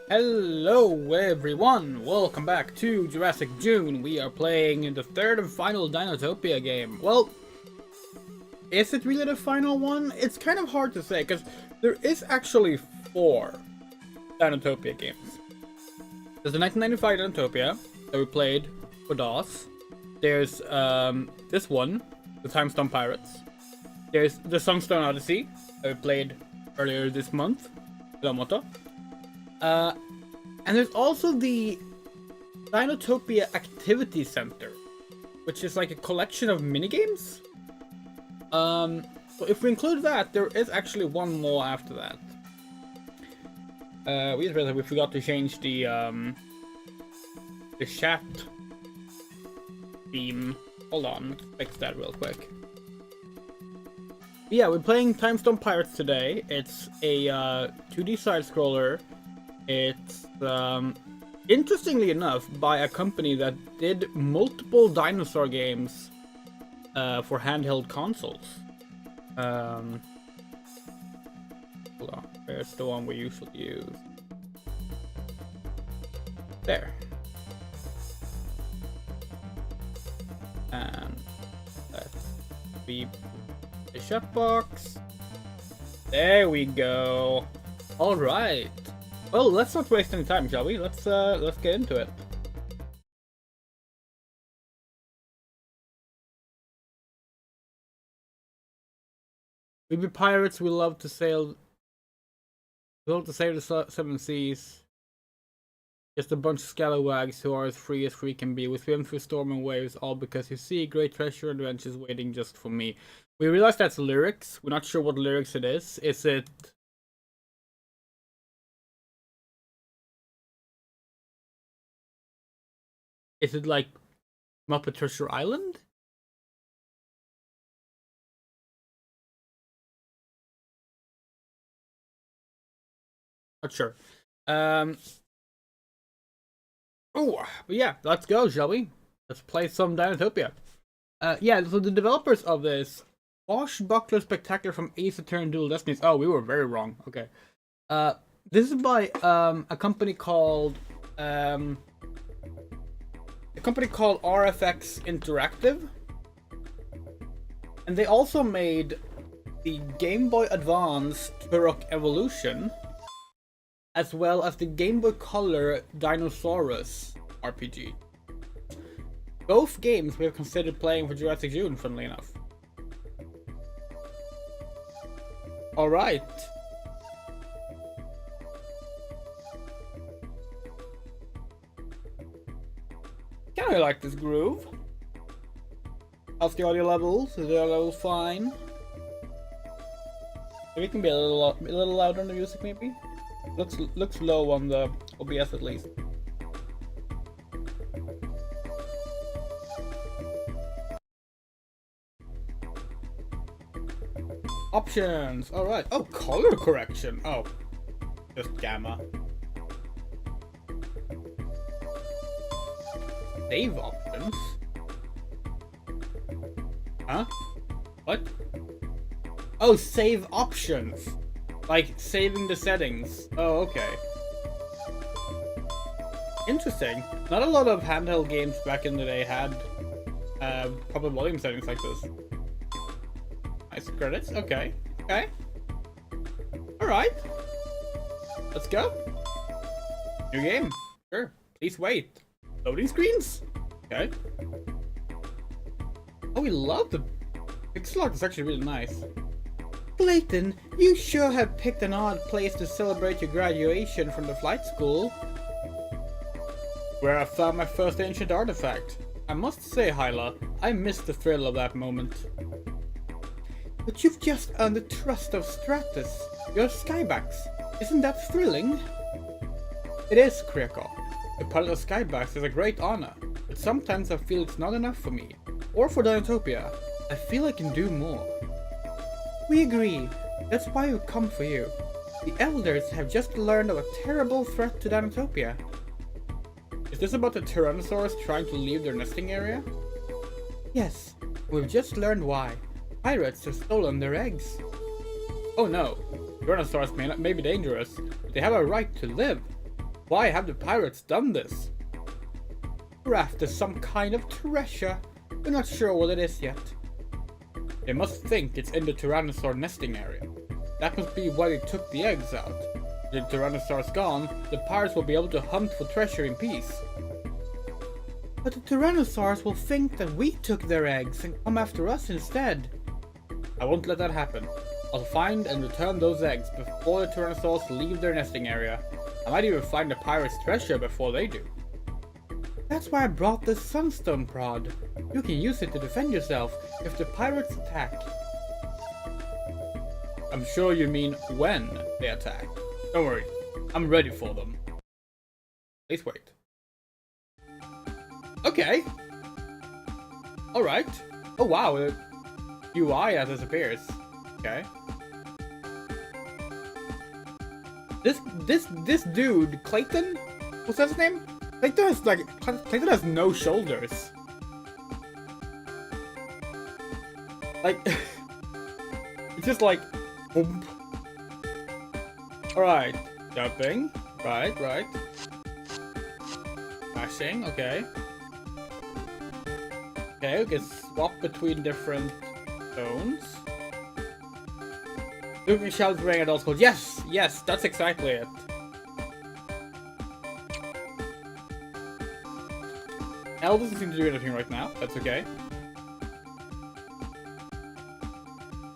Hello everyone, welcome back to Jurassic June. We are playing the third and final Dinotopia game. Well, is it really the final one? It's kind of hard to say, because there is actually 4 Dinotopia games. There's the 1995 Dinotopia that we played for DOS. There's this one, the Timestone Pirates. There's the Sunstone Odyssey that we played earlier this month, Lamoto. And there's also the Dinotopia Activity Center, which is like a collection of minigames. So if we include that, there is actually one more after that. We just realized we forgot to change the chat theme. Hold on, let's fix that real quick. Yeah, we're playing Timestone Pirates today. It's a 2D side-scroller. It's, interestingly enough, by a company that did multiple dinosaur games for handheld consoles. Hold on, where's the one we usually use? There. And let's beep the shut box. There we go. All right. Well, let's not waste any time, shall we? Let's get into it. We be pirates. We love to sail. We love to sail the 7 seas. Just a bunch of scalawags who are as free can be. We swim through storm and waves, all because you see great treasure adventures waiting just for me. We realize that's lyrics. We're not sure what lyrics it is. Is it? Is it like Muppet Treasure Island? Not sure. Oh, but yeah, let's go, shall we? Let's play some Dinotopia. Yeah, so the developers of this, Buckler Spectacular from Ace Attorney Dual Destinies. Oh, we were very wrong. Okay. This is by a company called RFX Interactive, and they also made the Game Boy Advance Turok Evolution, as well as the Game Boy Color Dinosaurus RPG. Both games we have considered playing for Jurassic June, funnily enough. Alright. Kinda like this groove. How's the audio levels? Is the audio levels fine? Maybe it can be a little louder on the music, maybe? Looks low on the OBS at least. Options. All right. Oh, color correction. Oh, just gamma. Save options. Huh? What? Oh, save options. Like saving the settings. Oh, okay. Interesting. Not a lot of handheld games back in the day had proper volume settings like this. Nice credits. Okay. Okay. Alright. Let's go. New game. Sure. Please wait. Loading screens? Okay. Oh, we love the pixel art. It's actually really nice. Clayton, you sure have picked an odd place to celebrate your graduation from the flight school. Where I found my first ancient artifact. I must say, Hyla, I missed the thrill of that moment. But you've just earned the trust of Stratus. You're Skybacks. Isn't that thrilling? It is, Kriakov. The pilot of Skybacks is a great honor, but sometimes I feel it's not enough for me. Or for Dinotopia. I feel I can do more. We agree. That's why we've come for you. The elders have just learned of a terrible threat to Dinotopia. Is this about the Tyrannosaurs trying to leave their nesting area? Yes, we've just learned why. Pirates have stolen their eggs. Oh no, Tyrannosaurs may be dangerous, but they have a right to live. Why have the pirates done this? We're after some kind of treasure. We're not sure what it is yet. They must think it's in the Tyrannosaur nesting area. That must be why they took the eggs out. If the Tyrannosaur's gone, the pirates will be able to hunt for treasure in peace. But the Tyrannosaurs will think that we took their eggs and come after us instead. I won't let that happen. I'll find and return those eggs before the Tyrannosaurs leave their nesting area. I might even find the pirates' treasure before they do. That's why I brought this sunstone prod. You can use it to defend yourself if the pirates attack. I'm sure you mean when they attack. Don't worry, I'm ready for them. Please wait. Okay. Alright. Oh wow, the UI has disappears. Okay. This dude, Clayton? What's that his name? Clayton has no shoulders. Like, it's just like, boom. Alright, jumping. Right. Smashing, okay. Okay, we can swap between different zones. Luke shouts ring at all schools. Yes, that's exactly it. L doesn't seem to do anything right now. That's okay.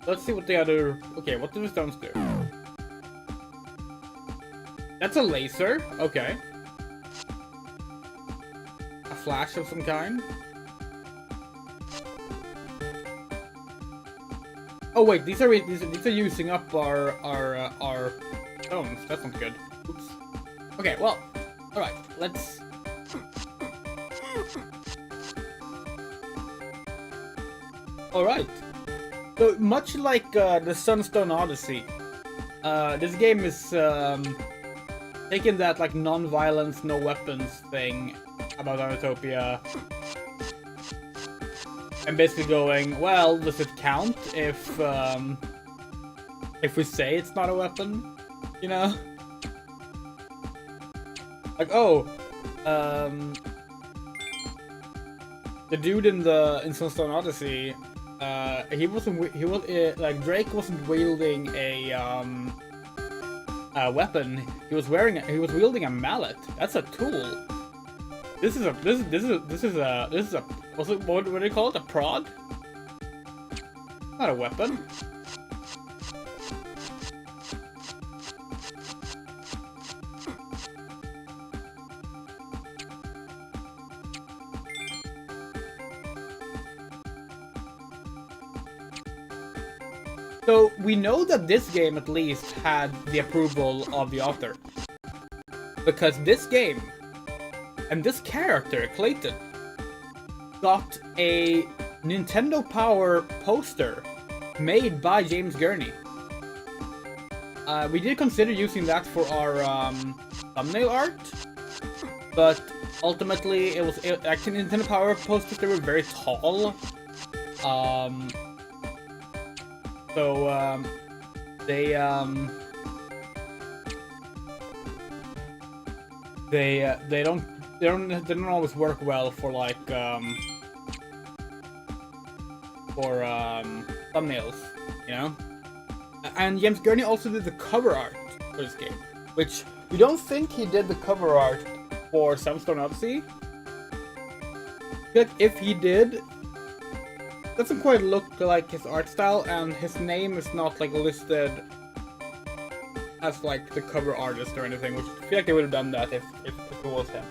Let's see what the other... Okay, what do the stones do? That's a laser. Okay. A flash of some kind. Oh wait, these are using up our stones. That's not good. Oops. Okay, well, all right. Let's. All right. So much like the Sunstone Odyssey, this game is taking that like non-violence, no weapons thing about Dinotopia. And basically going, well, does it count if we say it's not a weapon? You know? Like, oh, the dude in Sunstone Odyssey, Drake wasn't wielding a weapon. He was wielding a mallet. That's a tool. This is a what do they call it? A prod? Not a weapon. So we know that this game at least had the approval of the author. Because this game and this character, Clayton, got a Nintendo Power poster made by James Gurney. We did consider using that for our thumbnail art, but ultimately actually Nintendo Power posters, they were very tall. They don't always work well for like thumbnails, you know. And James Gurney also did the cover art for this game, which we don't think he did the cover art for Sunstone Odyssey. But if he did, it doesn't quite look like his art style, and his name is not like listed as like the cover artist or anything, which I feel like they would have done that if it was him.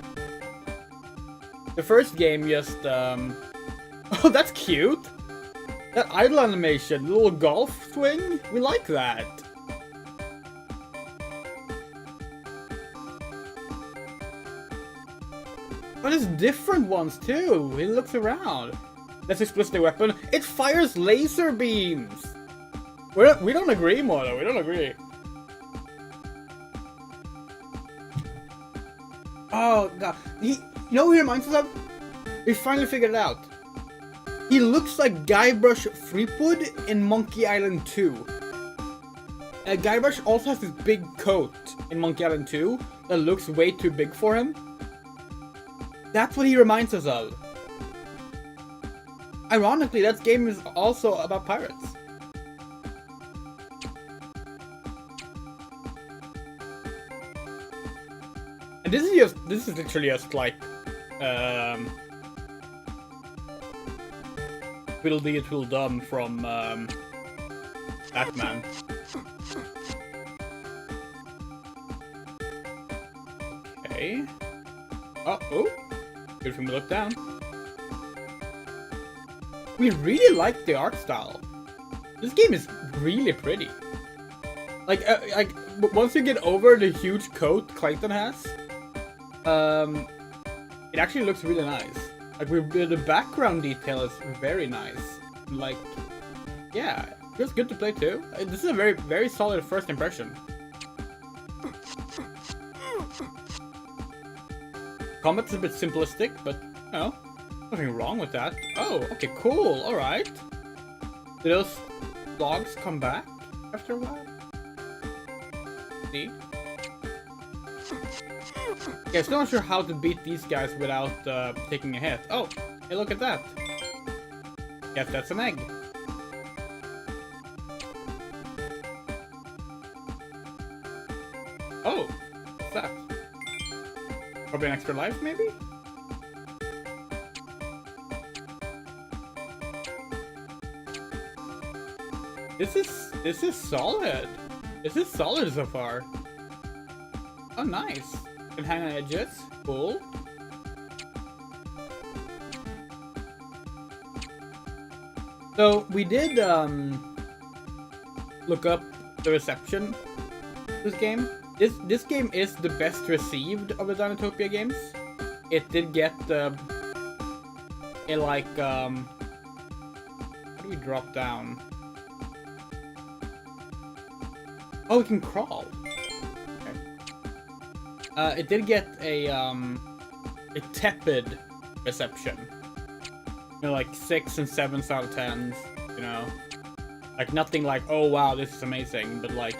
The first game just oh, that's cute! That idle animation, the little golf swing, we like that. But there's different ones too. He looks around. Let's explicit the weapon. It fires laser beams. We don't agree, Moto. We don't agree. Oh god, you know who he reminds us of? We finally figured it out. He looks like Guybrush Threepwood in Monkey Island 2. Guybrush also has this big coat in Monkey Island 2 that looks way too big for him. That's what he reminds us of. Ironically, that game is also about pirates. And this is literally just like Tweedledee Tweedledum from Batman. Okay. Oh, good for me to look down. We really like the art style. This game is really pretty. Like once you get over the huge coat Clayton has, it actually looks really nice. Like the background detail is very nice. Like, yeah, it feels good to play too. This is a very, very solid first impression. Combat's a bit simplistic, but you know, nothing wrong with that. Oh, okay, cool. All right. Do those logs come back after a while? See? Yeah, still not sure how to beat these guys without taking a hit. Oh, hey, look at that. Guess that's an egg. Oh, what's that? Probably an extra life, maybe? This is solid. This is solid so far. Oh, nice. Can hang on edges. Cool. So we did look up the reception of this game. This game is the best received of the Dinotopia games. It did get how do we drop down? Oh, we can crawl. Okay. It did get a tepid reception. You know, like 6 and 7s out of 10s. You know, like nothing like, oh wow, this is amazing, but like,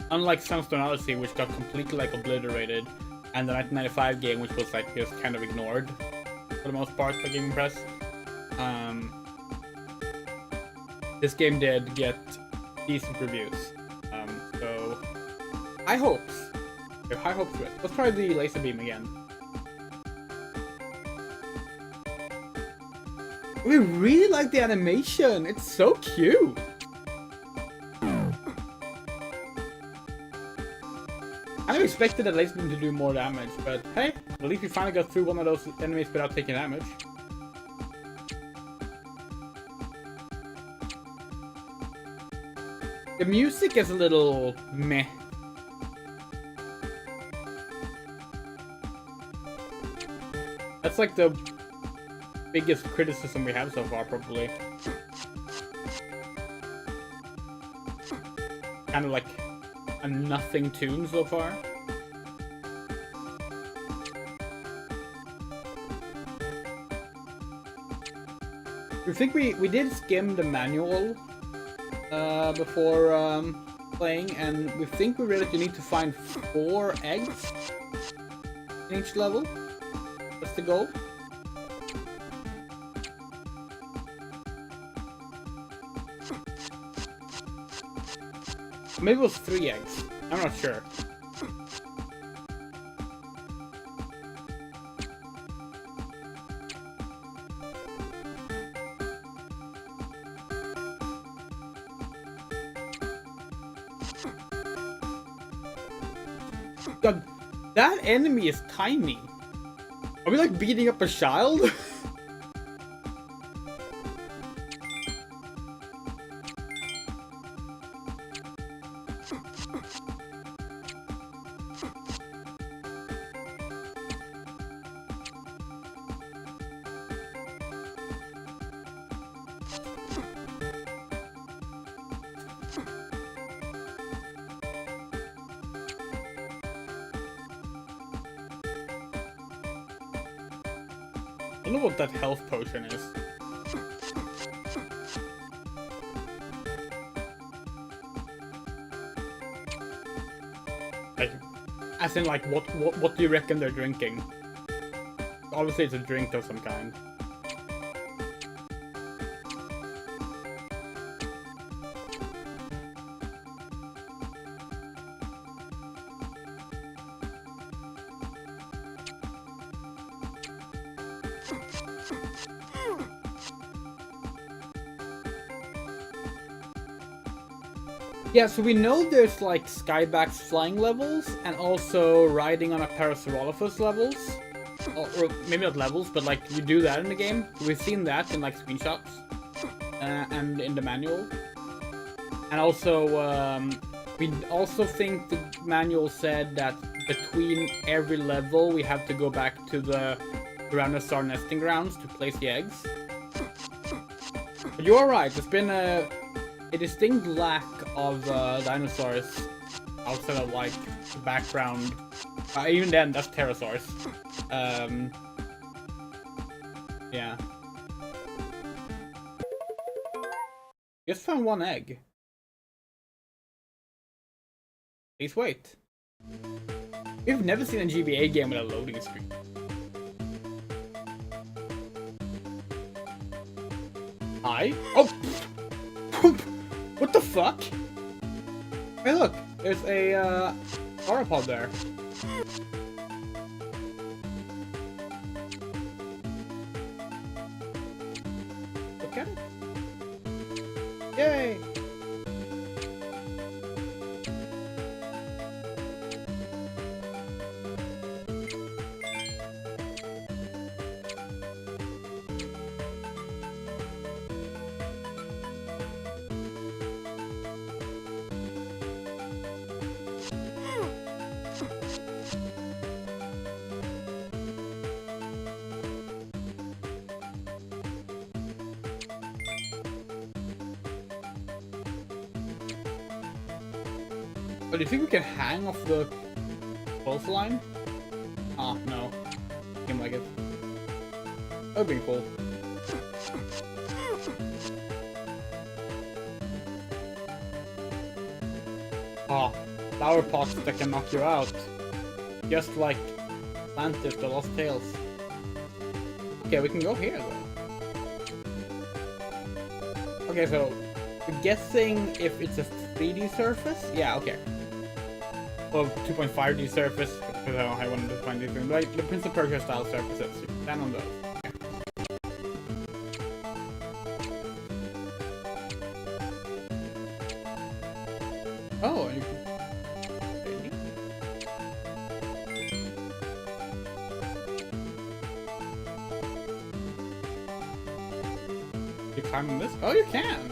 unlike Timestone Odyssey, which got completely like obliterated, and the 1995 game, which was like just kind of ignored for the most part by Gaming Press. This game did get decent reviews. So high hopes. High hopes for it. Let's try the laser beam again. We really like the animation. It's so cute. I never expected that laser beam to do more damage, but hey, at least we finally got through one of those enemies without taking damage. The music is a little meh. That's like the biggest criticism we have so far, probably. Kind of like a nothing tune so far. I think we did skim the manual before playing, and we think we read that you need to find 4 eggs in each level. That's the goal. Maybe it was 3 eggs. I'm not sure. God, that enemy is tiny. Are we like beating up a child? I don't know what that health potion is. Like, as in, like, what do you reckon they're drinking? Obviously, it's a drink of some kind. Yeah, so we know there's like Skyback's flying levels and also riding on a Parasaurolophus levels. Or maybe not levels, but like you do that in the game. We've seen that in like screenshots and in the manual. And also, we also think the manual said that between every level we have to go back to the Dinosaur nesting grounds to place the eggs. But you are right, there's been a distinct lack of dinosaurs outside of like the background. Even then, that's pterosaurs. Yeah. Just found one egg. Please wait. We've never seen a GBA game with a loading screen. Hi? Oh! What the fuck? Hey look! There's a sauropod there. Look at it. Yay! Oh, do you think we can hang off the coastline? Ah, no. Seemed like it. That would be cool. Ah, flower pots that can knock you out. Just like Atlantis, the Lost Tales. Okay, we can go here though. Okay, so we're guessing if it's a 3D surface? Yeah, okay. Well, 2.5D surface, because I wanted to find these things. Like the Prince of Persia style surfaces. You can stand on those. Okay. Oh, you can... You climb on this? Oh, you can!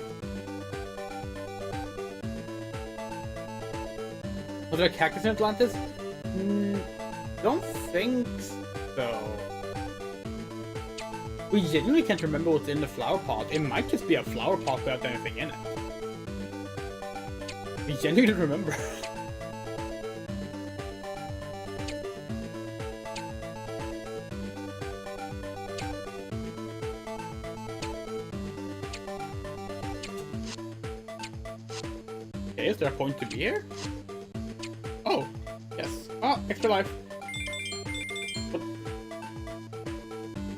Was there a cactus in Atlantis? Don't think so. We genuinely can't remember what's in the flower pot. It might just be a flower pot without anything in it. We genuinely don't remember. Okay, is there a point to be here? Oh, yes. Oh, extra life.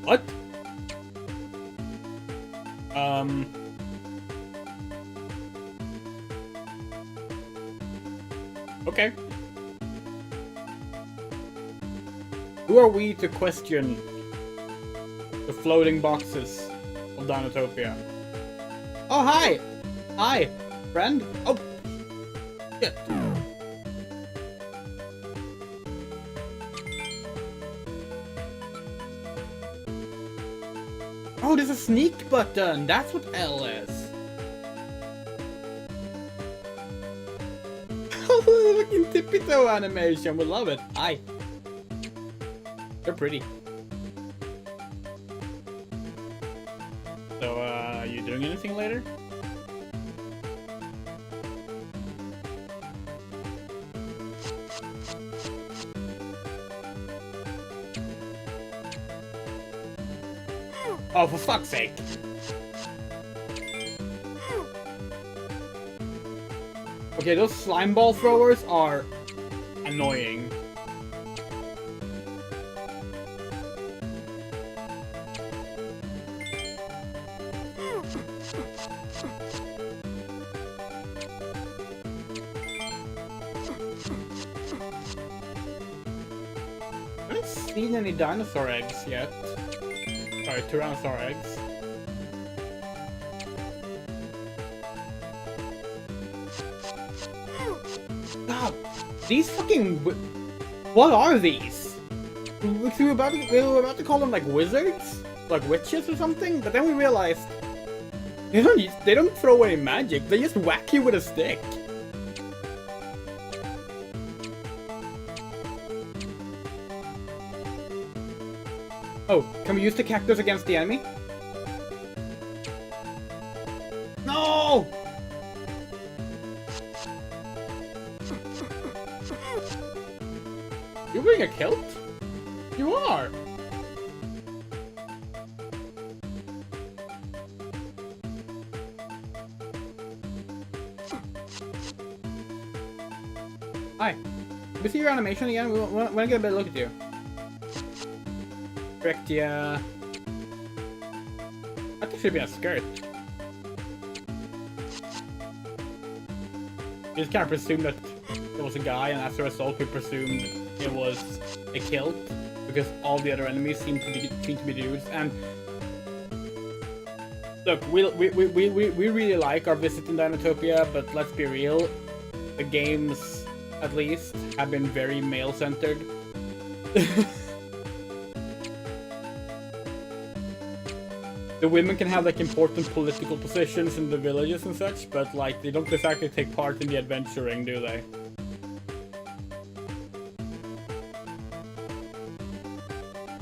What? Okay. Who are we to question the floating boxes of Dinotopia? Oh, hi! Hi, friend. Oh, shit. Oh, there's a sneak button! That's what L is! Oh, fucking tippy toe animation! We love it! Hi! They're pretty. So, you doing anything later? Oh, for fuck's sake! Okay, those slime ball throwers are annoying. I haven't seen any dinosaur eggs yet. Sorry, Tyrannosaur eggs. God, these fucking... What are these? We were about to call them like wizards? Like witches or something? But then we realized... They don't throw any magic, they just whack you with a stick. Oh, can we use the cactus against the enemy? No! You're wearing a kilt? You are! Hi. Can we see your animation again? We want to get a better look at you. Correct, yeah. I think it should be a skirt. We just kind of presumed that it was a guy, and as a result, we presumed it was a kilt because all the other enemies seem to be dudes. And look, we really like our visit in Dinotopia, but let's be real, the games, at least, have been very male-centered. The women can have like important political positions in the villages and such, but like they don't exactly take part in the adventuring, do they?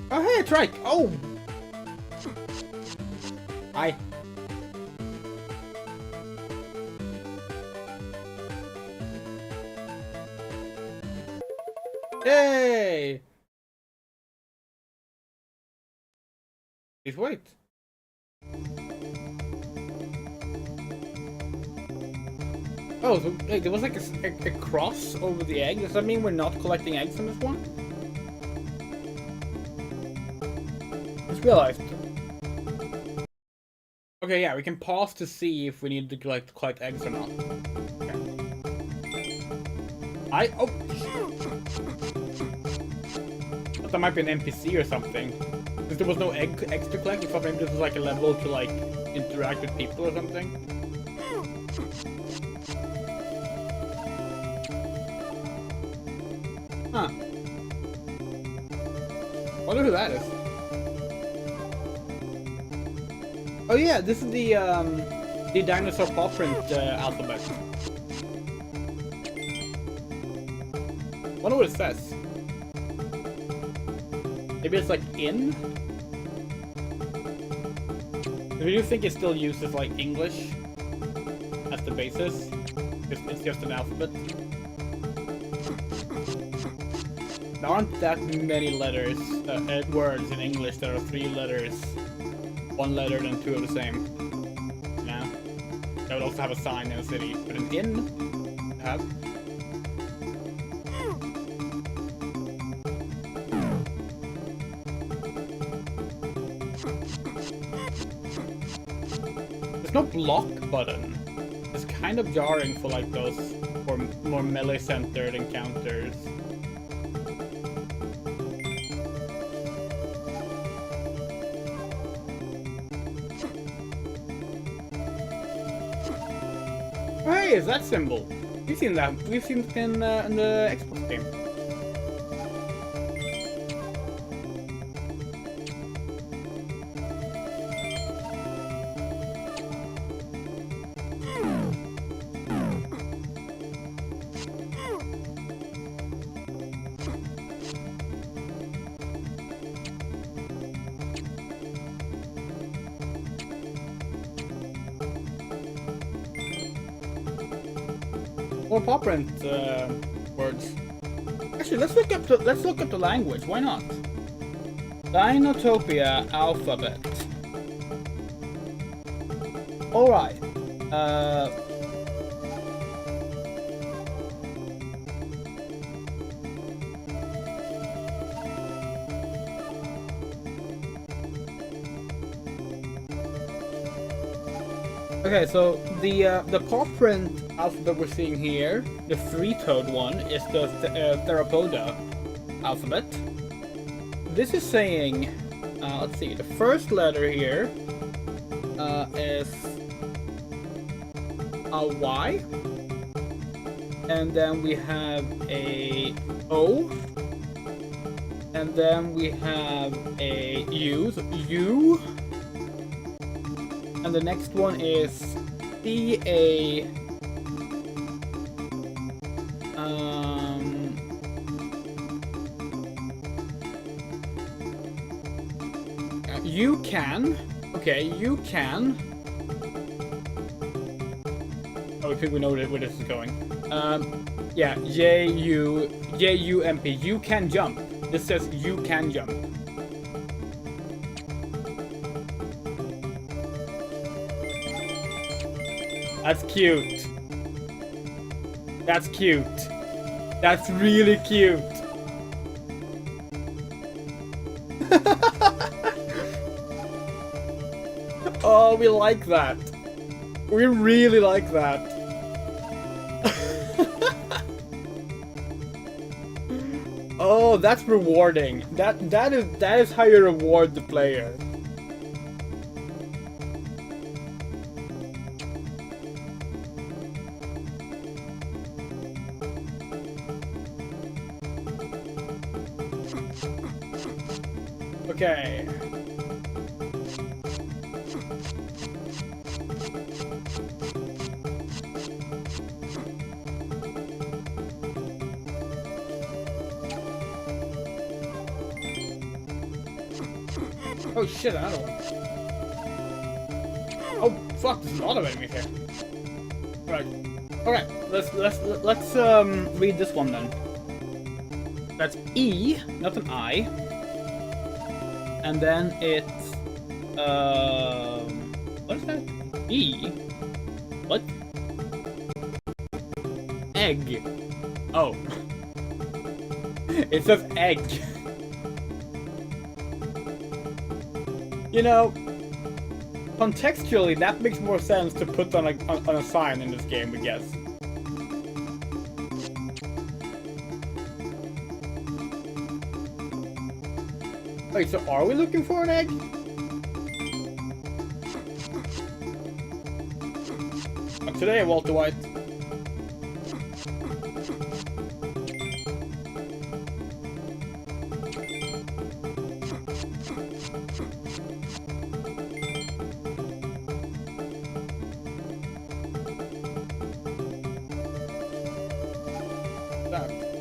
Oh hey, a trike! Oh! Hi. Hey! Please wait. Oh, so like, there was like a cross over the egg. Does that mean we're not collecting eggs from this one? Just realized. Okay, yeah, we can pause to see if we need to collect eggs or not. Okay. Oh! I thought that might be an NPC or something. Because there was no eggs to collect, we thought maybe this was like a level to like interact with people or something. Huh. Wonder who that is. Oh yeah, this is the dinosaur paw print alphabet. Wonder what it says. Maybe it's like in? Do you think it still uses like English as the basis? It's just an alphabet. There aren't that many letters, words in English. There are 3 letters. 1 letter and 2 of the same. Yeah. That would also have a sign in a city, but an inn have. There's no block button. It's kind of jarring for like those more melee-centered encounters. Hey, is that symbol? We've seen that. We've seen it in the Xbox game. More paw print words. Actually, let's look up the language. Why not? Dinotopia alphabet. All right. Okay, so the paw print alphabet we're seeing here, the three-toed one, is the theropoda alphabet. This is saying, let's see, the first letter here is a Y, and then we have a O, and then we have a U, so U. And the next one is C-A... you can. Okay, you can. Oh, I think we know where this is going. Yeah, J-U-M-P. You can jump. This says you can jump. That's cute. That's cute. That's really cute. Oh, we like that. We really like that. Oh, that's rewarding. That is how you reward the player. Okay. Oh shit, another one. Oh fuck, there's a lot of enemies here. Right. Okay, let's read this one then. That's E, not an I. And then it's what is that? E? What? Egg. Oh. It says egg. You know, contextually, that makes more sense to put on a sign in this game, I guess. Wait, so are we looking for an egg? Not today, Walter White.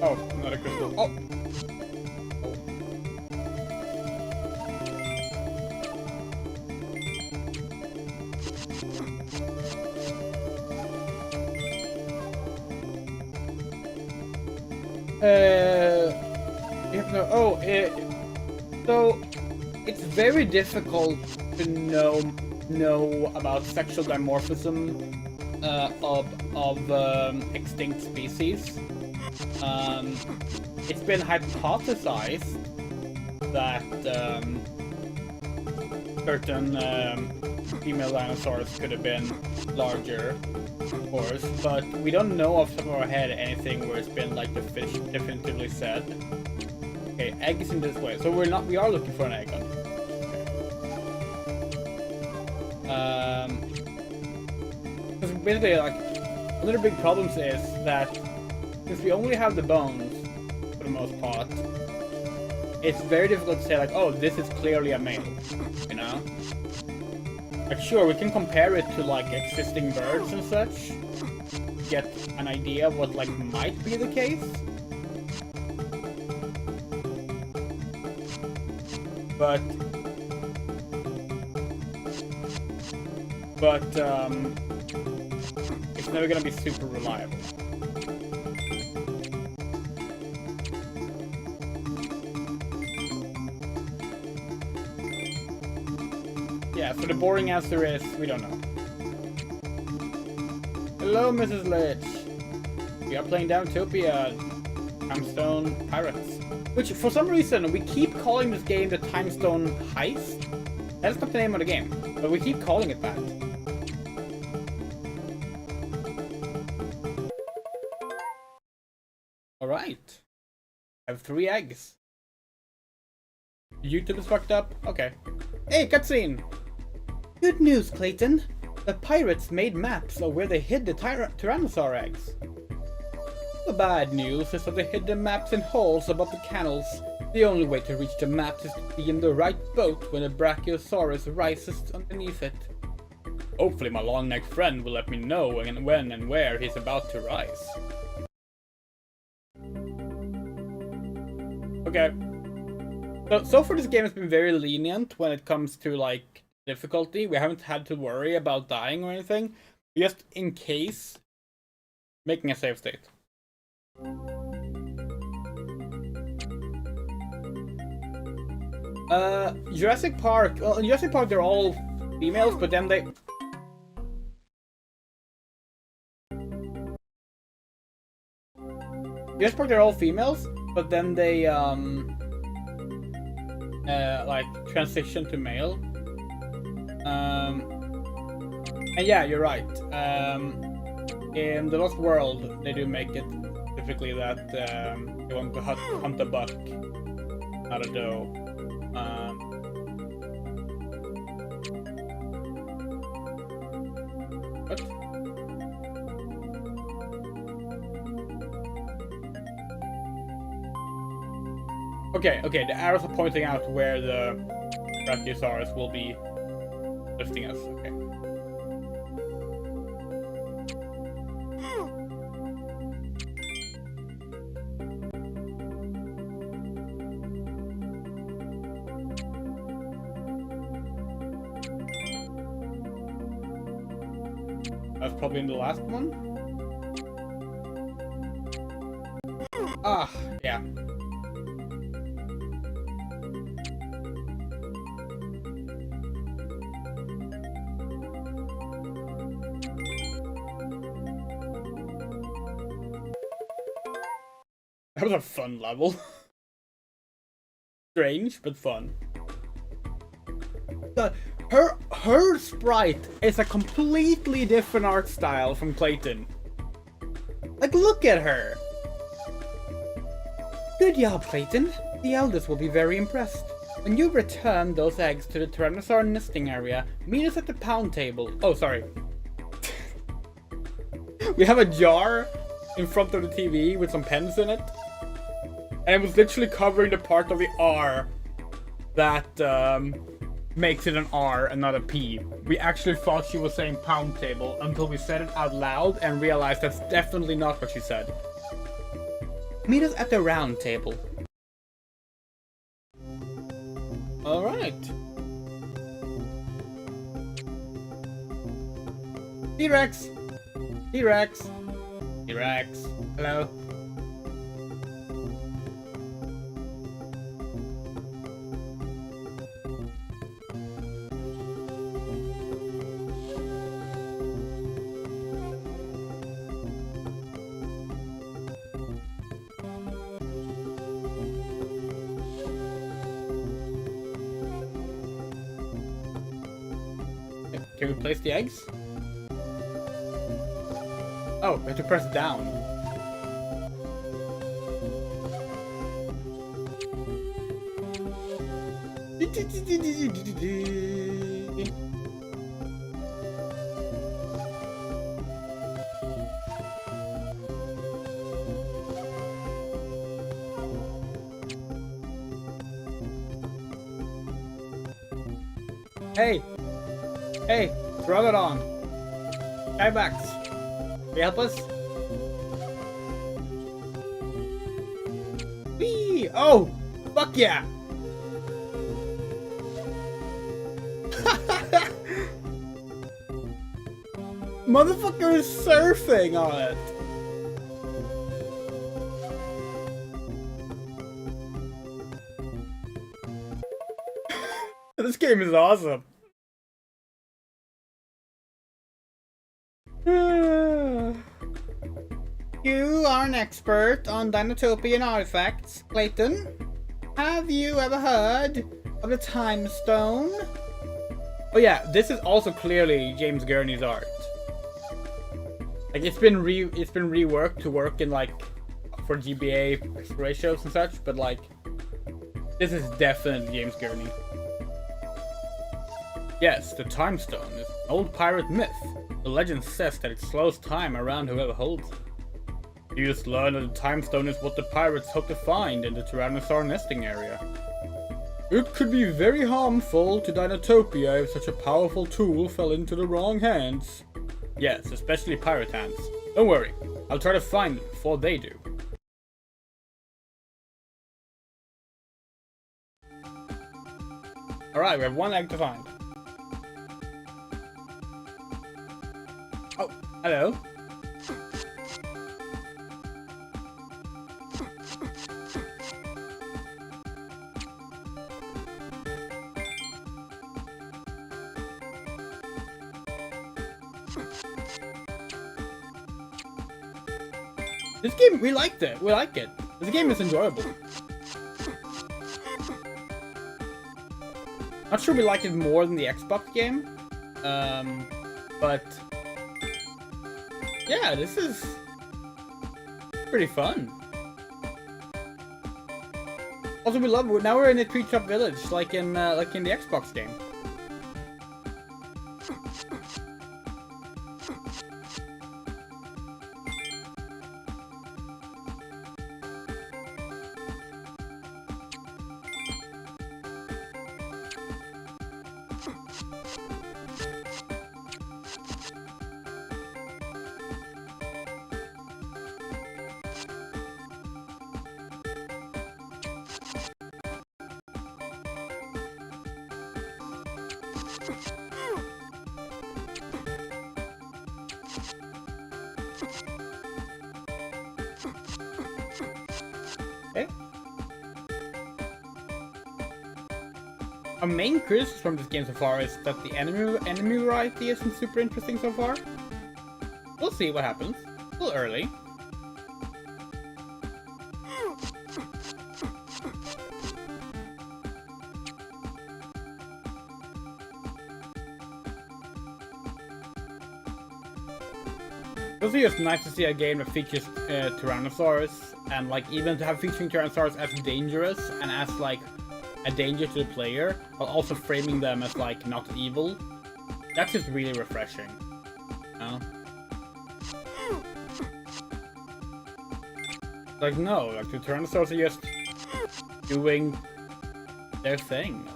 Oh, not a crystal. Oh! You have to know. Oh, so it's very difficult to know about sexual dimorphism of extinct species. It's been hypothesized that certain female dinosaurs could have been larger, of course, but we don't know off the top of our head anything where it's been like definitively said. Okay, egg is in this way, so we are looking for an egg on it. Because basically, like, one of the big problems is that since we only have the bones for the most part, it's very difficult to say like, oh, this is clearly a male, you know? Like, sure, we can compare it to like existing birds and such, get an idea of what like might be the case. But it's never gonna be super reliable. Yeah, so the boring answer is, we don't know. Hello, Mrs. Lich. We are playing Dinotopia, Timestone Pirates. Which, for some reason, we keep calling this game the Timestone Heist. That's not the name of the game, but we keep calling it that. Alright. I have 3 eggs. YouTube is fucked up? Okay. Hey, cutscene! Good news, Clayton. The pirates made maps of where they hid the Tyrannosaur eggs. The bad news is that they hid the maps in holes above the canals. The only way to reach the maps is to be in the right boat when the Brachiosaurus rises underneath it. Hopefully my long-necked friend will let me know when and where he's about to rise. Okay. So far this game has been very lenient when it comes to like difficulty. We haven't had to worry about dying or anything. Just in case, making a save state. Jurassic Park. Well, in Jurassic Park they're all females, but then they... Jurassic Park they're all females, but then they like transition to male. And yeah, you're right. In The Lost World, they do make it typically that they want to hunt a buck, not a doe. What? Okay, the arrows are pointing out where the Brachiosaurus will be lifting us. Okay. That's probably in the last one. Ah, yeah. That was a fun level. Strange, but fun. Her sprite is a completely different art style from Clayton. Like, look at her! Good job, Clayton. The elders will be very impressed. When you return those eggs to the Tyrannosaur nesting area, meet us at the pound table. Oh, sorry. We have a jar in front of the TV with some pens in it. And it was literally covering the part of the R that makes it an R and not a P. We actually thought she was saying pound table until we said it out loud and realized that's definitely not what she said. Meet us at the round table. Alright. T-Rex! T-Rex! T-Rex! Hello? Can we place the eggs? Oh, we have to press down. Hey! Hey! Robodon! Skybax! Can you help us? Whee! Oh! Fuck yeah! Motherfucker is surfing on it! This game is awesome. You are an expert on Dinotopian artifacts, Clayton. Have you ever heard of the Timestone? Oh yeah, this is also clearly James Gurney's art. Like it's been reworked to work in like for GBA ratios and such, but like, this is definitely James Gurney. Yes, the Timestone is an old pirate myth. The legend says that it slows time around whoever holds it. You just learn that the Timestone is what the pirates hope to find in the Tyrannosaur nesting area. It could be very harmful to Dinotopia if such a powerful tool fell into the wrong hands. Yes, especially pirate hands. Don't worry, I'll try to find it before they do. Alright, we have one egg to find. Oh, hello. This game, we liked it. We like it. This game is enjoyable. Not sure we like it more than the Xbox game. But yeah, this is pretty fun. Also, we love. Now we're in a treetop village, like in the Xbox game. Okay. Our main criticism from this game so far is that the enemy variety isn't super interesting so far. We'll see what happens. A little early. It's also just nice to see a game that features Tyrannosaurs, and like even to have featuring Tyrannosaurs as dangerous and as like a danger to the player, while also framing them as like not evil. That's just really refreshing. Like no, like the Tyrannosaurs are just doing their thing.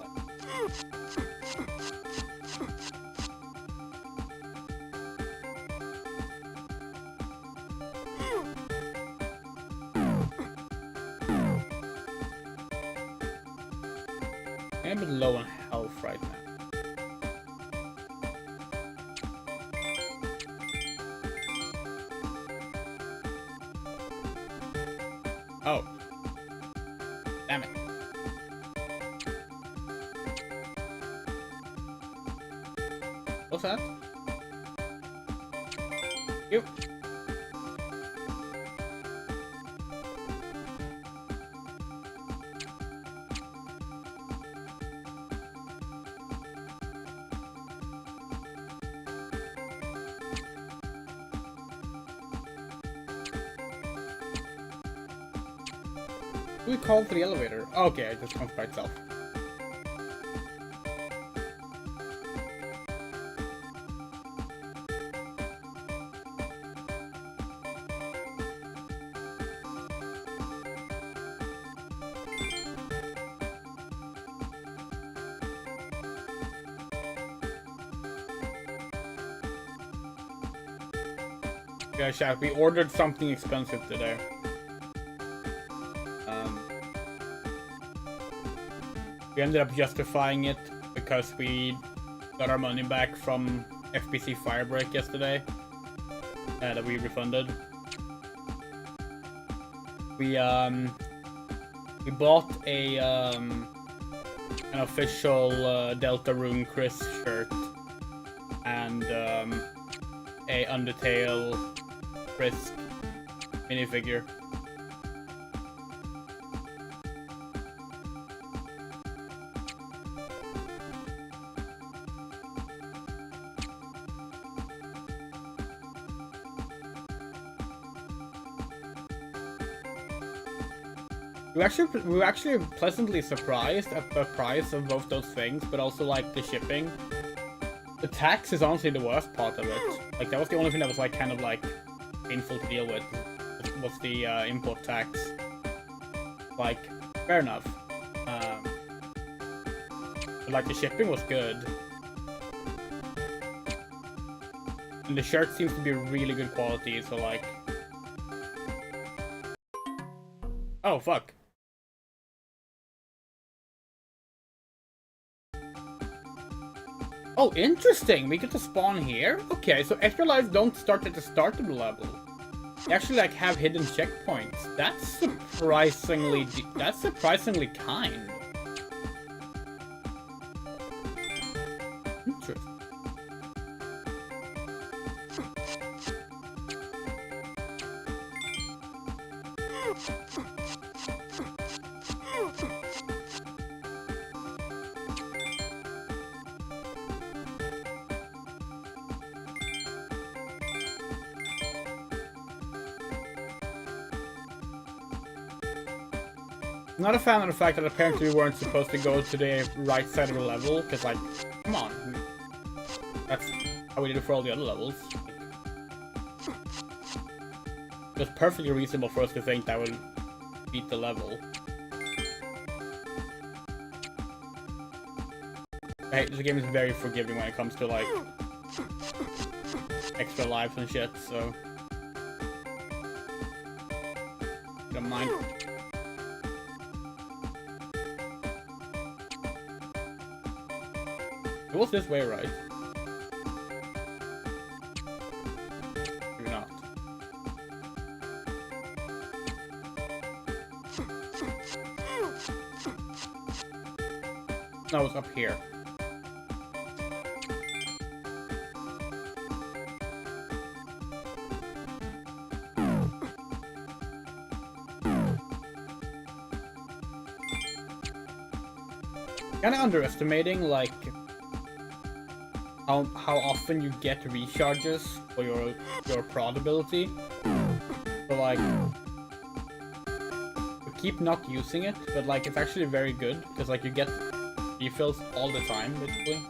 I'm a bit low on health right now. Oh. Damn it. What's that? You. We called for the elevator. Okay, it just comes by itself. Yeah, chat, we ordered something expensive today. We ended up justifying it because we got our money back from FBC Firebreak yesterday that we refunded. We bought a an official Deltarune Chris shirt and a Undertale Frisk minifigure. We were actually pleasantly surprised at the price of both those things, but also like the shipping. The tax is honestly the worst part of it. Like that was the only thing that was like kind of like painful to deal with. Was the import tax. Like, fair enough. But like the shipping was good. And the shirt seems to be really good quality, so like... Oh, fuck. Oh, interesting! We get to spawn here? Okay, so extra lives don't start at the start of the level. They actually like have hidden checkpoints. That's surprisingly kind. Interesting. I'm not a fan of the fact that apparently we weren't supposed to go to the right side of the level, because like, come on. That's how we did it for all the other levels. It was perfectly reasonable for us to think that would beat the level. Hey, this game is very forgiving when it comes to like extra lives and shit, so don't mind. It was this way, right? Maybe not. No, it's up here. Kinda underestimating, like, how often you get recharges for your prod ability. So like, we keep not using it, but like it's actually very good because like you get refills all the time, basically.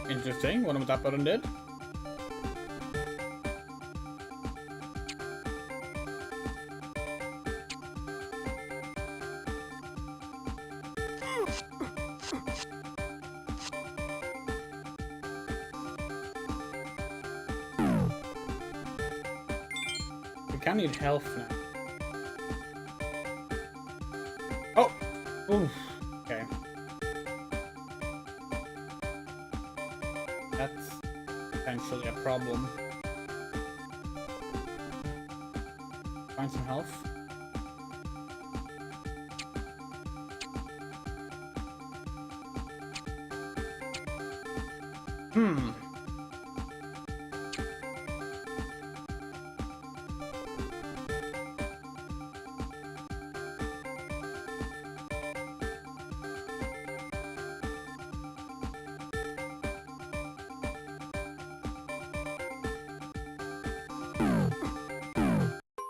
Interesting. Wonder what that button did. We kind of need health now. Oh! Oof. Okay. That's potentially a problem. Find some health.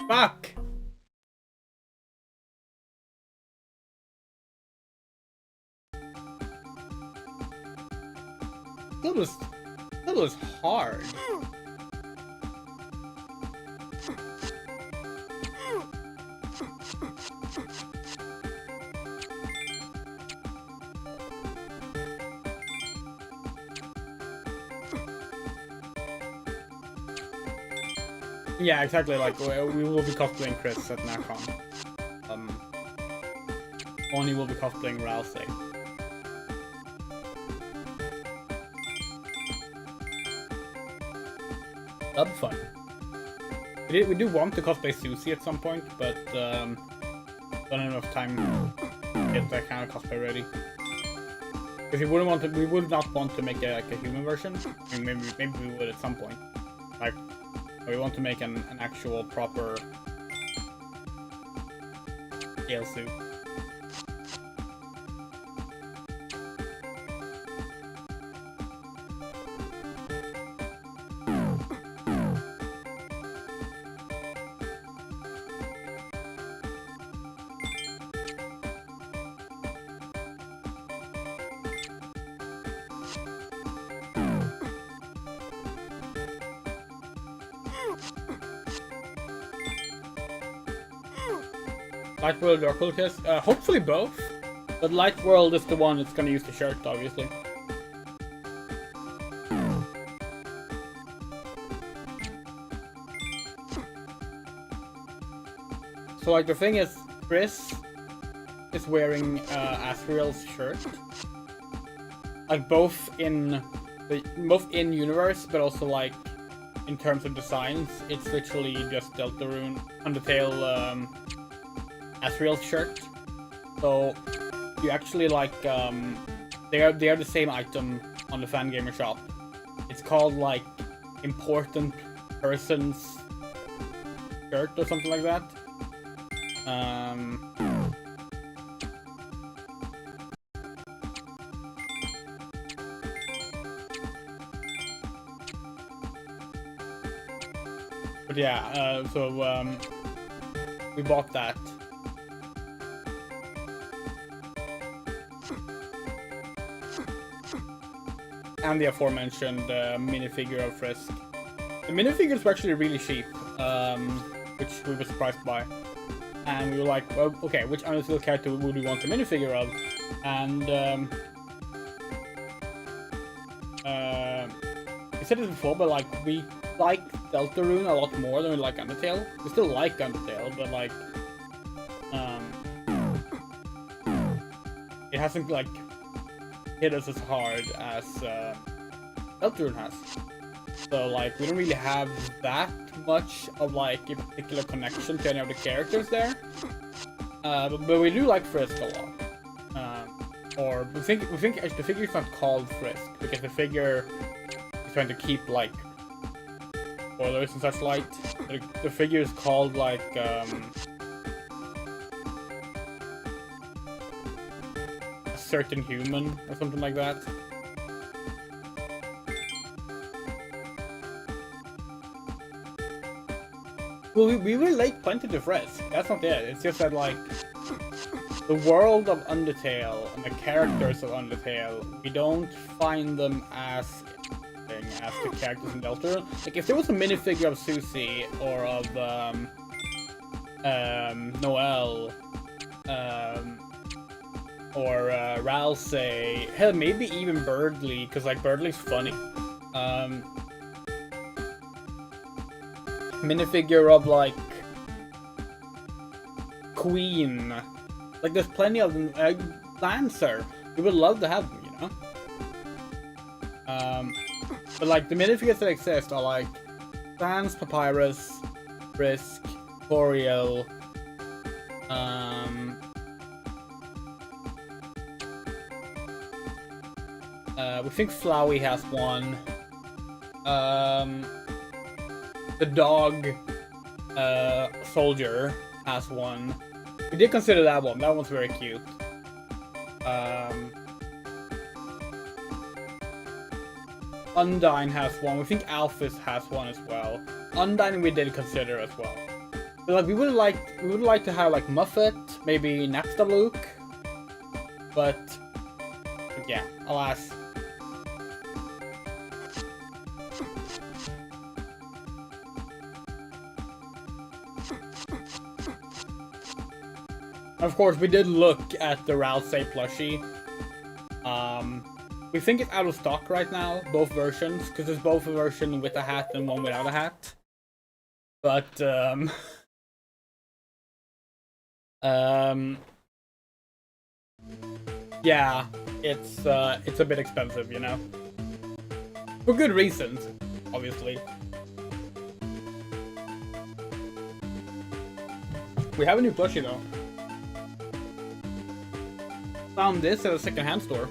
Fuck! That was hard. Yeah, exactly. Like we will be cosplaying Chris at NACON. Oni will be cosplaying Rousey. That'll be fun. We do want to cosplay Susie at some point, but don't have enough time to get that kind of cosplay ready. Because we would not want to make like a human version. I mean, maybe we would at some point, like We want to make an actual proper scale suit. Light World or Cool Kiss? Hopefully both. But Light World is the one that's gonna use the shirt, obviously. So like the thing is, Chris is wearing Asriel's shirt. Like both in universe, but also like in terms of designs, it's literally just Deltarune, Undertale, Asriel's shirt. So you actually like they are the same item on the Fangamer shop. It's called like Important Person's shirt or something like that. But yeah, we bought that. And the aforementioned minifigure of Frisk. The minifigures were actually really cheap, which we were surprised by. And we were like, well, okay, which Undertale character would we want a minifigure of? And we said it before, but like we like Deltarune a lot more than we like Undertale. We still like Undertale, but like it hasn't like hit us as hard as Deltarune has. So like we don't really have that much of like a particular connection to any of the characters there. But we do like Frisk a lot. Or we think the figure is not called Frisk because the figure is trying to keep like spoilers and such light. The figure is called like a certain human or something like that. Well, we relate plenty to Frisk. That's not it. It's just that like the world of Undertale and the characters of Undertale, we don't find them as interesting as the characters in Deltarune. Like if there was a minifigure of Susie or of Noelle, or Ralsei, hell, maybe even Birdly, because like Birdly's funny. Minifigure of like Queen, like there's plenty of them. Lancer, we would love to have them, you know. But like the minifigures that exist are like Sans, Papyrus, Frisk, Boreal, we think Flowey has one. The dog soldier has one. We did consider that one. That one's very cute. Undyne has one. We think Alphys has one as well. Undyne we did consider as well. But like we would like to have like Muffet, maybe Napstablook. But yeah, alas. Of course, we did look at the Ralsei plushie. We think it's out of stock right now, both versions, because there's both a version with a hat and one without a hat. But, yeah, it's a bit expensive, you know? For good reasons, obviously. We have a new plushie, though. Found this at a secondhand store.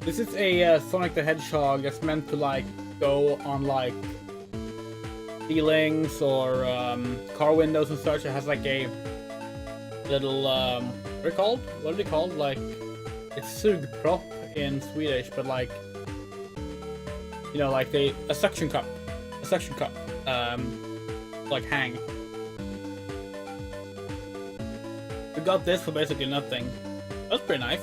This is a Sonic the Hedgehog that's meant to like go on like ceilings or car windows and such. It has like a little what are they called? What are they called? Like it's sugprop in Swedish, but like you know, like a suction cup, like hang. We got this for basically nothing. That's pretty nice.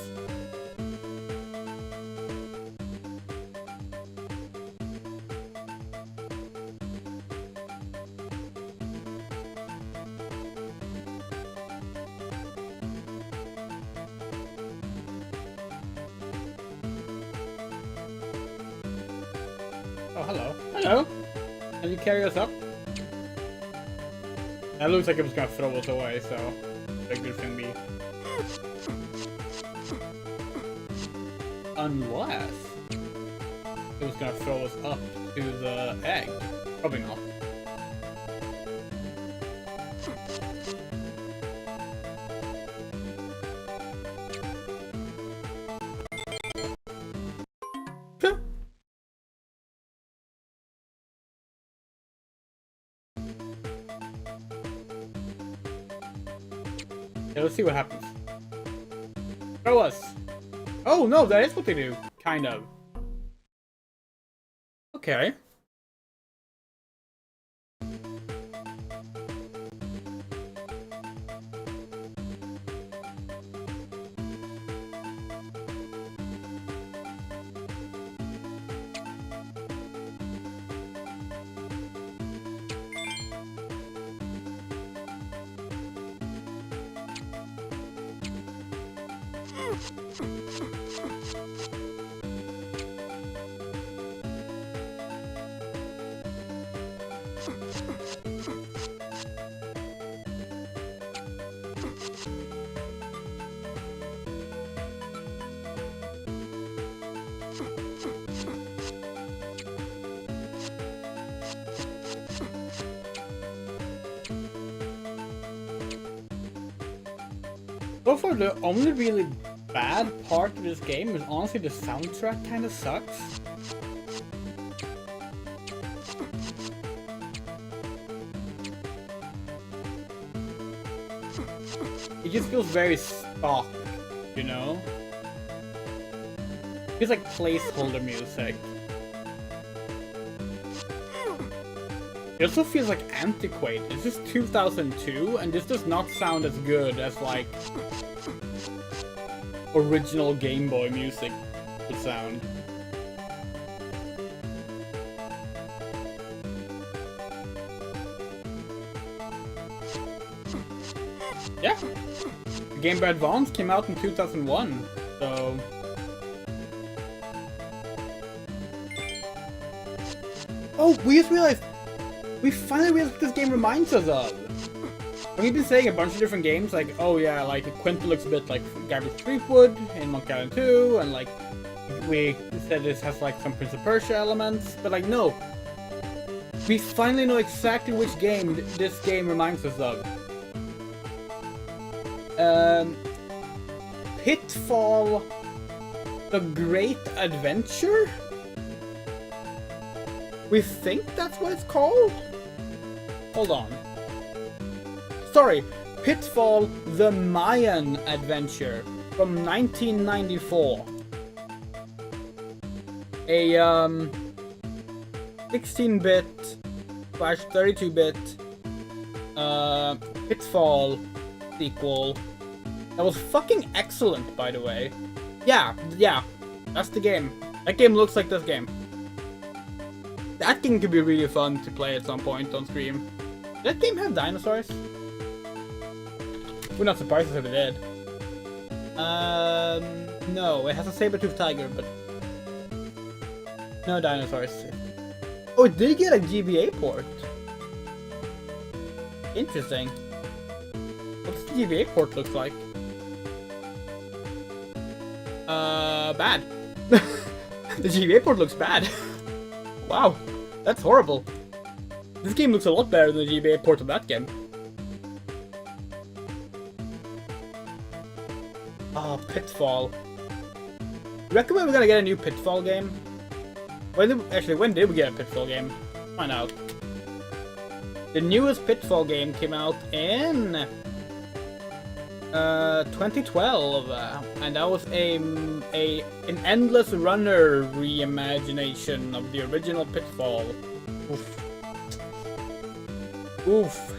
Oh, hello. Hello! Can you carry us up? That looks like it was gonna throw us away, so I think it's gonna be... Unless it was gonna throw us up to the egg. Probably not. Yeah, let's see what happens. Throw us! Oh no, that is what they do. Kind of. Okay. So far, the only really bad part of this game is honestly the soundtrack kind of sucks. It just feels very stock, you know? It feels like placeholder music. It also feels like antiquated. This is 2002, and this does not sound as good as, like, original Game Boy music would sound. Yeah. The Game Boy Advance came out in 2001, so... Oh, we just realized! We finally realized what this game reminds us of! And we've been saying a bunch of different games, like, oh yeah, like, Quinta looks a bit like Garbage Streetwood in Monkey Island 2, and like, we said this has like some Prince of Persia elements, but like, no. We finally know exactly which game this game reminds us of. Pitfall... The Great Adventure? We think that's what it's called? Hold on. Sorry, Pitfall the Mayan Adventure from 1994. A 16-bit / 32-bit Pitfall sequel that was fucking excellent, by the way. Yeah, that's the game. That game looks like this game. That game could be really fun to play at some point on stream. Did that game have dinosaurs? We're not surprised if it did. No, it has a saber-toothed tiger, but no dinosaurs. Oh, it did get a GBA port. Interesting. What's the GBA port look like? Bad. The GBA port looks bad. Wow, that's horrible. This game looks a lot better than the GBA port of that game. Oh, Pitfall. You reckon we're gonna get a new Pitfall game? When did we get a Pitfall game? Find out. The newest Pitfall game came out in 2012, and that was an endless runner reimagination of the original Pitfall. Oof. Oof.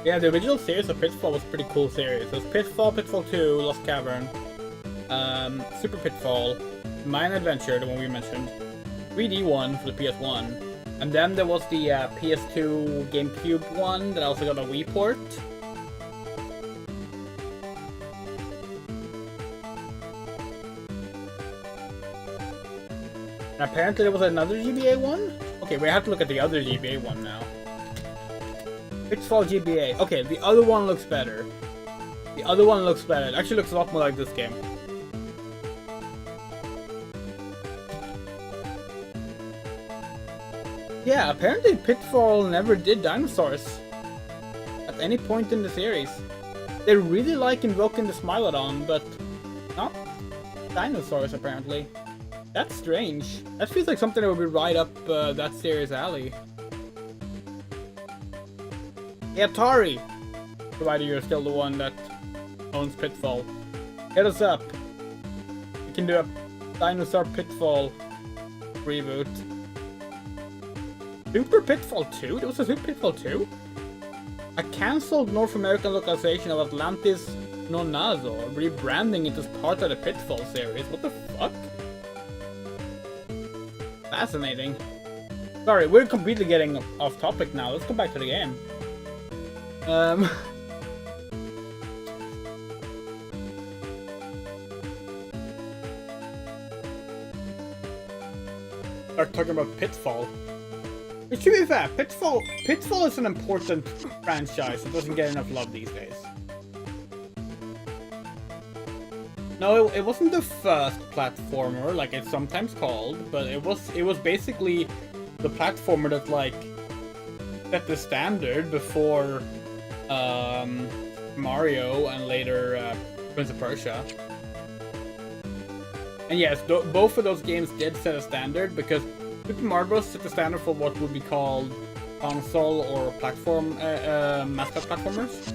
Yeah, the original series of Pitfall was a pretty cool series. It was Pitfall, Pitfall 2, Lost Cavern, Super Pitfall, Mine Adventure, the one we mentioned, 3D one for the PS1, and then there was the PS2 GameCube one that also got a Wii port. And apparently there was another GBA one? Okay, we have to look at the other GBA one now. Pitfall GBA. Okay, the other one looks better. The other one looks better. It actually looks a lot more like this game. Yeah, apparently Pitfall never did dinosaurs at any point in the series. They really like invoking the Smilodon, but not dinosaurs apparently. That's strange. That feels like something that would be right up that series' alley. Hey, Atari! Provided you're still the one that owns Pitfall. Hit us up. We can do a Dinosaur Pitfall reboot. Super Pitfall 2? There was a Super Pitfall 2? A cancelled North American localization of Atlantis Nonazo, rebranding it as part of the Pitfall series. What the fuck? Fascinating. Sorry, we're completely getting off topic now. Let's go back to the game. Start talking about Pitfall. It should be fair, Pitfall is an important franchise that doesn't get enough love these days. No, it wasn't the first platformer like it's sometimes called, but it was basically the platformer that like set the standard before Mario and later Prince of Persia. And yes, both of those games did set a standard because Super Mario Bros. Set the standard for what would be called console or platform mascot platformers.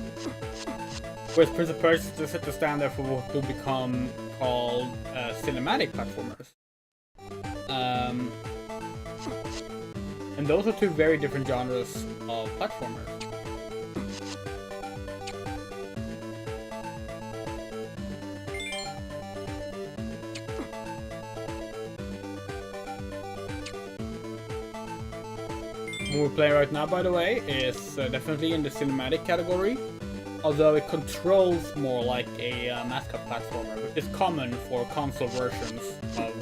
Whereas Prince of Persia set the standard for what will become called cinematic platformers. And those are two very different genres of platformers. What we're playing right now, by the way, is definitely in the cinematic category, although it controls more like a mascot platformer, which is common for console versions of,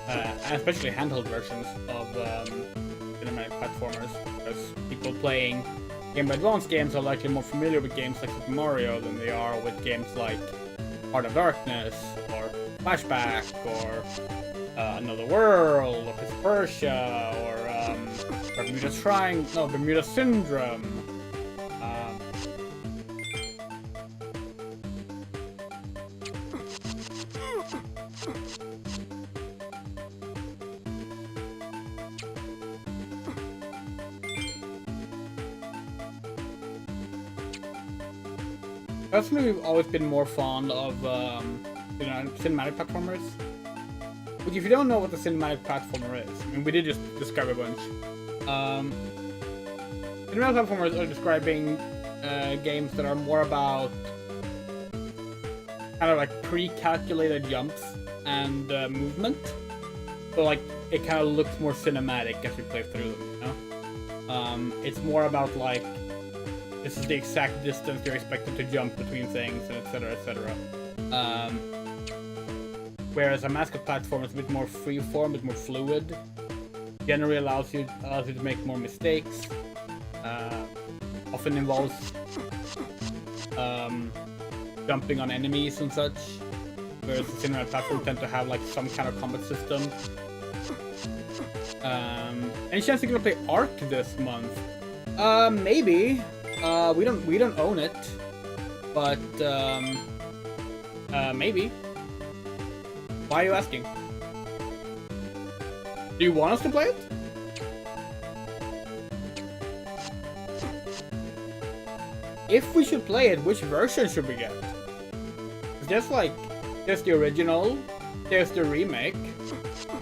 and especially handheld versions of cinematic platformers, because people playing Game Boy Advance games are likely more familiar with games like Super Mario than they are with games like Heart of Darkness, or Flashback, or Another World, or Prince of Persia, or Bermuda Syndrome. Personally, we've always been more fond of cinematic platformers. But if you don't know what the cinematic platformer is, I mean, we did just describe a bunch. Cinematic platformers are describing games that are more about kind of like pre-calculated jumps and movement. So like it kind of looks more cinematic as we play through them, you know? It's more about like this is the exact distance you're expected to jump between things, and etc, etc. Whereas a mascot platform is a bit more freeform, a bit more fluid. Generally allows you to make more mistakes. Often involves jumping on enemies and such. Whereas the cinematic platform tend to have like some kind of combat system. Any chance you're gonna play Ark this month? Maybe. We don't own it, but maybe. Why are you asking? Do you want us to play it? If we should play it, which version should we get? There's like, there's the original, there's the remake,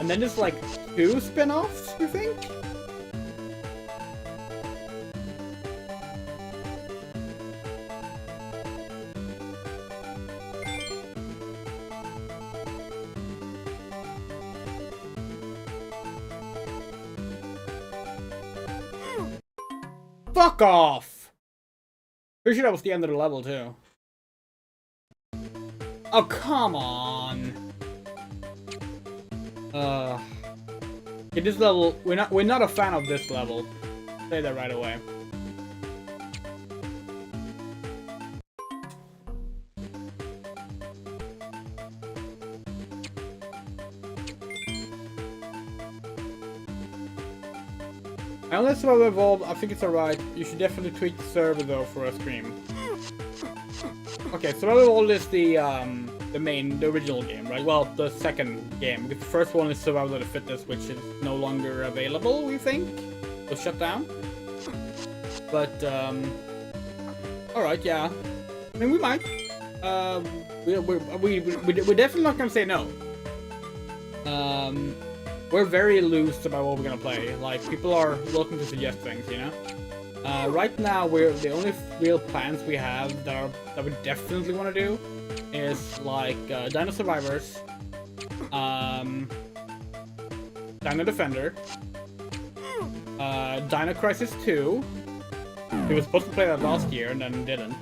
and then there's like 2 spin-offs, you think? Fuck off! Pretty sure that was the end of the level too. Oh, come on! Okay, this level, we're not a fan of this level. Say that right away. Unless Survival Evolved, I think it's alright. You should definitely tweak the server though for a stream. Okay, Survival Evolved is the original game, right? Well, the second game, because the first one is Survival of the Fittest, which is no longer available, we think. It was shut down. But, alright, yeah. I mean, we might. We're definitely not gonna say no. We're very loose about what we're gonna play. Like, people are welcome to suggest things, you know? Right now, the only real plans we have that we definitely want to do is like Dino Survivors, Dino Defender, Dino Crisis 2. We were supposed to play that last year and then didn't.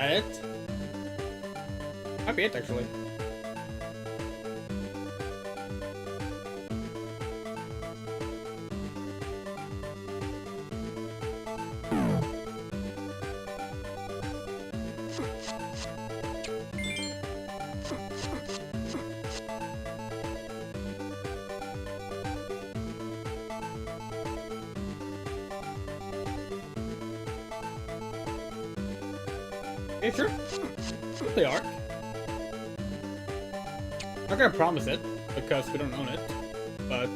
It? Might be it, actually. Yeah, sure. They are. Not gonna promise it, because we don't own it. But,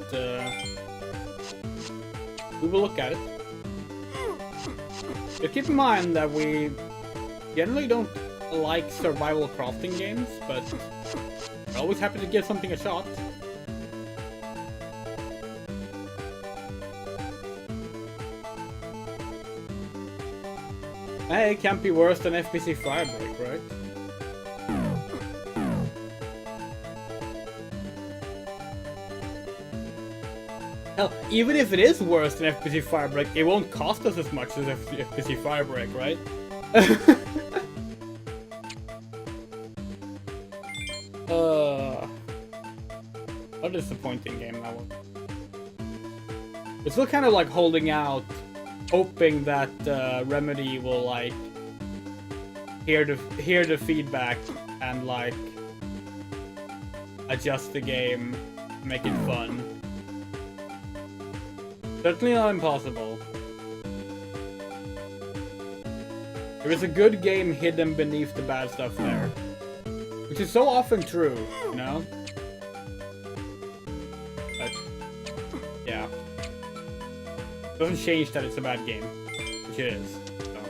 we will look at it. But keep in mind that we generally don't like survival crafting games, but we're always happy to give something a shot. Hey, it can't be worse than FBC Firebreak, right? Hell, even if it is worse than FBC Firebreak, it won't cost us as much as FBC Firebreak, right? What a disappointing game that was. It's still kind of like holding out, hoping that Remedy will like hear the feedback and like adjust the game, make it fun. Certainly not impossible. There is a good game hidden beneath the bad stuff there, which is so often true, you know. But yeah. Doesn't change that it's a bad game, which it is. So.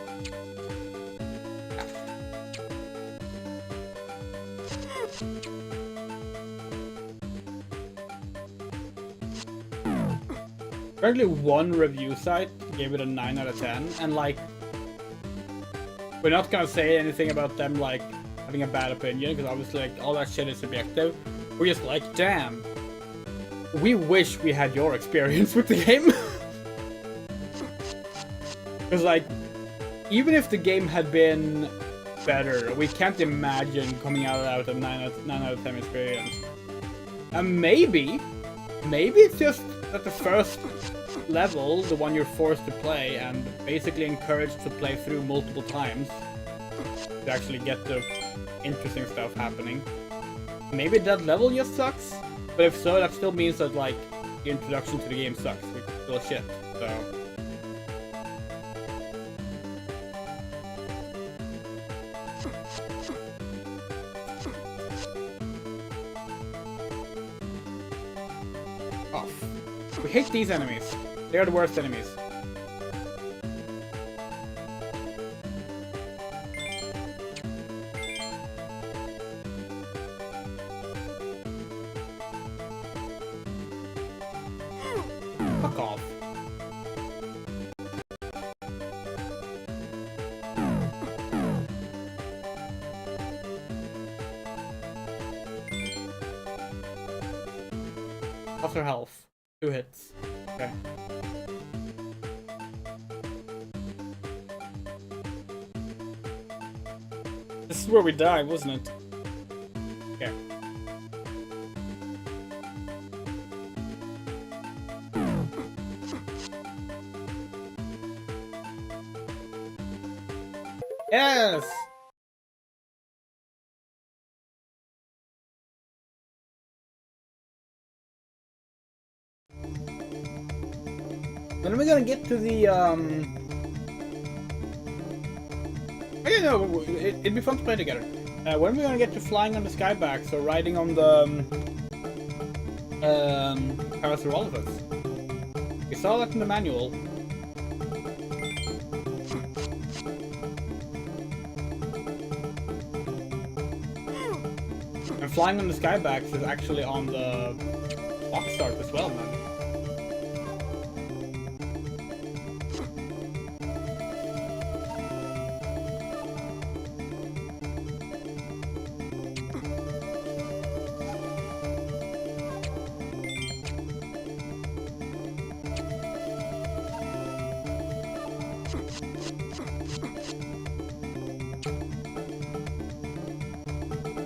Currently, one review site gave it a 9 out of 10, and like, we're not gonna say anything about them like having a bad opinion, because obviously like all that shit is subjective. We're just like, damn, we wish we had your experience with the game. Because, like, even if the game had been better, we can't imagine coming out of a 9 out of 10 experience. And maybe it's just that the first level, the one you're forced to play, and basically encouraged to play through multiple times to actually get the interesting stuff happening. Maybe that level just sucks. But if so, that still means that, like, the introduction to the game sucks, which is still shit, so... Off. We hate these enemies. They are the worst enemies. Fuck off. After health. 2 hits. Okay. This is where we died, wasn't it? Okay. Yes! When are we gonna get to the, I don't know, it'd be fun to play together. When are we gonna get to flying on the skybacks or riding on the, Parasaurolophus? We saw that in the manual. And flying on the skybacks is actually on the box start as well, man.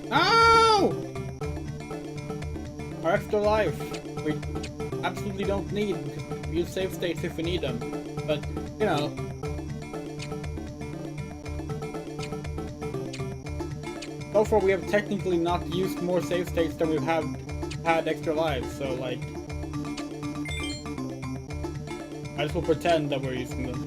No! Our extra life. We absolutely don't need, because we use save states if we need them. But, you know. So far we have technically not used more save states than we've had extra lives, so like... I just will pretend that we're using them.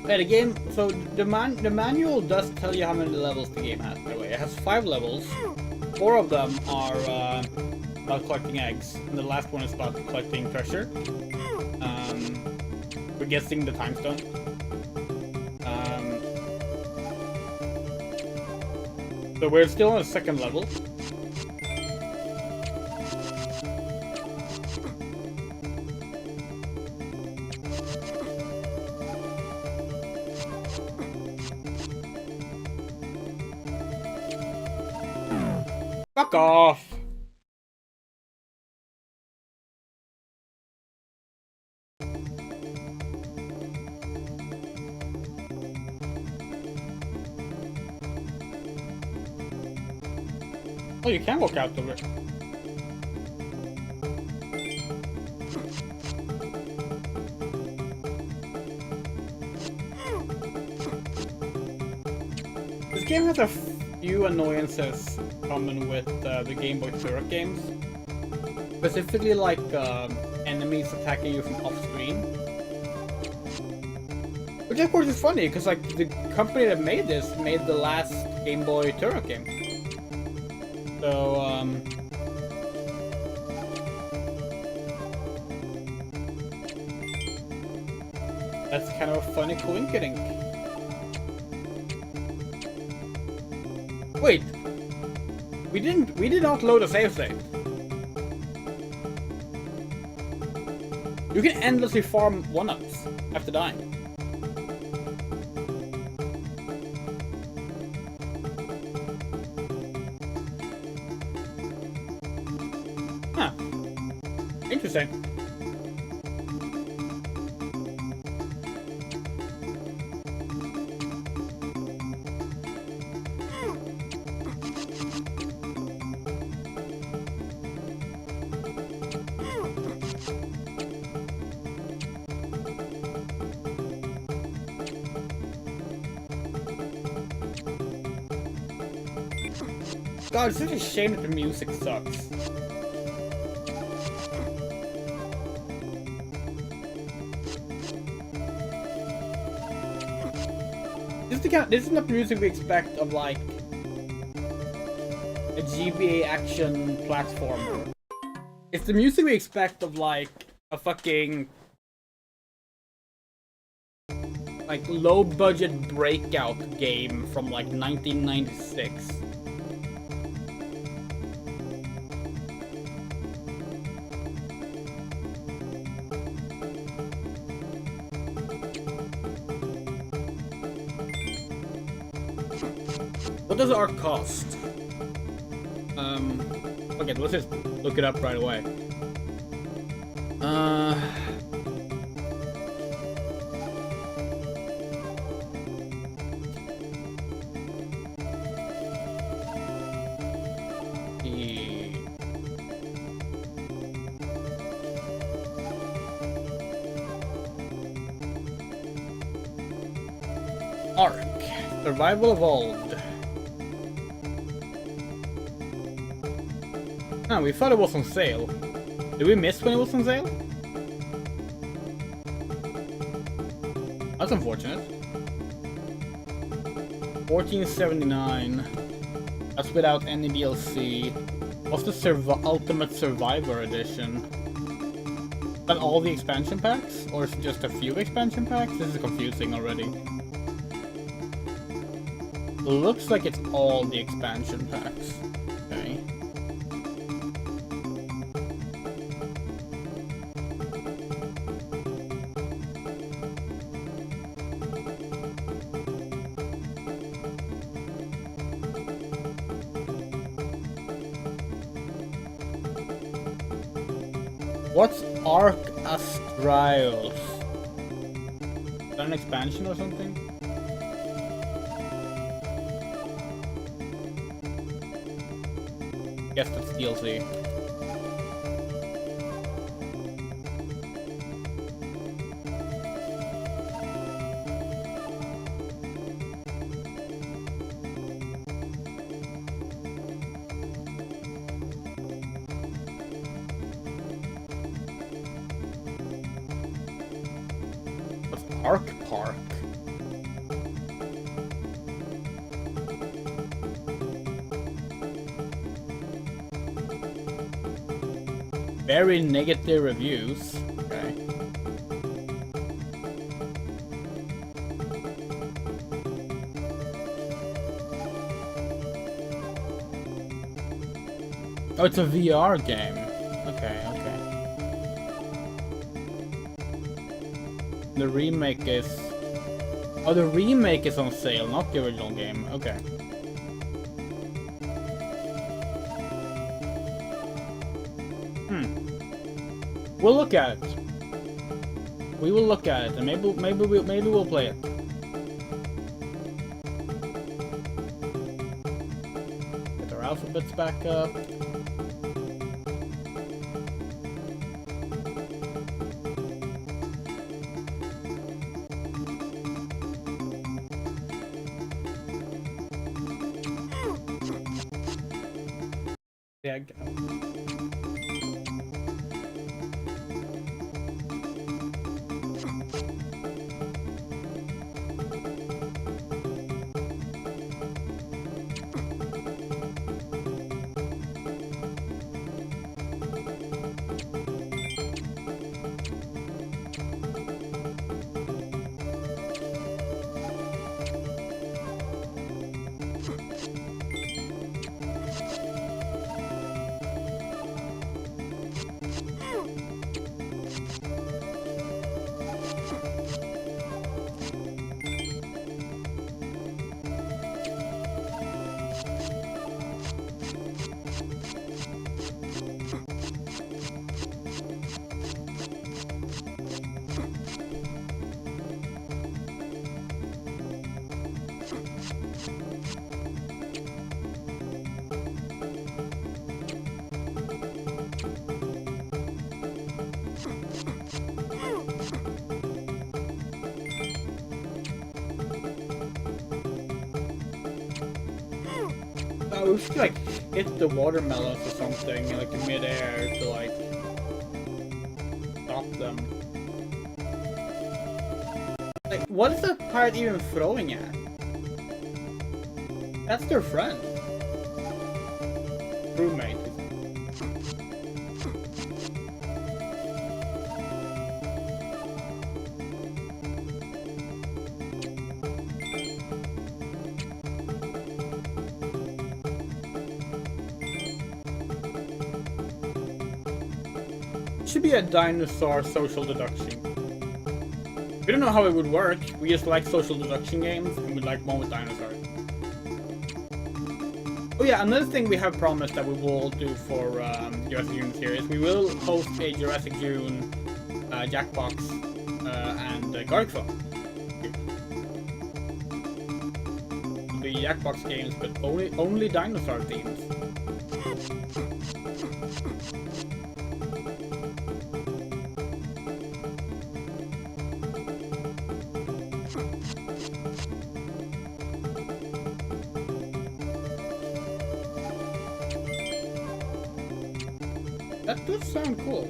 Yeah, the game, so the manual does tell you how many levels the game has, by the way. It has 5 levels. 4 of them are about collecting eggs, and the last one is about collecting treasure. We're guessing the Timestone. So we're still on the 2nd level. Fuck off! Oh, you can walk out of it. This game has a few annoyances common with the Game Boy Turok games. Specifically like enemies attacking you from off-screen. Which of course is funny, because like the company that made this made the last Game Boy Turok game. So, that's kind of a funny coinkydink. Wait, we did not load a save state. You can endlessly farm 1-ups after dying. Huh. Interesting. God, it's such a shame that the music sucks. This is not the music we expect of like a GBA action platformer. It's the music we expect of like a fucking like low budget breakout game from like 1996. What does art cost? Okay, let's just look it up right away. Ark. Survival Evolved. Ah, we thought it was on sale. Did we miss when it was on sale? That's unfortunate. $14.79. That's without any DLC. What's the Ultimate Survivor Edition? Is that all the expansion packs? Or is it just a few expansion packs? This is confusing already. Looks like it's all the expansion packs. Okay. What's Ark Astraeus? Is that an expansion or something? Guess that's DLC. What's Ark Park? Very negative reviews. Okay. Oh, it's a VR game. Okay, okay. The remake is... Oh, the remake is on sale, not the original game. Okay. We'll look at it. We will look at it, and maybe we'll play it. Get our alphabets back up. Yeah. Oh, like hit the watermelons or something like in midair to like stop them. Like, what is that pirate even throwing at? That's their friend. Roommate. Should be a dinosaur social deduction. We don't know how it would work. We just like social deduction games, and we like one with dinosaurs. Oh yeah, another thing we have promised that we will do for Jurassic June series, we will host a Jurassic June Jackbox and Garlic Phone. The Jackbox games, but only dinosaur themes. That does sound cool.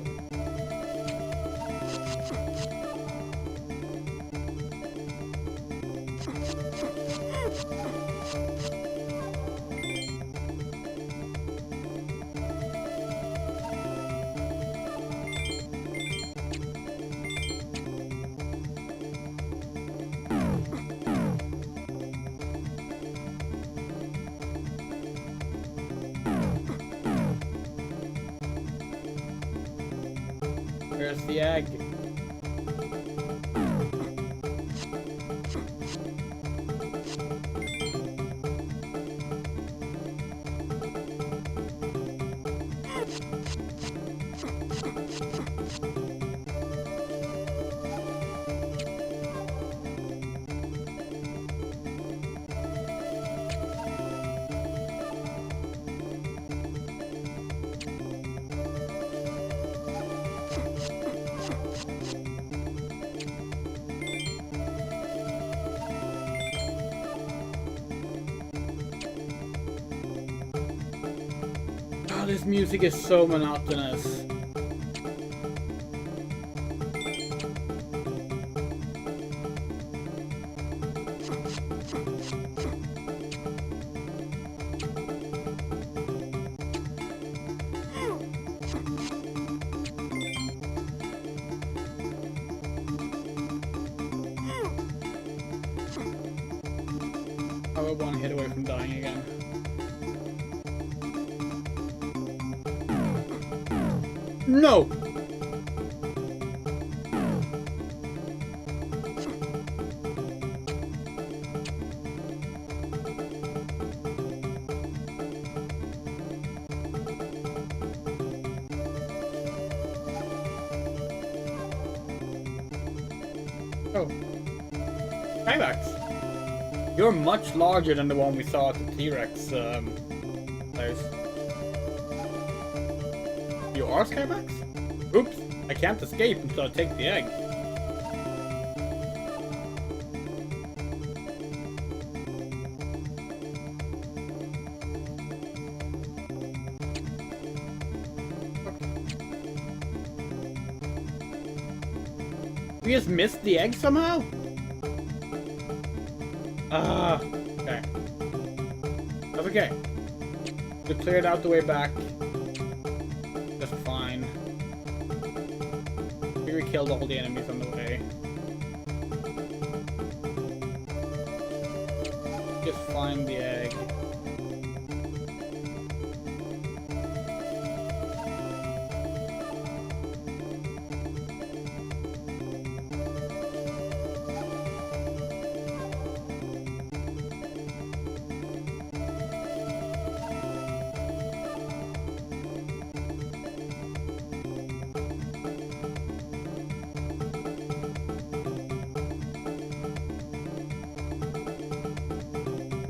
Where's the egg? Oh, this music is so monotonous. I was one hit away from dying again. No! Oh. Skybax. You're much larger than the one we saw at the T-Rex place. You are Skybax? Oops, I can't escape until I take the egg. We just missed the egg somehow? Ah, okay. That's okay. We cleared out the way back. Just fine. We killed all the enemies on the way. Just find the egg.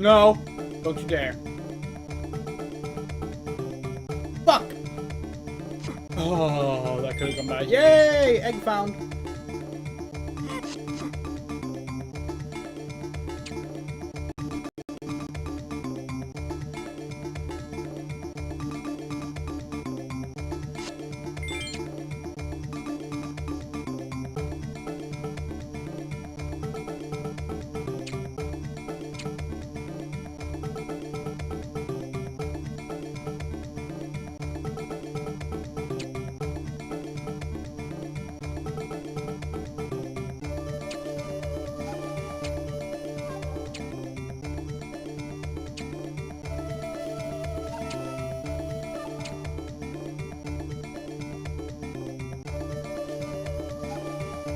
No! Don't you dare. Fuck! Oh, that could have come back. Yay! Egg found!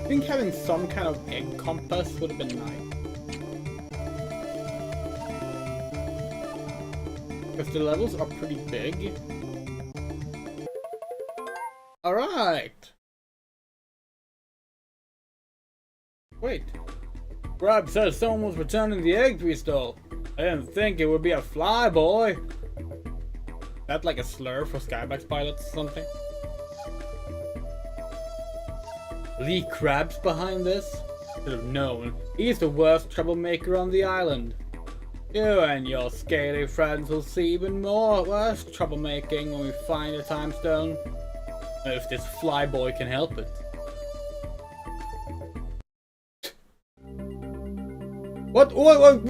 I think having some kind of egg compass would have been nice. Because the levels are pretty big. Alright! Wait. Grab says someone was returning the eggs we stole. I didn't think it would be a fly boy. That like a slur for Skybox pilots or something? Lee Crab's behind this? Should have known. He's the worst troublemaker on the island. You and your scaly friends will see even more worse troublemaking when we find a Timestone. If this flyboy can help it. What? What?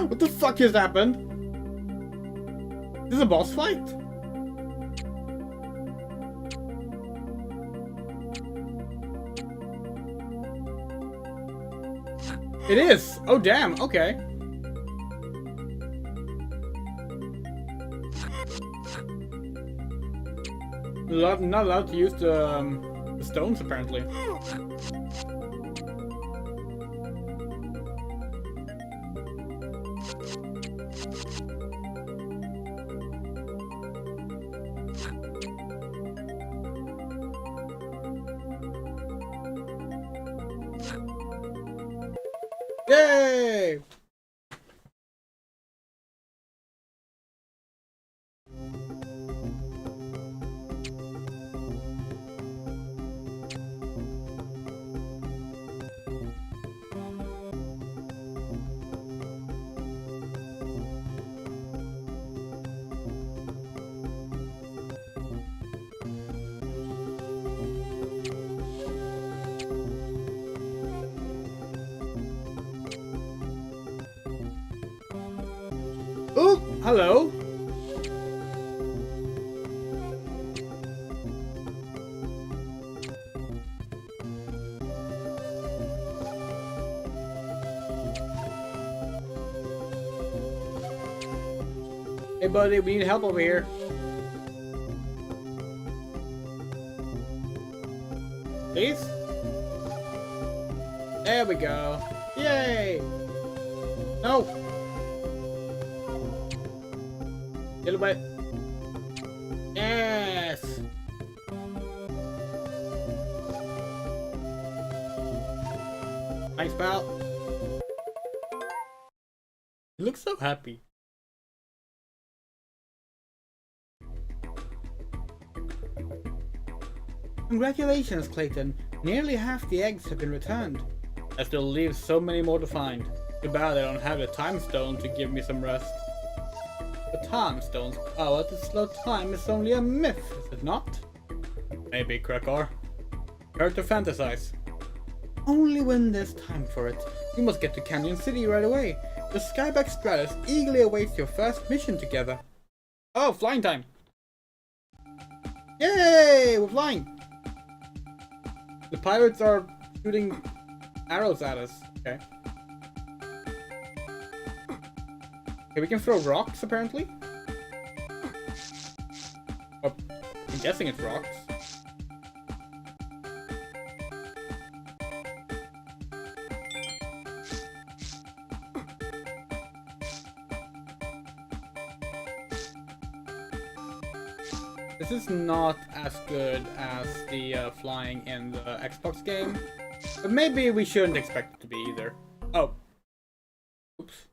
What the fuck has happened? Is this a boss fight? It is! Oh damn, okay. Not allowed to use the stones apparently. Yay! Oh, hello. Hey buddy, we need help over here. Please? There we go. Yay! No! Get away. Yes! Thanks, pal. You look so happy. Congratulations, Clayton. Nearly half the eggs have been returned. I still leave so many more to find. Too bad I don't have a Timestone to give me some rest. The Timestone's power to slow time is only a myth, is it not? Maybe, Krakor. Hard to fantasize. Only when there's time for it. You must get to Canyon City right away. The Skyback Stratus eagerly awaits your first mission together. Oh, flying time! Yay! We're flying! The pirates are shooting arrows at us. Okay. Okay, we can throw rocks, apparently. Oh, I'm guessing it's rocks. This is not as good as the flying in the Xbox game, but maybe we shouldn't expect it to be either. Oh. Oops.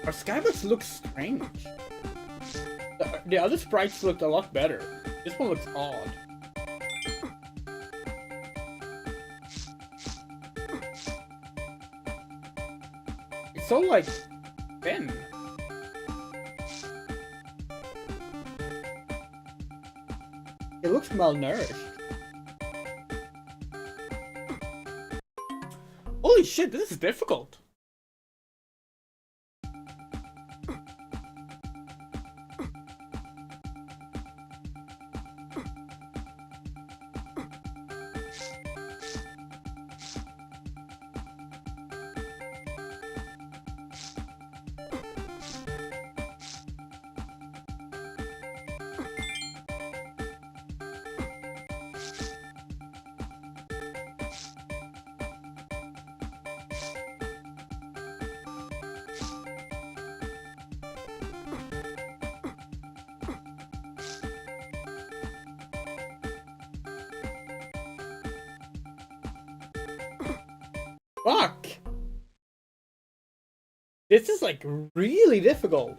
Our skybox looks strange. The other sprites looked a lot better. This one looks odd. It's so like thin. It looks malnourished. Holy shit, this is difficult. Fuck! This is like really difficult.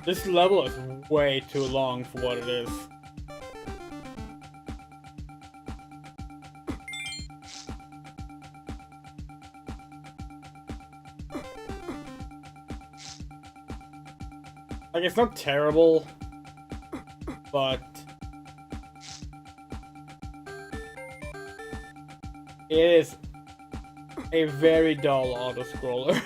This level is way too long for what it is. Like, it's not terrible, but it is a very dull auto-scroller.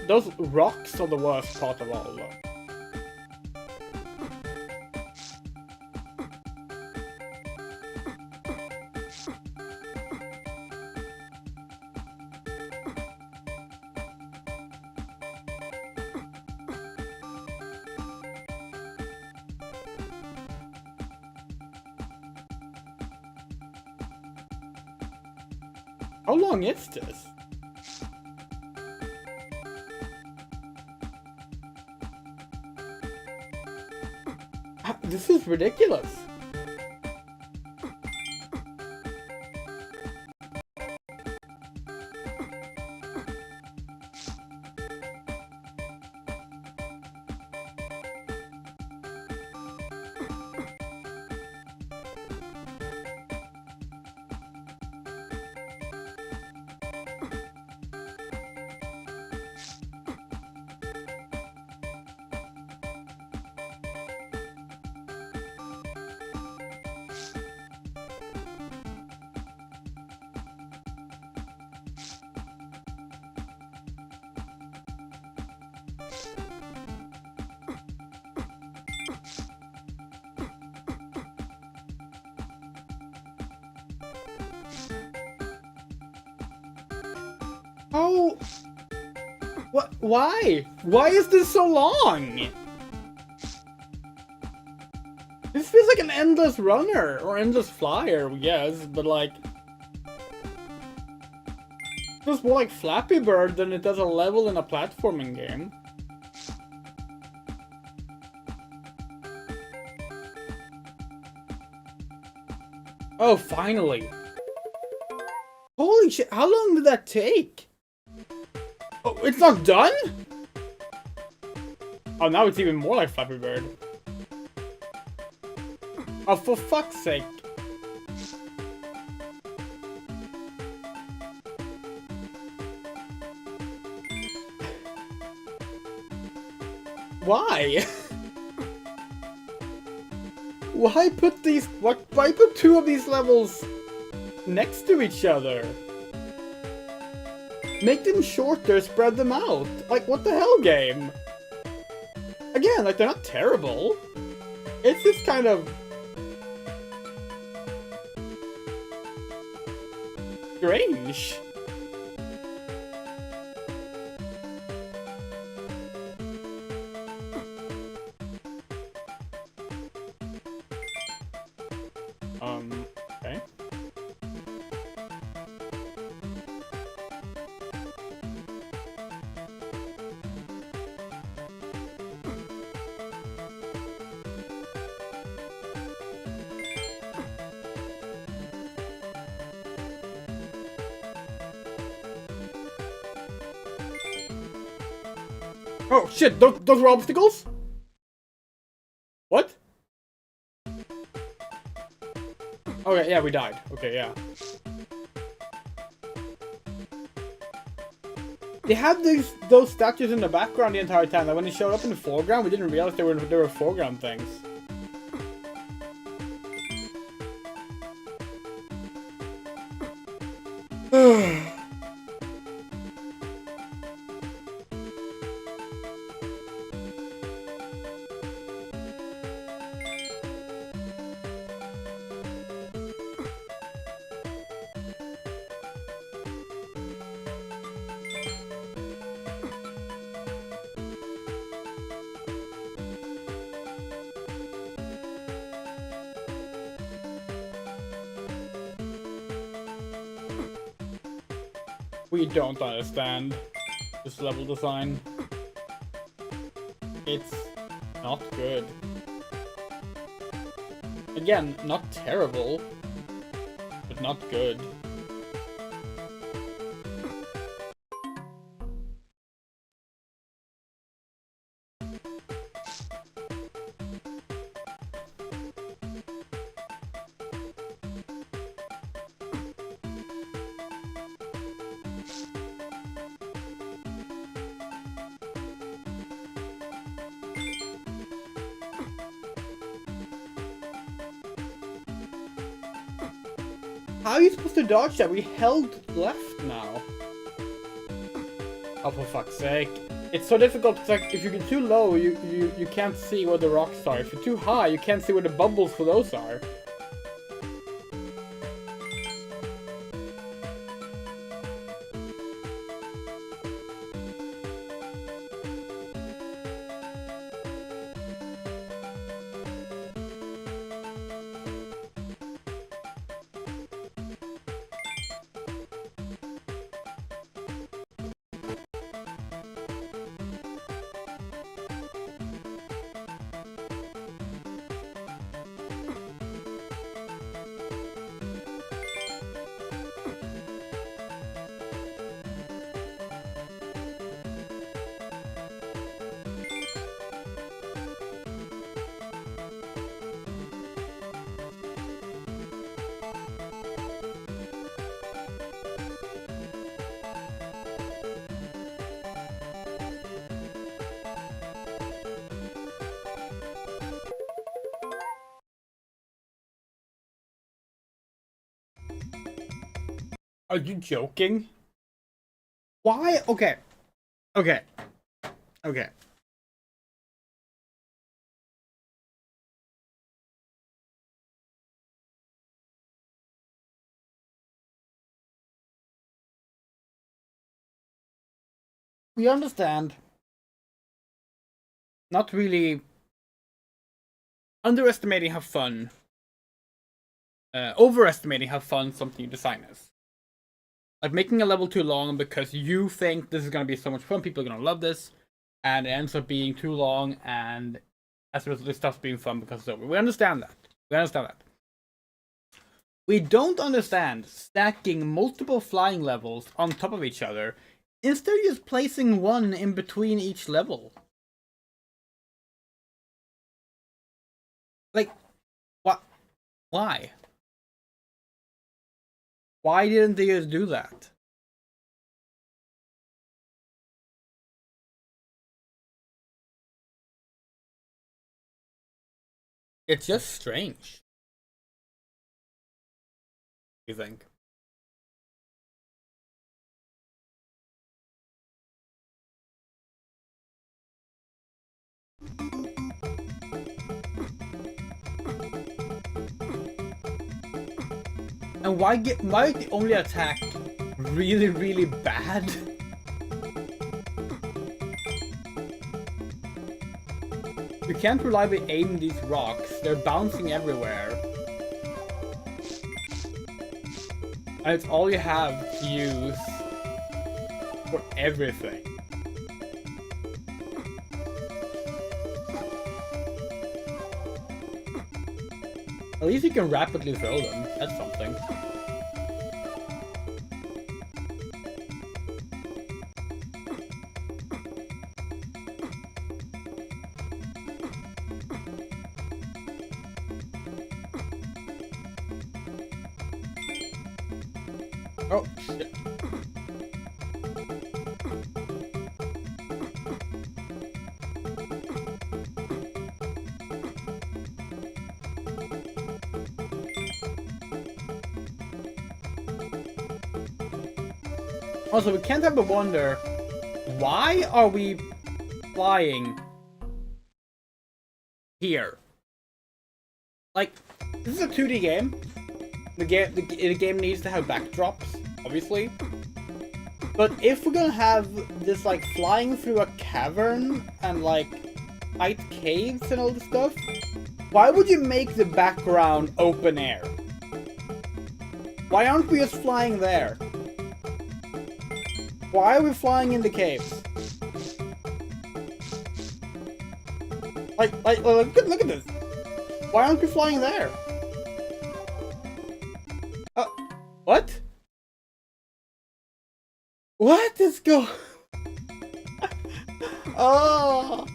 Those rocks are the worst part of all, though. How long is this? This is ridiculous. Oh, what? Why? Why is this so long? This feels like an endless runner or endless flyer, yes, but like, it feels more like Flappy Bird than it does a level in a platforming game. Oh, finally! Holy shit! How long did that take? Oh, it's not done? Oh, now it's even more like Flappy Bird. Oh, for fuck's sake. Why? Why put these? Why put two of these levels next to each other? Make them shorter, spread them out. Like, what the hell, game? Again, like, they're not terrible. It's just kind of strange. Okay. Oh shit, those were obstacles? What? Okay, yeah, we died. Okay, yeah. They had those statues in the background the entire time. Like when they showed up in the foreground, we didn't realize they were foreground things. We don't understand this level design. It's not good. Again, not terrible, but not good. How are you supposed to dodge that? We held left now. Oh, for fuck's sake. It's so difficult because, like, if you get too low, you can't see where the rocks are. If you're too high, you can't see where the bubbles for those are. Are you joking? Why? Okay. Okay. Okay. We understand. Not really underestimating how fun, overestimating how fun something you design is. Like making a level too long because you think this is gonna be so much fun, people are gonna love this, and it ends up being too long, and as a result, it stops being fun because it's over. We understand that. We understand that. We don't understand stacking multiple flying levels on top of each other instead of just placing one in between each level. Like, what? Why? Why didn't they just do that? It's just strange. You think? And why the only attack really bad? You can't reliably aim these rocks, they're bouncing everywhere. And it's all you have to use for everything. At least you can rapidly throw them, that's something. Oh, shit. Also, we can't help but wonder, why are we flying here? Like, this is a 2D game. The game needs to have backdrops, obviously. But if we're gonna have this, like, flying through a cavern and, like, fight caves and all this stuff, why would you make the background open air? Why aren't we just flying there? Why are we flying in the caves? Look at this. Why aren't we flying there? What? What is going? Oh.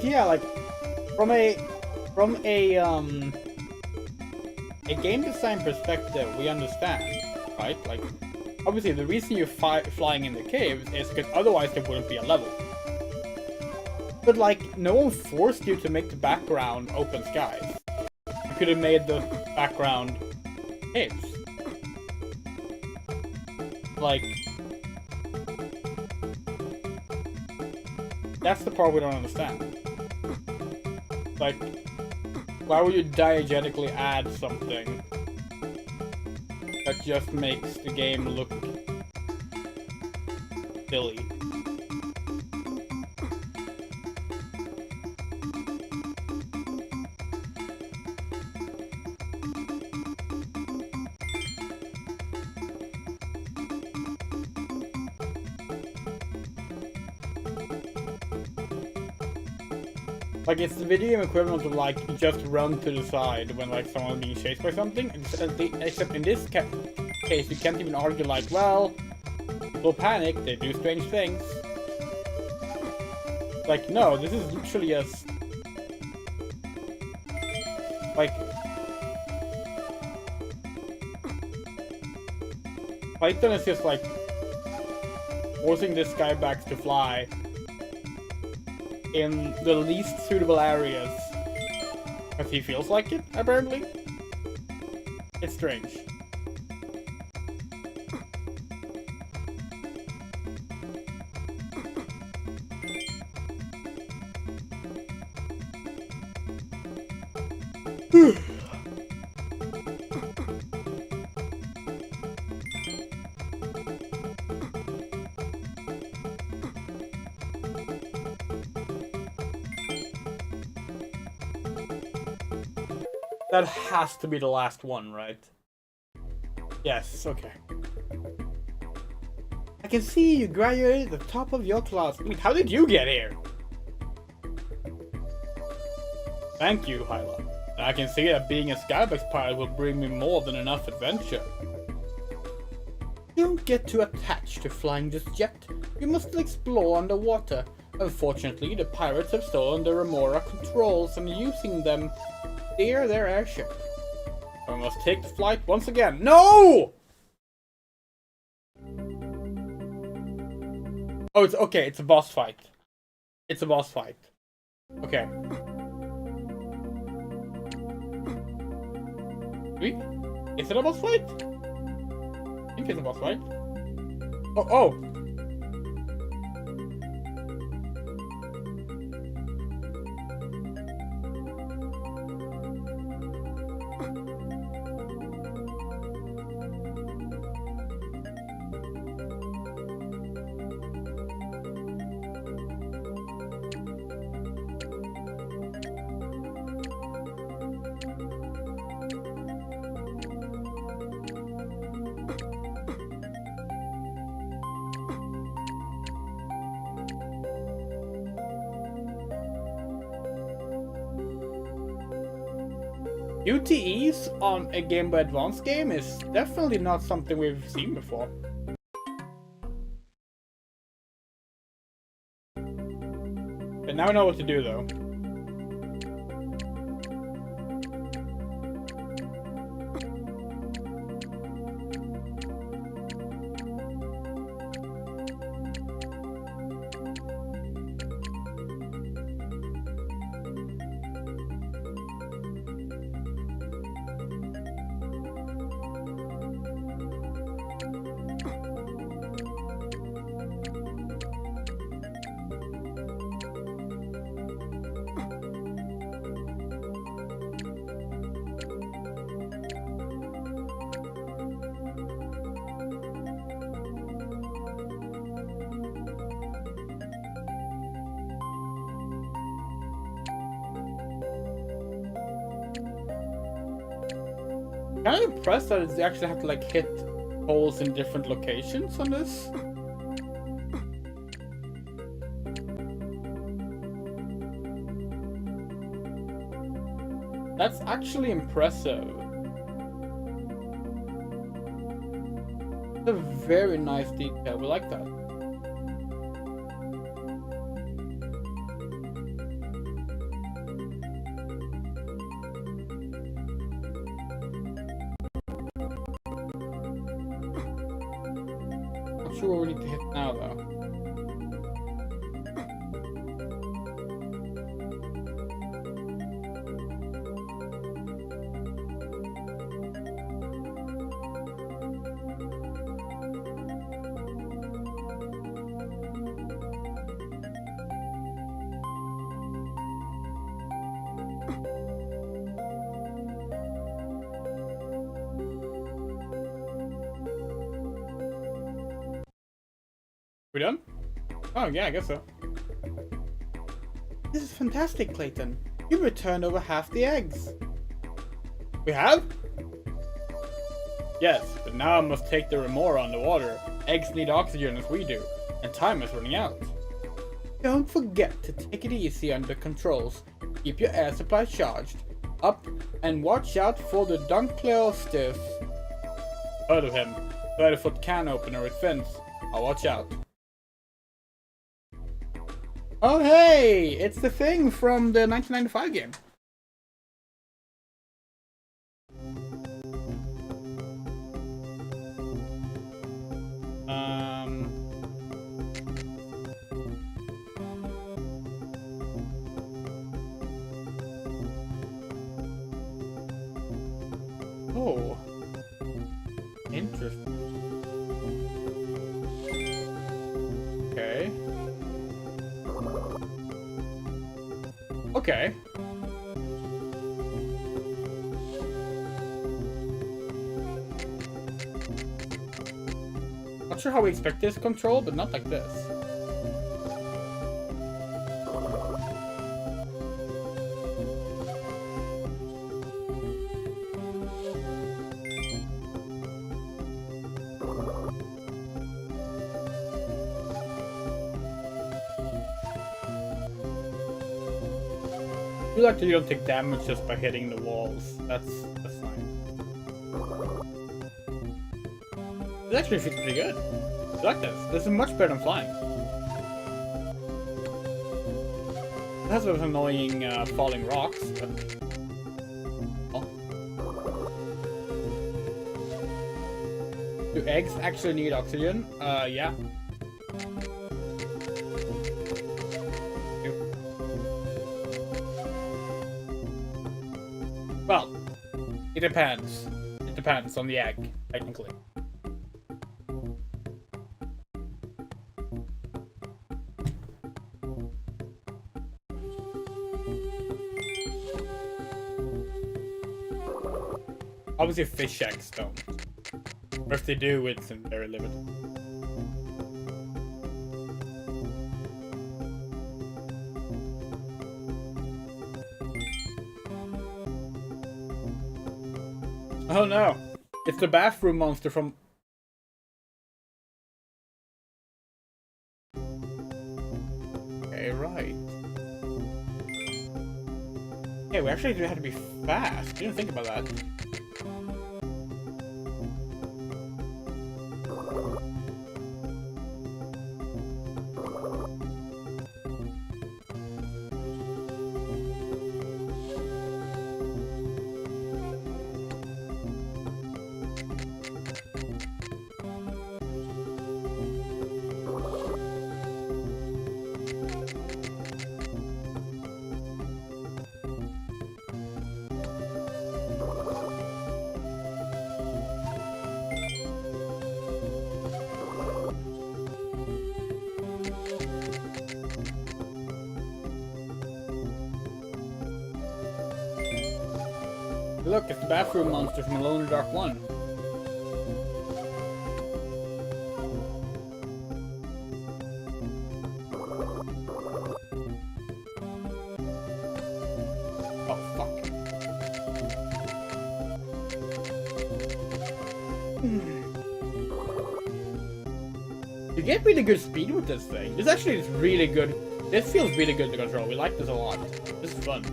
Yeah, like from a game design perspective, we understand, right? Like, obviously, the reason you're flying in the caves is because otherwise there wouldn't be a level. But like, no one forced you to make the background open skies. You could have made the background caves. Like, that's the part we don't understand. Like, why would you diegetically add something that just makes the game look silly? Like, it's the video game equivalent of, like, you just run to the side when, like, someone's being chased by something. Except in this case, you can't even argue, like, well, people panic, they do strange things. Like, no, this is literally just... like... Python is just, like, forcing this guy back to fly in the least suitable areas. Because he feels like it, apparently. It's strange. That has to be the last one, right? Yes, okay. I can see you graduated at the top of your class. I mean, how did you get here? Thank you, Hyla. I can see that being a Skybox pilot will bring me more than enough adventure. You don't get too attached to flying just yet. You must still explore underwater. Unfortunately, the pirates have stolen the Remora controls and are using them to steer their airship. I must take the flight once again. No! Oh, it's okay. It's a boss fight. It's a boss fight. Okay. Wait, is it a boss fight? I think it's a boss fight. Oh. UTEs on a Game Boy Advance game is definitely not something we've seen before. But now I know what to do though. Kind of impressed that they actually have to like hit holes in different locations on this. That's actually impressive. It's a very nice detail. We like that. Not sure where we need to hit now though. We done? Oh yeah, I guess so. This is fantastic, Clayton. You returned over half the eggs. We have? Yes, but now I must take the Remora underwater. Eggs need oxygen as we do, and time is running out. Don't forget to take it easy on the controls. Keep your air supply charged up and watch out for the Dunkleostis. Heard of him. 30-foot can opener with fins. I'll watch out. Oh hey! It's the thing from the 1995 game. Oh. Interesting. Okay. Okay. Not sure how we expect this control, but not like this. I feel like you don't take damage just by hitting the walls. That's fine. It actually feels pretty good. I like this. This is much better than flying. It has those annoying falling rocks, but... Oh. Do eggs actually need oxygen? Yeah. Well, it depends. It depends on the egg, technically. Obviously fish eggs don't. Or if they do, it's very limited. Oh no! It's the bathroom monster from... Okay, right. Yeah, we actually do have to be fast. Didn't think about that. Look, it's the bathroom monster from Alone in the Dark 1. Oh, fuck. You get really good speed with this thing. This actually is really good. This feels really good to control. We like this a lot. This is fun.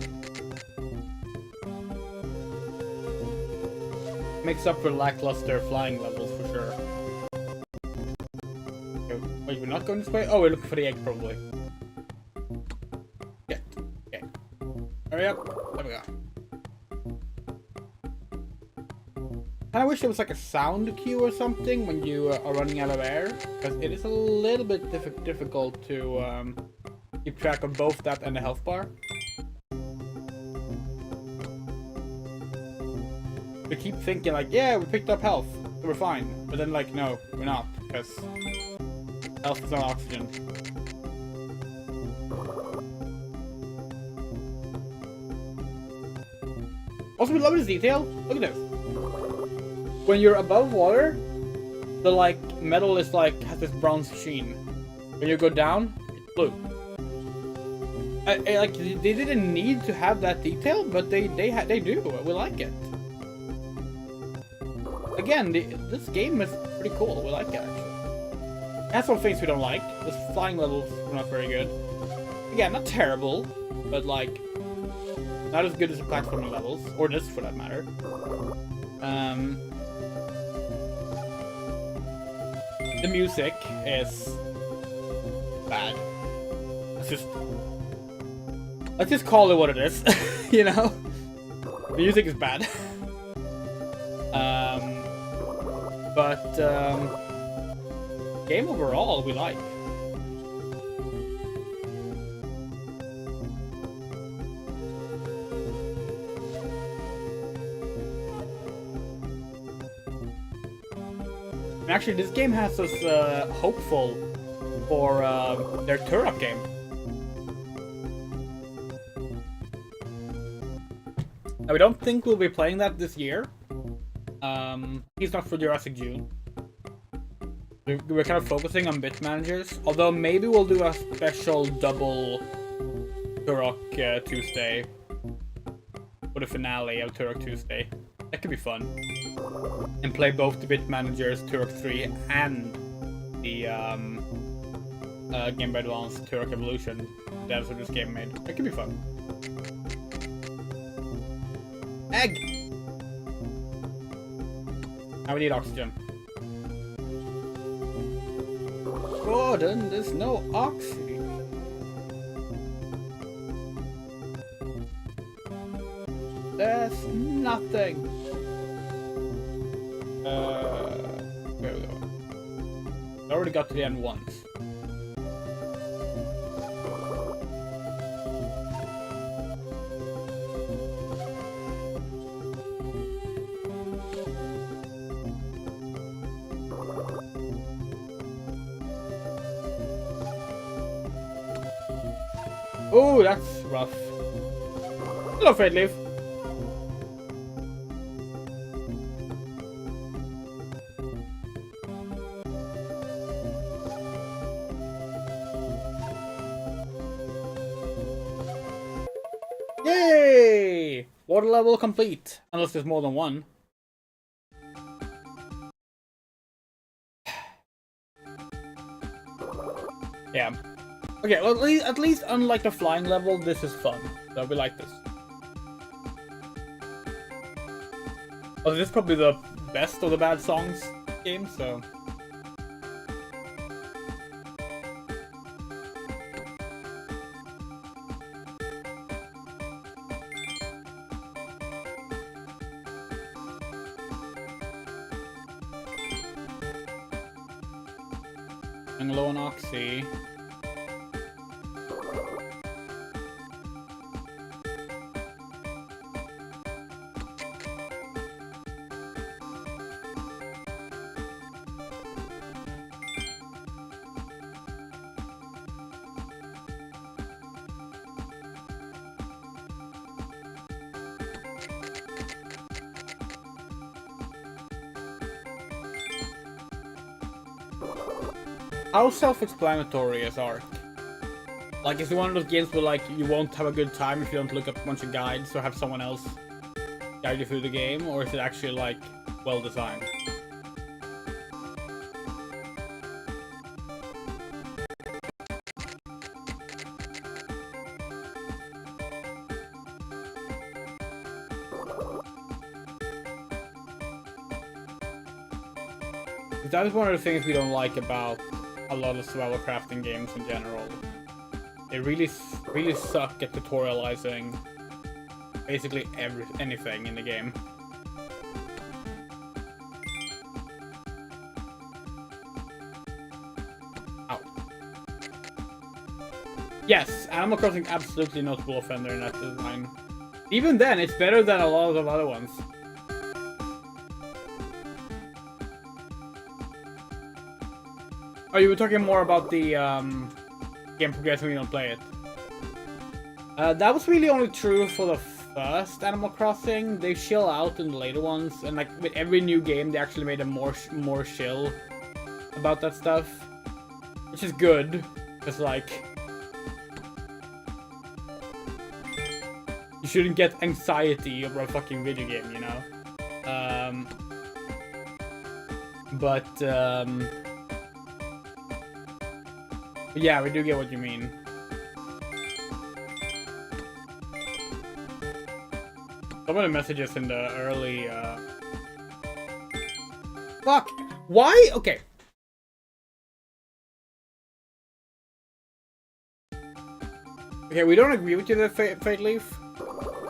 Makes up for lackluster flying levels for sure. Okay, wait, we're not going this way? Oh, we're looking for the egg probably. Yeah. Okay. Hurry up. There we go. I wish there was like a sound cue or something when you are running out of air, because it is a little bit difficult to keep track of both that and the health bar. We keep thinking like, yeah, we picked up health, so we're fine. But then like, no, we're not, because health is not oxygen. Also, we love this detail. Look at this. When you're above water, the like metal is like has this bronze sheen. When you go down, it's blue. Like they didn't need to have that detail, but they do. We like it. Again, this game is pretty cool. We like it, actually. It has some things we don't like. The flying levels were not very good. Again, not terrible, but like not as good as the platforming levels, or this for that matter. The music is bad. Let's just call it what it is, you know? The music is bad. But game overall we like. And actually, this game has us hopeful for their Turok game. Now, we don't think we'll be playing that this year. He's not for Jurassic June. We're kind of focusing on bit managers, although maybe we'll do a special double Turok Tuesday for the finale of Turok Tuesday. That could be fun. And play both the bit managers, Turok 3, and the Game Boy Advance Turok Evolution devs of this game made. That could be fun. Egg! Now we need oxygen. Gordon, there's no oxy. There's nothing. There we go. I already got to the end once. Oh, that's rough. Hello, Fred Leaf. Yay! Water level complete. Unless there's more than one. Yeah. Okay, well, at least unlike the flying level, this is fun. So we like this. Oh, this is probably the best of the bad songs game, so... I'm low on Oxy. How self-explanatory is Ark? Like, is it one of those games where, like, you won't have a good time if you don't look up a bunch of guides or have someone else guide you through the game? Or is it actually, like, well-designed? That is one of the things we don't like about a lot of survival crafting games in general. They really suck at tutorializing basically anything in the game. Ow. Yes, Animal Crossing absolutely notable offender in that design. Even then, it's better than a lot of other ones. Oh, you were talking more about the game progression when you don't play it. That was really only true for the first Animal Crossing. They chill out in the later ones, and like with every new game, they actually made a more chill about that stuff, which is good. Because like, you shouldn't get anxiety over a fucking video game, you know. Yeah, we do get what you mean. Some of the messages in the early, Fuck! Why? Okay. Okay, we don't agree with you there, Fate Leaf.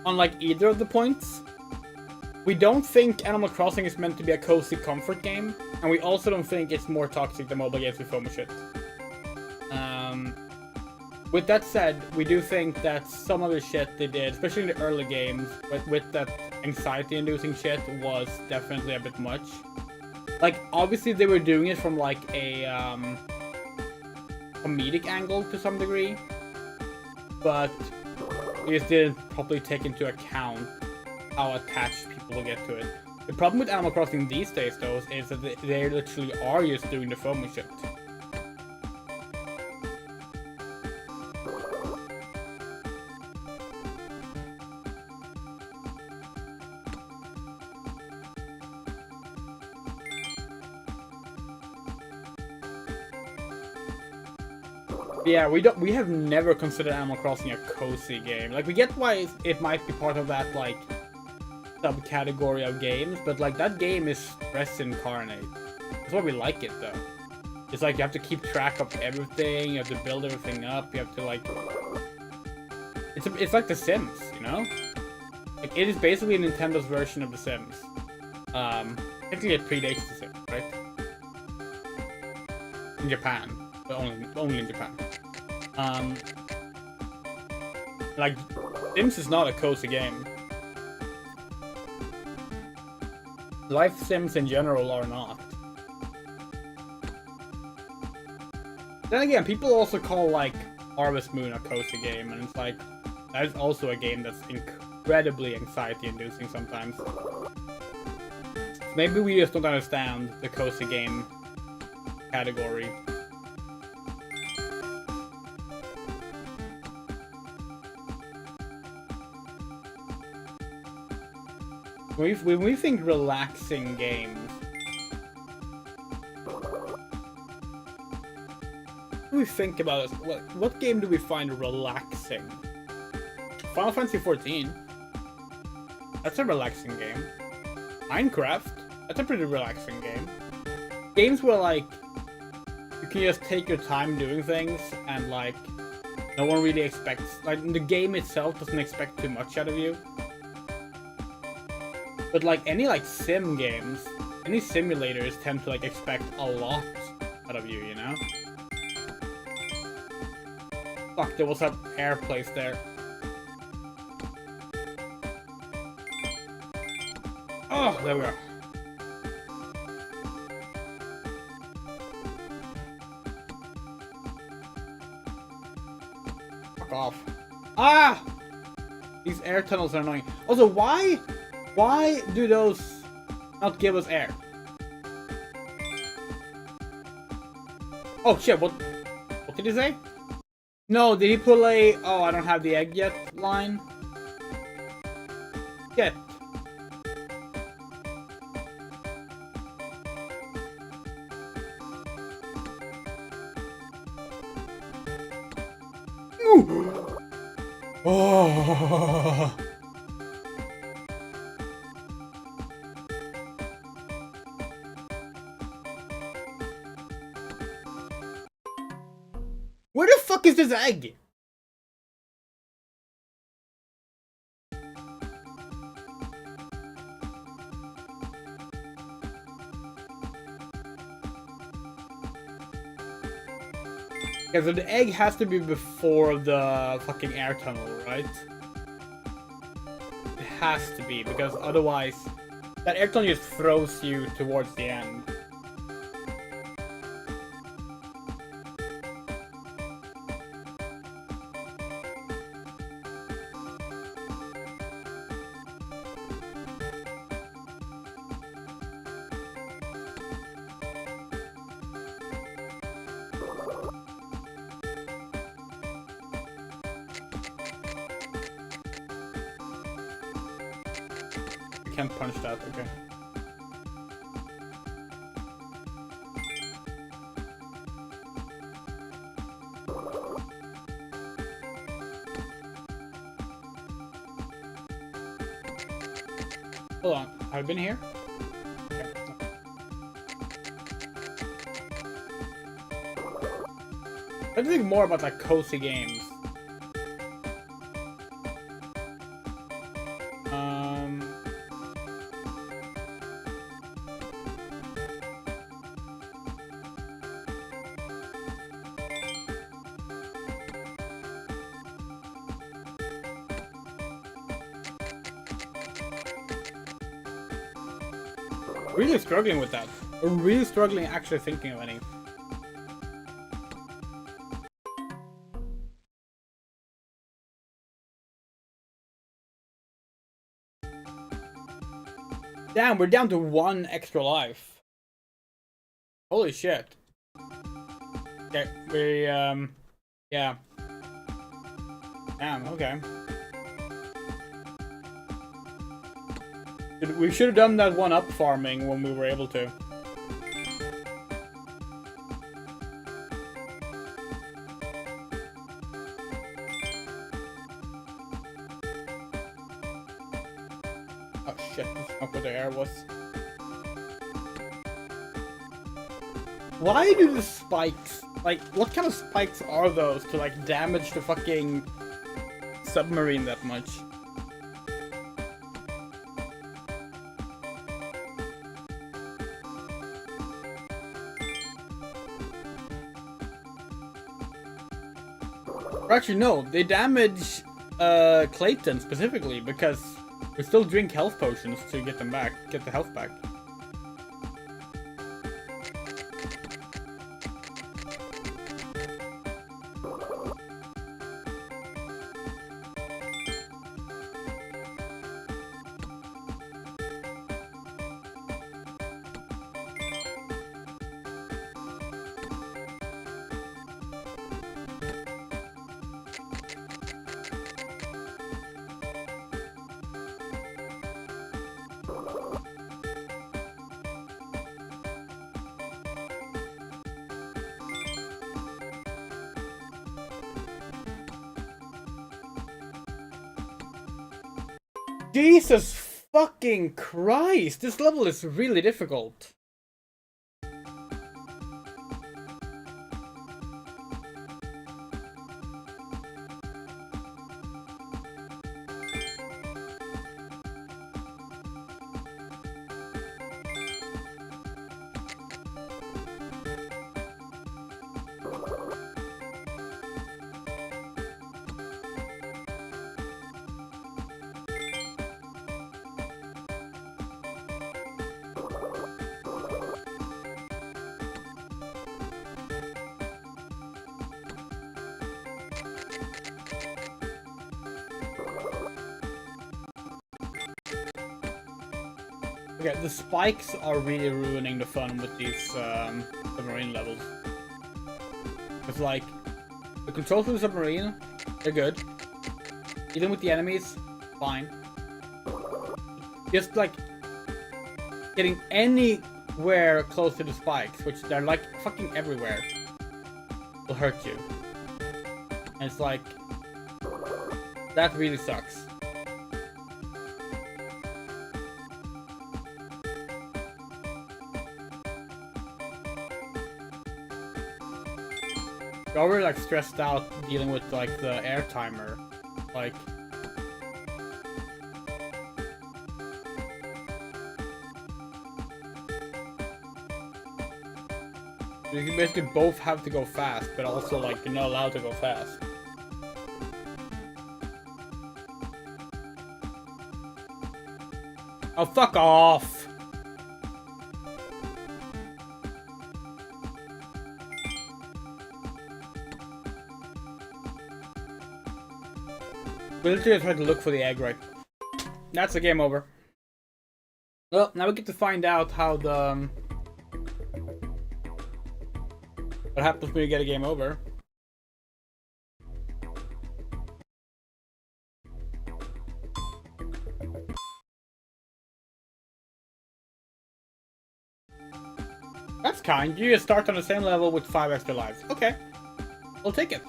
On, like, either of the points. We don't think Animal Crossing is meant to be a cozy comfort game. And we also don't think it's more toxic than mobile games with FOMO shit. With that said, we do think that some of the shit they did, especially in the early games, with that anxiety-inducing shit, was definitely a bit much. Like, obviously they were doing it from, like, a comedic angle to some degree, but we just didn't properly take into account how attached people will get to it. The problem with Animal Crossing these days, though, is that they literally are just doing the FOMO shit. Yeah, we have never considered Animal Crossing a cozy game. Like, we get why it might be part of that, like, subcategory of games, but, like, that game is stress incarnate. That's why we like it, though. It's like you have to keep track of everything, you have to build everything up, you have to like... It's like The Sims, you know? Like, it is basically Nintendo's version of The Sims. Technically it predates The Sims, right? In Japan. But only in Japan. Like, Sims is not a cozy game. Life Sims in general are not. Then again, people also call, like, Harvest Moon a cozy game, and it's like, that is also a game that's incredibly anxiety-inducing sometimes. Maybe we just don't understand the cozy game category. When we think relaxing games, what do we think about it? What game do we find relaxing? Final Fantasy XIV. That's a relaxing game. Minecraft. That's a pretty relaxing game. Games where, like, you can just take your time doing things and, like, no one really expects... Like, the game itself doesn't expect too much out of you. But, like, any, like, sim games, any simulators tend to, like, expect a lot out of you, you know? Fuck, there was an air place there. Oh, there we go. Fuck off. Ah! These air tunnels are annoying. Also, why do those not give us air? Oh shit, what did he say? No, did he pull a "oh, I don't have the egg yet" line? Shit. Oh. Where the fuck is this egg? Okay, so the egg has to be before the fucking air tunnel, right? It has to be, because otherwise that air tunnel just throws you towards the end. Can't punch that, okay. Hold on, have I been here? Okay. I think more about like cozy games. Really struggling with that. We're really struggling actually thinking of any. Damn, we're down to 1 extra life. Holy shit. Okay, yeah. Damn, okay. We should have done that 1-up farming when we were able to. Oh shit, that's not where the air was. Why do the spikes, like, what kind of spikes are those to, like, damage the fucking submarine that much? Or actually, no, they damage Clayton specifically because we still drink health potions to get them back, get the health back. Jesus fucking Christ! This level is really difficult. Okay, the spikes are really ruining the fun with these submarine levels. It's like, the controls for the submarine, they're good. Even with the enemies, fine. Just like, getting anywhere close to the spikes, which they're like fucking everywhere, will hurt you. And it's like, that really sucks. I already like stressed out dealing with like the air timer, like. You basically both have to go fast, but also like you're not allowed to go fast. Oh, fuck off! We literally tried to look for the egg, right? That's the game over. Well, now we get to find out how the... what happens when you get a game over. That's kind. You just start on the same level with 5 extra lives. Okay. I'll take it.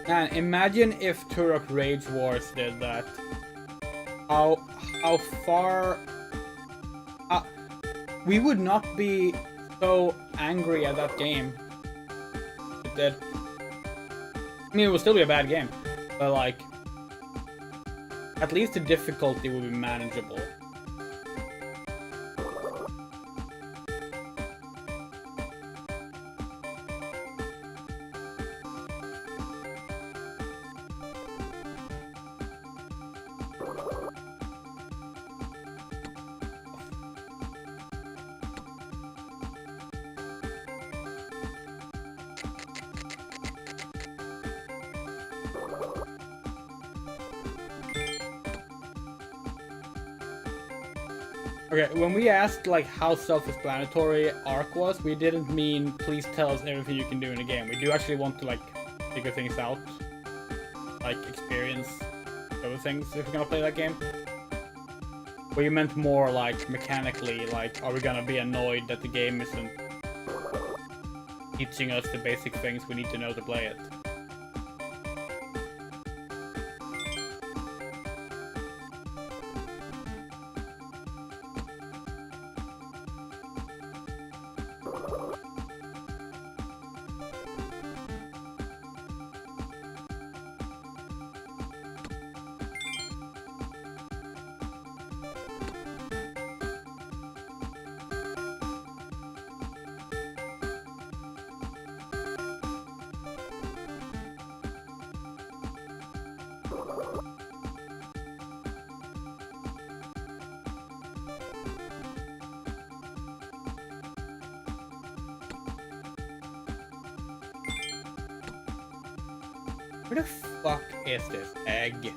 Man, imagine if Turok Rage Wars did that. How far... we would not be so angry at that game. It did. I mean, it would still be a bad game, but like, at least the difficulty would be manageable. Okay, when we asked like how self-explanatory Ark was, we didn't mean please tell us everything you can do in the game. We do actually want to like figure things out, like experience other things if we're gonna play that game. But you meant more like mechanically, like are we gonna be annoyed that the game isn't teaching us the basic things we need to know to play it? Where the fuck is this egg?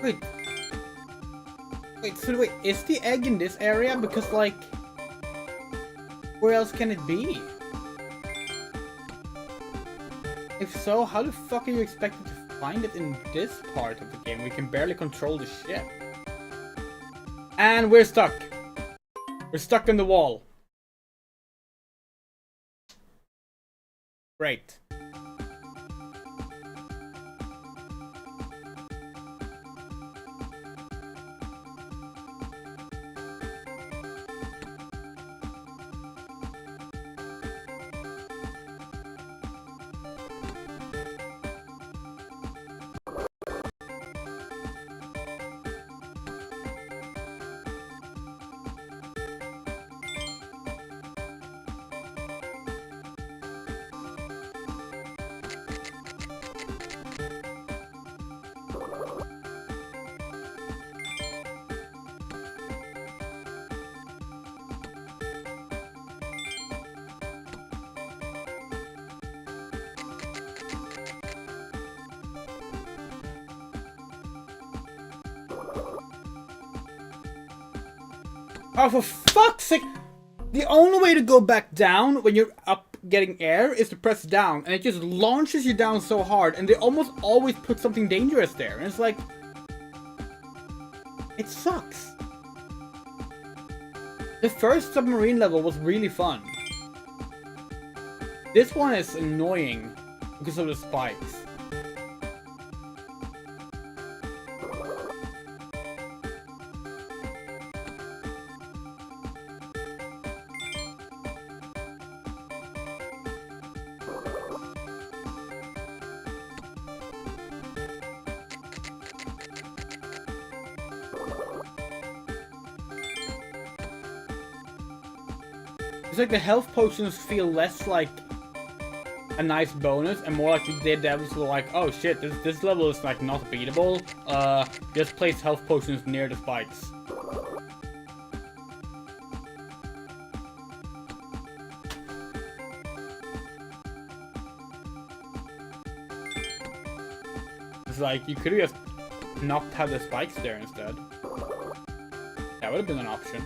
Wait. Wait, is the egg in this area? Because, like, where else can it be? If so, how the fuck are you expected to find it in this part of the game? We can barely control the ship. And we're stuck. We're stuck in the wall. Great. Oh, for fuck's sake! The only way to go back down when you're up getting air is to press down, and it just launches you down so hard, and they almost always put something dangerous there, and it's like... It sucks. The first submarine level was really fun. This one is annoying because of the spikes. It's like the health potions feel less like a nice bonus and more like the devils were like, oh shit, this level is like not beatable. Just place health potions near the spikes. It's like you could have just not have the spikes there instead. That would have been an option.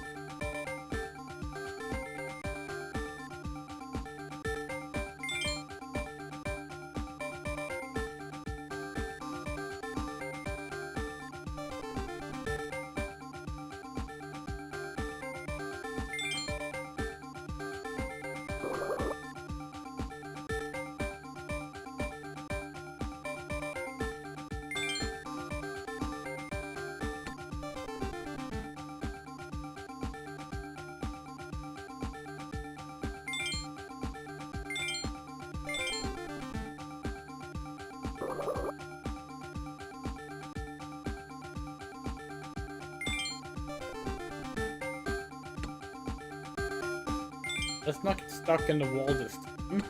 Let's not get stuck in the wall this time.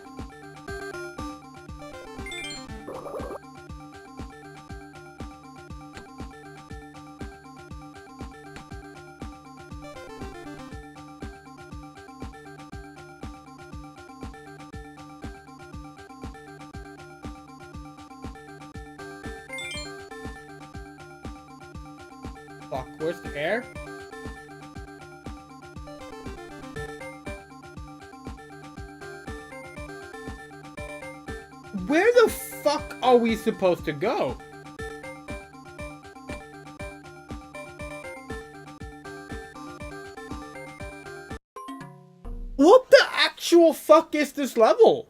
Fuck, where's the air? Where the fuck are we supposed to go? What the actual fuck is this level?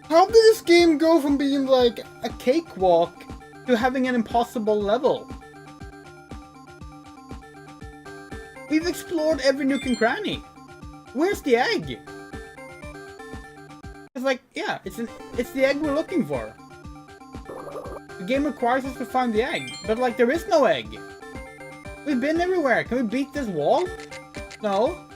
How did this game go from being like a cakewalk to having an impossible level? We've explored every nook and cranny. Where's the egg? It's like, yeah, it's the egg we're looking for. The game requires us to find the egg, but like there is no egg. We've been everywhere. Can we beat this wall? No.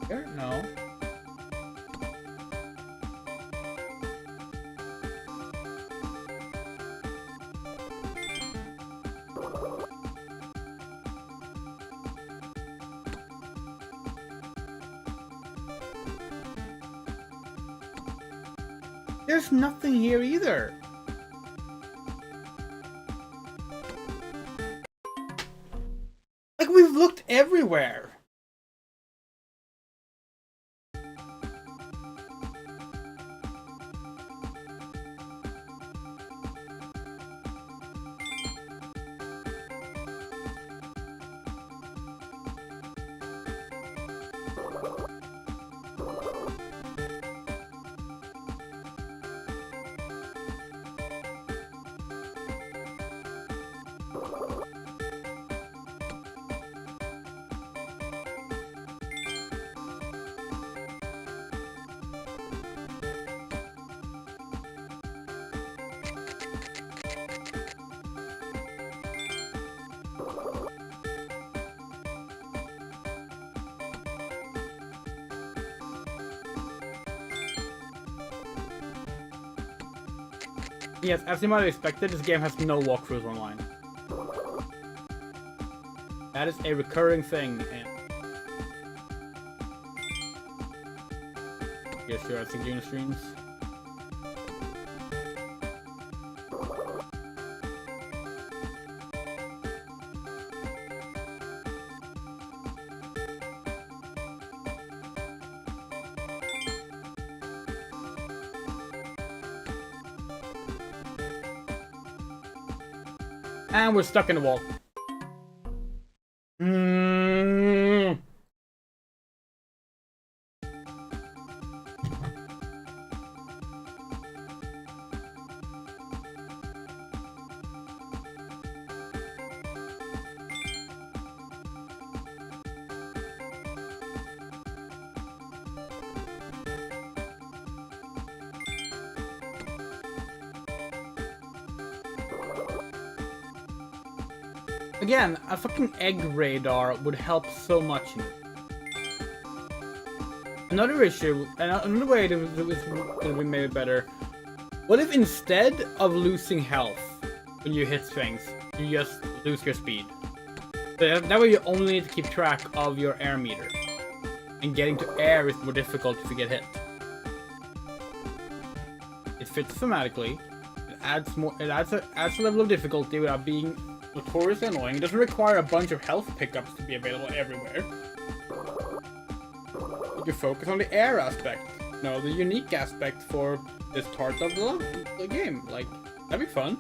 Here? No. There's nothing here either. Like, we've looked everywhere. Yes, as you might have expected, this game has no walkthroughs online. That is a recurring thing, and yes, Jurassic Junior streams. And we're stuck in the wall. Again, a fucking egg radar would help so much. Another issue, another way that we made it better. What if instead of losing health when you hit things, you just lose your speed? That way you only need to keep track of your air meter. And getting to air is more difficult if you get hit. It fits thematically. It adds more. It adds a level of difficulty without being notoriously annoying. It doesn't require a bunch of health pickups to be available everywhere. You focus on the air aspect. No, the unique aspect for this part of the game. Like, that'd be fun.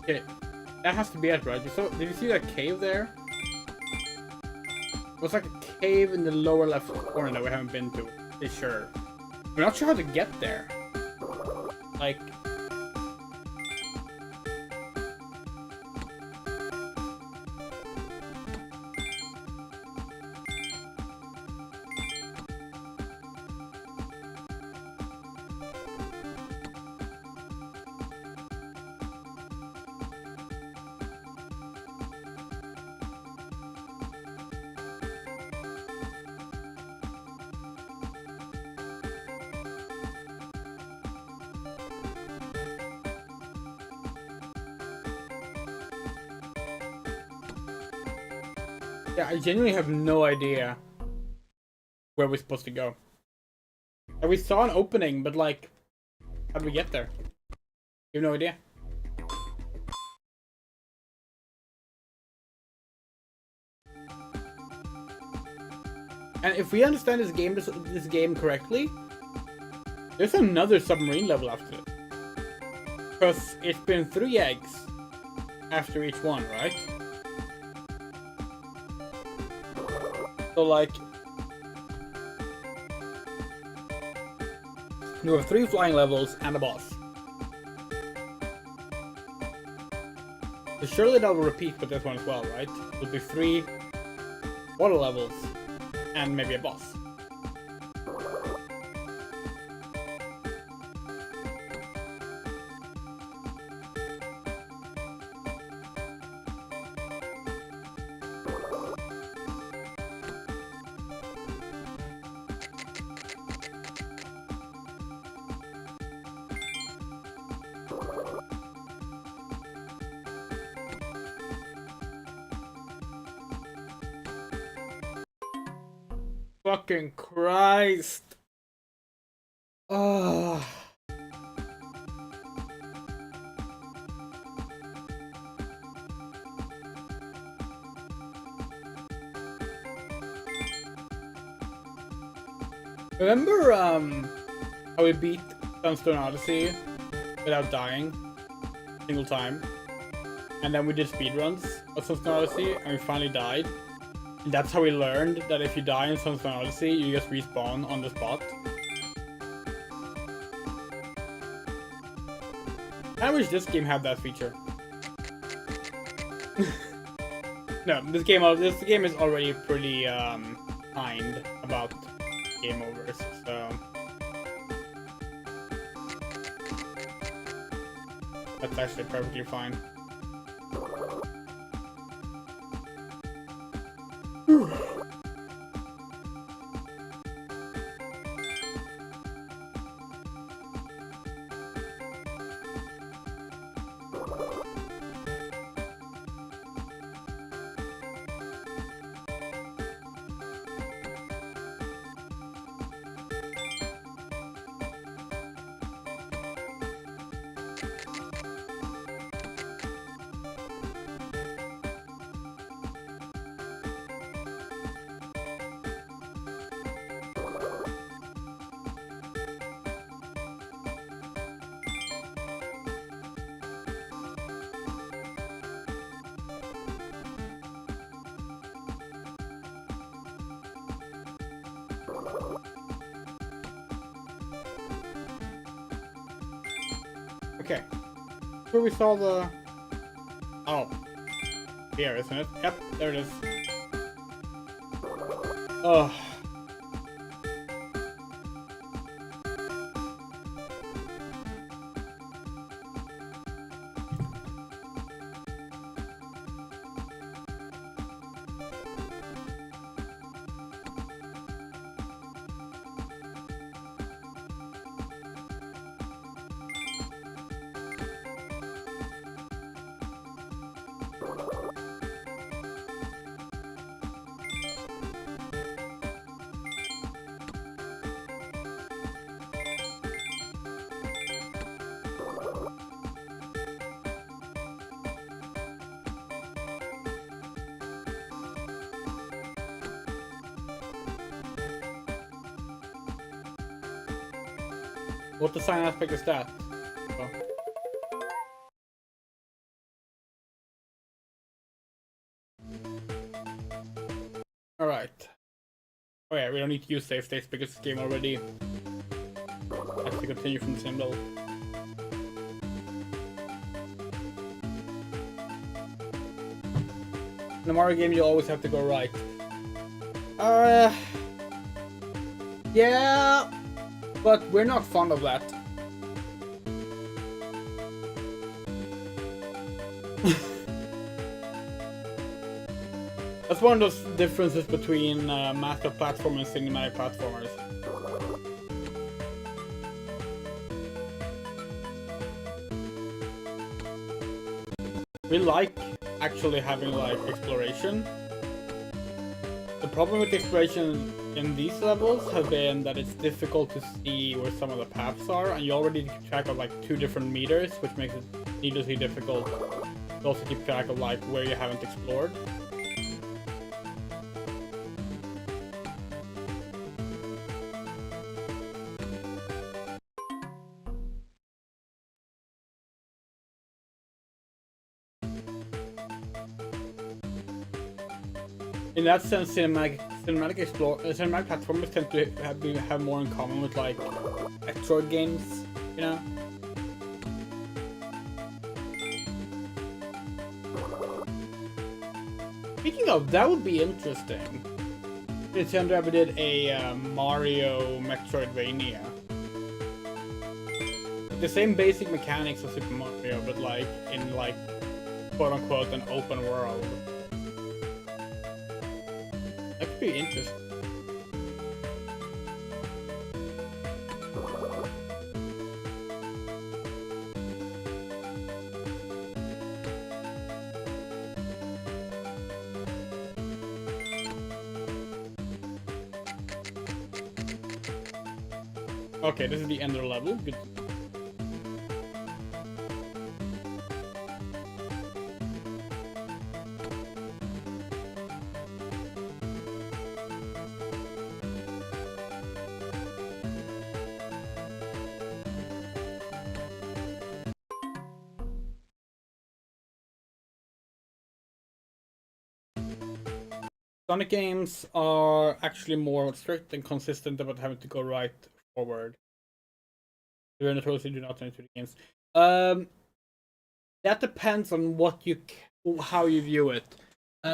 Okay, that has to be it, right? Did you see that cave there? It was like a cave in the lower left corner that we haven't been to. Pretty sure. We're not sure how to get there. Like... Yeah, I genuinely have no idea where we're supposed to go. And we saw an opening, but like, how did we get there? You have no idea. And if we understand this game correctly, there's another submarine level after it. Because it's been 3 eggs after each one, right? So like, you have 3 flying levels and a boss. So surely that will repeat with this one as well, right? It'll be 3 water levels and maybe a boss. Fucking Christ. Oh. Remember how we beat Timestone Odyssey without dying a single time? And then we did speedruns of Timestone Odyssey and we finally died. And that's how we learned that if you die in Timestone Odyssey, you just respawn on the spot. I wish this game had that feature. No, this game is already pretty kind about game overs, so that's actually perfectly fine. Okay. Where we saw the... Oh. Here, isn't it? Yep, there it is. Ugh. What design aspect is that? Oh. Alright. Oh yeah, we don't need to use save states because this game already has to continue from the same level. In the Mario game, you always have to go right. Yeah, but we're not fond of that. That's one of those differences between master platform and cinematic platformers. We like actually having like exploration. The problem with exploration in these levels have been that it's difficult to see where some of the paths are, and you already keep track of like 2 different meters, which makes it needlessly difficult to also keep track of like where you haven't explored. In that sense, cinematic platformers tend to have more in common with like Metroid games, you know. Speaking of, that would be interesting. Nintendo ever did a Mario Metroidvania. The same basic mechanics of Super Mario, but like in like quote unquote an open world. That could be interesting. Okay, this is the end of the level. Good. Sonic games are actually more strict and consistent about having to go right forward. You're notoriously do not into the games. That depends on how you view it.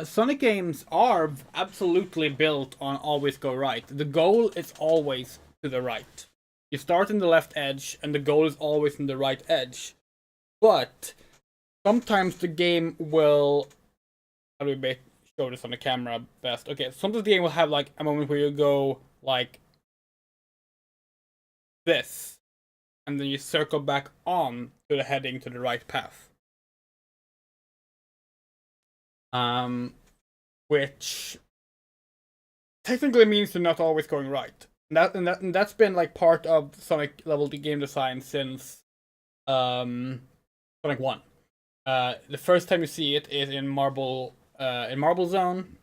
Sonic games are absolutely built on always go right. The goal is always to the right. You start in the left edge, and the goal is always in the right edge. But sometimes the game will. How do we show this on the camera best? Okay, sometimes the game will have like a moment where you go like this, and then you circle back on to the heading to the right path. Which technically means you're not always going right. And that's been like part of Sonic level game design since Sonic 1. The first time you see it is in Marble Zone,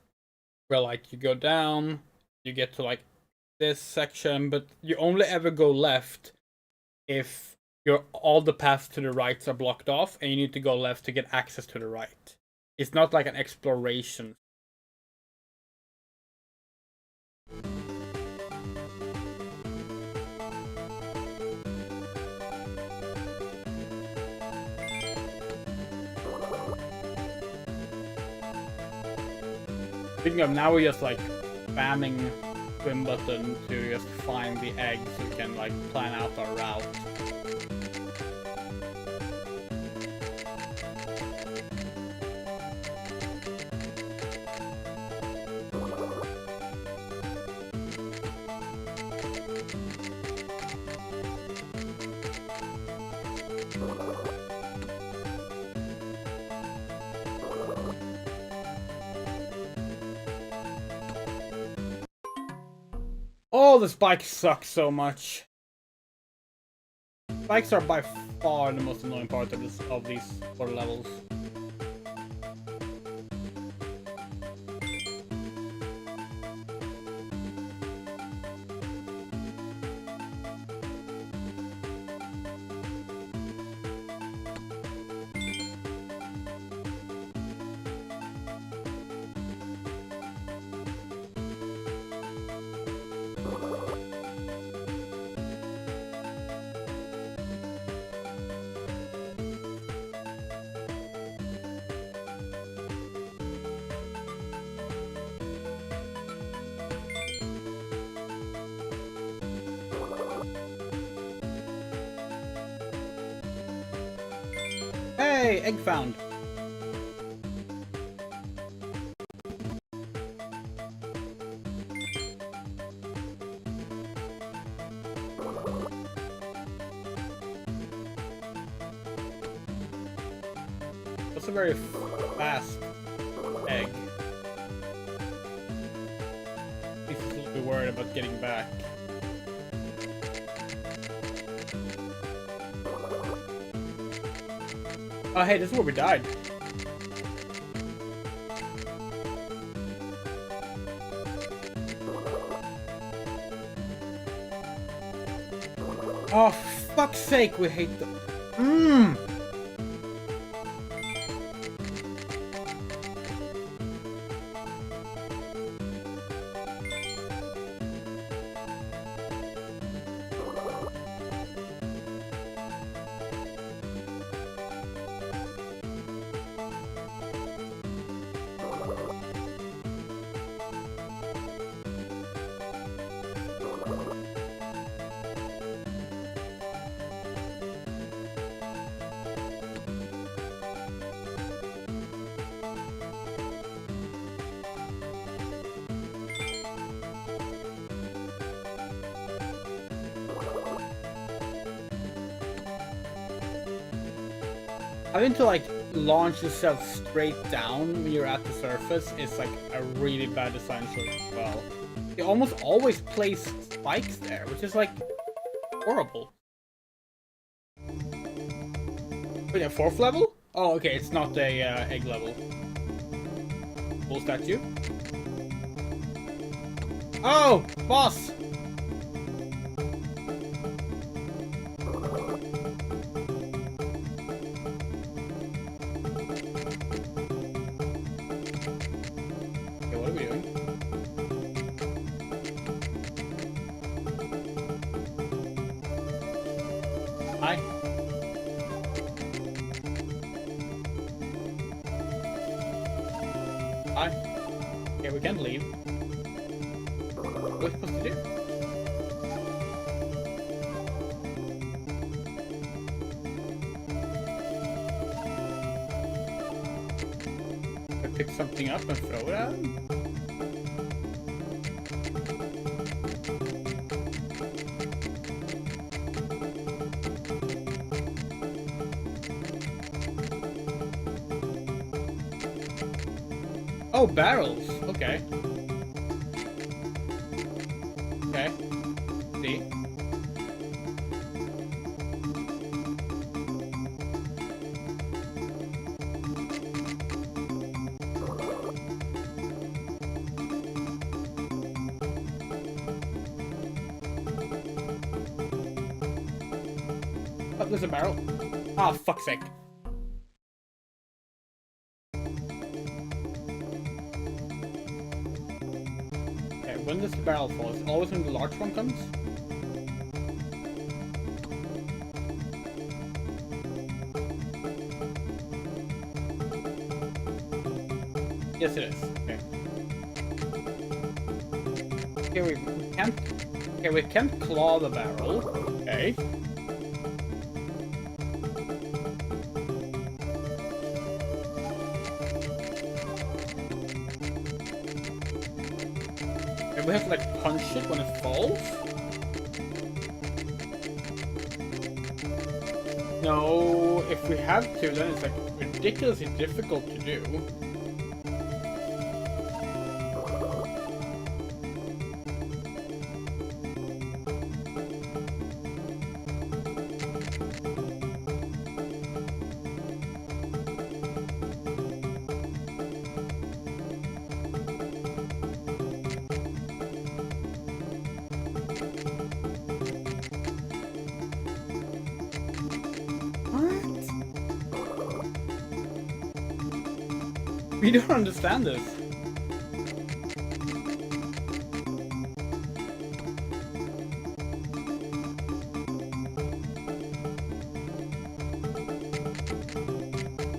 where like you go down, you get to like this section, but you only ever go left if all the paths to the rights are blocked off, and you need to go left to get access to the right. It's not like an exploration. Speaking of, now we're just like spamming swim button to just find the egg so we can like plan out our route. Oh, the spikes suck so much. Spikes are by far the most annoying part of these 4 levels. Hey, egg found. That's a very fast egg. This is a little bit worried about getting back. Oh, hey, this is where we died. Oh, fuck's sake, we hate the... Having to like launch yourself straight down when you're at the surface is like a really bad design choice as well. They almost always place spikes there, which is like horrible. Wait, a 4th level? Oh, okay, it's not a egg level. Full statue. Oh, boss! Okay, we can't leave. What are we supposed to do? I pick something up and throw it at him? Oh, barrels. Okay. Okay. See? Oh, there's a barrel. Ah, fuck's sake. When does the barrel fall? Is it always when the large one comes? Yes, it is. Okay. Okay, we can't. Okay, we can't claw the barrel. Okay. We have to like punch it when it falls? No, if we have to, then it's like ridiculously difficult to do. We don't understand this.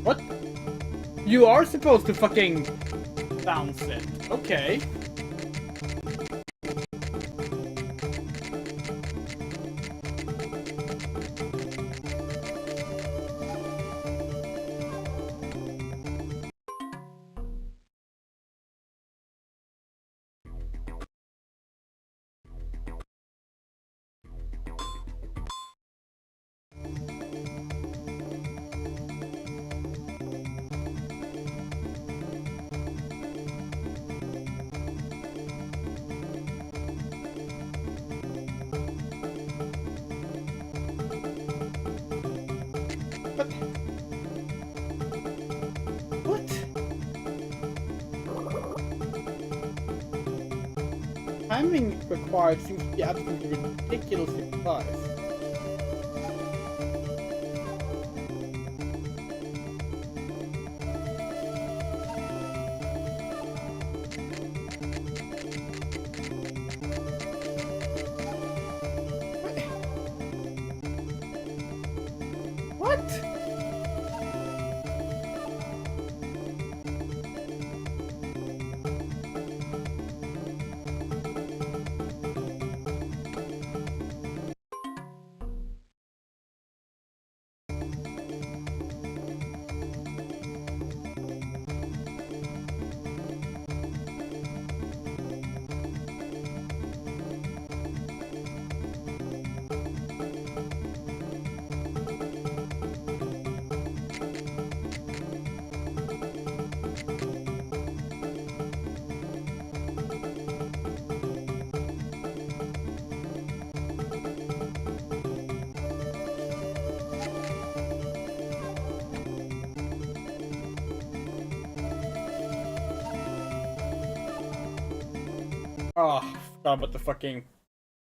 What? You are supposed to fucking bounce it. Okay. timing required seems to be absolutely ridiculously precise. What? Oh, forgot about the fucking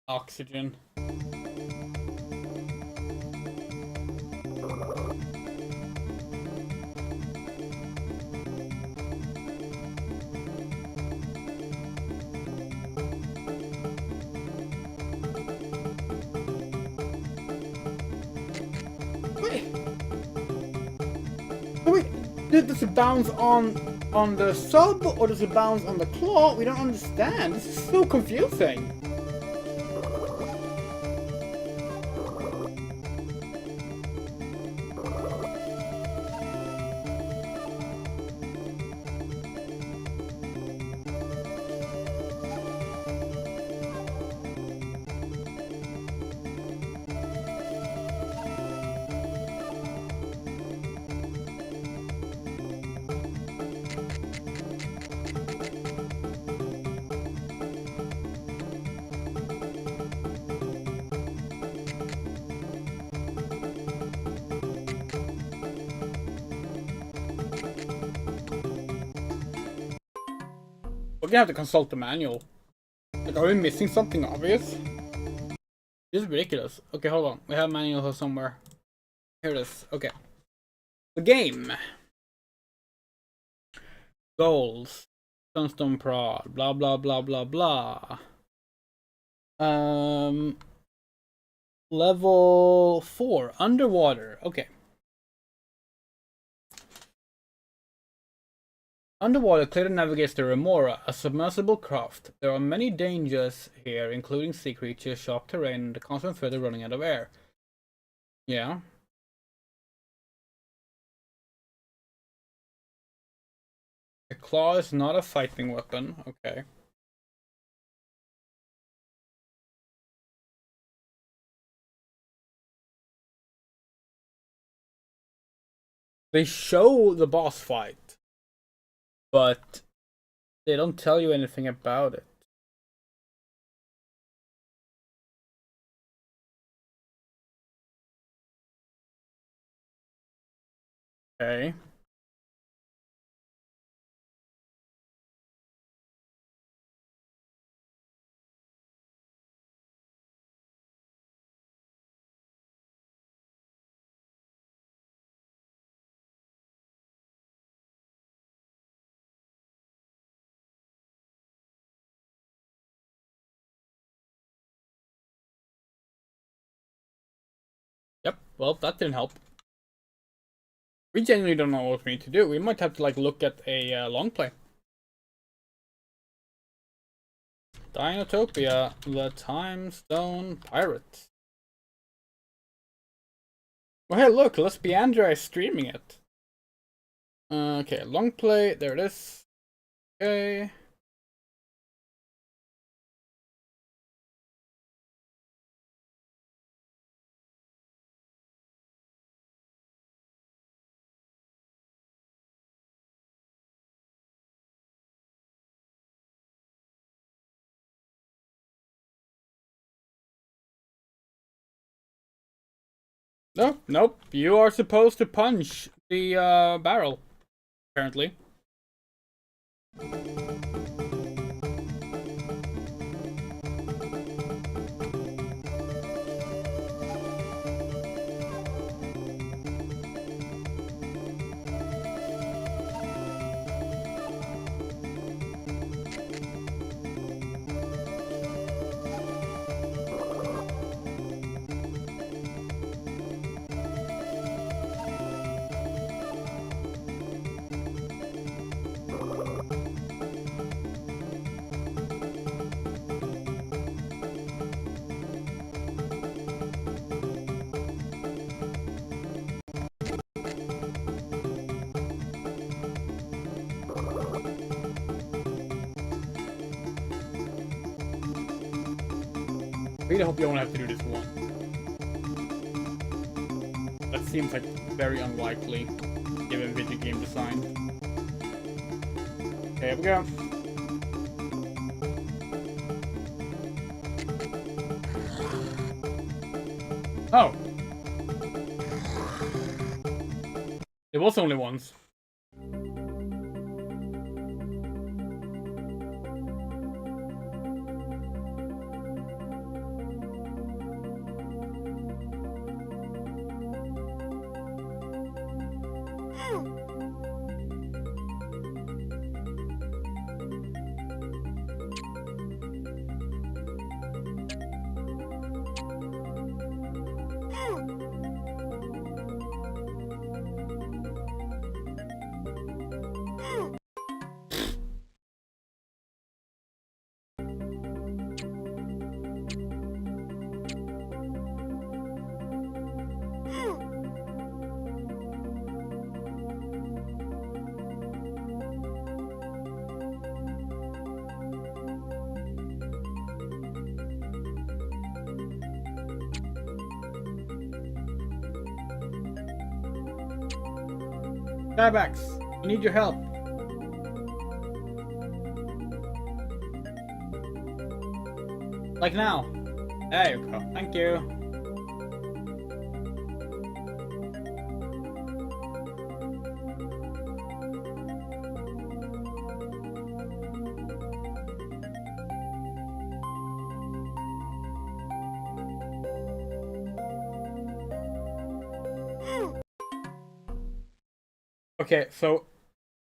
oxygen. Wait, does it bounce on the sub or does it bounce on the claw? We don't understand. This is so confusing. We're gonna have to consult the manual. Like, are we missing something obvious? This is ridiculous. Okay, hold on. We have a manual somewhere. Here it is. Okay. The game. Goals. Timestone prod. Blah blah blah blah blah. Level 4. Underwater. Okay. Underwater, Clayton navigates the Remora, a submersible craft. There are many dangers here, including sea creatures, sharp terrain, and the constant threat of running out of air. Yeah. The claw is not a fighting weapon. Okay. They show the boss fight, but they don't tell you anything about it. Okay. Yep, well, that didn't help. We genuinely don't know what we need to do. We might have to, like, look at a long play. Dinotopia, the Timestone Pirates. Well, hey, look, Lesbiandra is streaming it. Okay, long play, there it is. Okay. No, nope. You are supposed to punch the barrel, apparently. really hope you only have to do this once. That seems like very unlikely, given video game design. Okay, here we go. Oh! It was only once. Skybax, we need your help. Like now. There you go. Thank you. Okay, so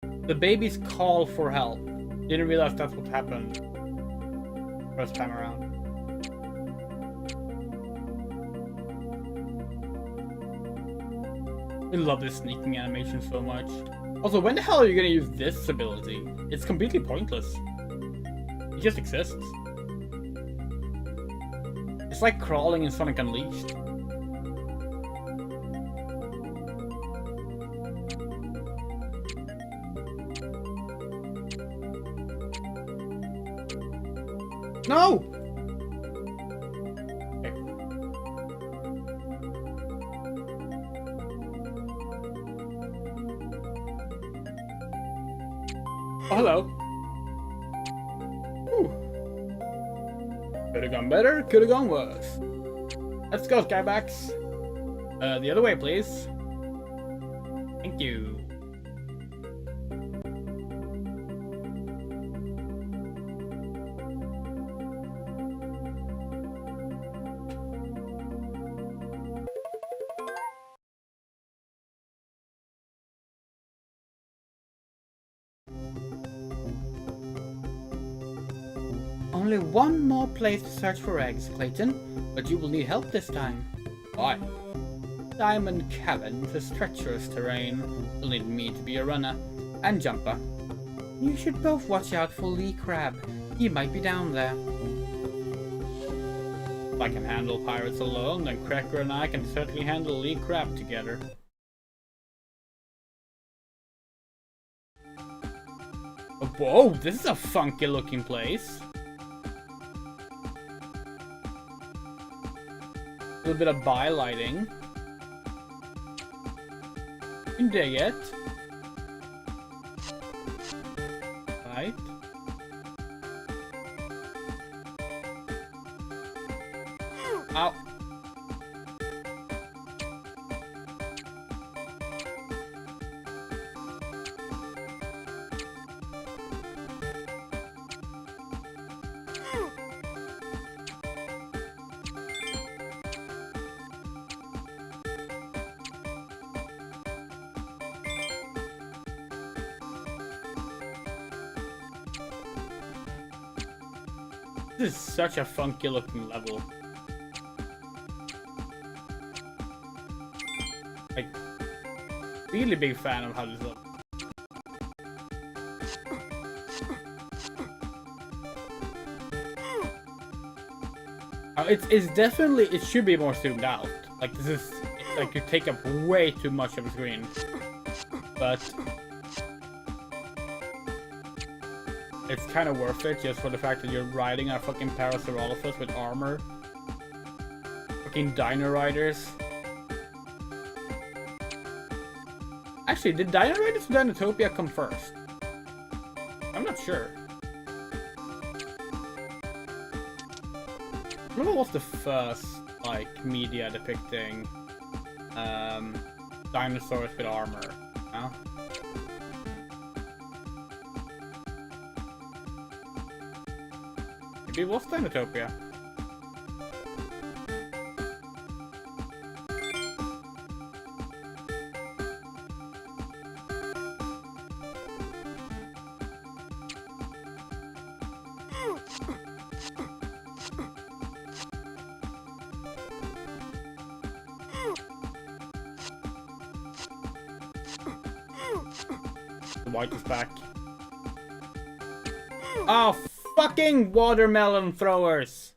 the babies call for help. Didn't realize that's what happened first time around. I love this sneaking animation so much. Also, when the hell are you gonna use this ability? It's completely pointless. It just exists. It's like crawling in Sonic Unleashed. No! Okay. Oh, hello. Could've gone better, could've gone worse. Let's go, Skybax. The other way, please. Thank you. Only one more place to search for eggs, Clayton, but you will need help this time. Why? Diamond Caverns is treacherous terrain. You'll need me to be a runner and jumper. You should both watch out for Lee Crab. He might be down there. If I can handle pirates alone, then Cracker and I can certainly handle Lee Crab together. Oh, whoa, this is a funky looking place. A little bit of by-lighting. You can dig it. Right. Ow. This is such a funky looking level. Like, really big fan of how this looks. It's definitely, it should be more zoomed out. Like, this is, like, you take up way too much of the screen. But it's kind of worth it just for the fact that you're riding a fucking Parasaurolophus with armor Fucking Dino Riders. Actually, did Dino Riders or Dinotopia come first? I'm not sure. What was the first, like, media depicting dinosaurs with armor? No? Maybe it was Dinotopia. The white is back. Oh, fucking watermelon throwers!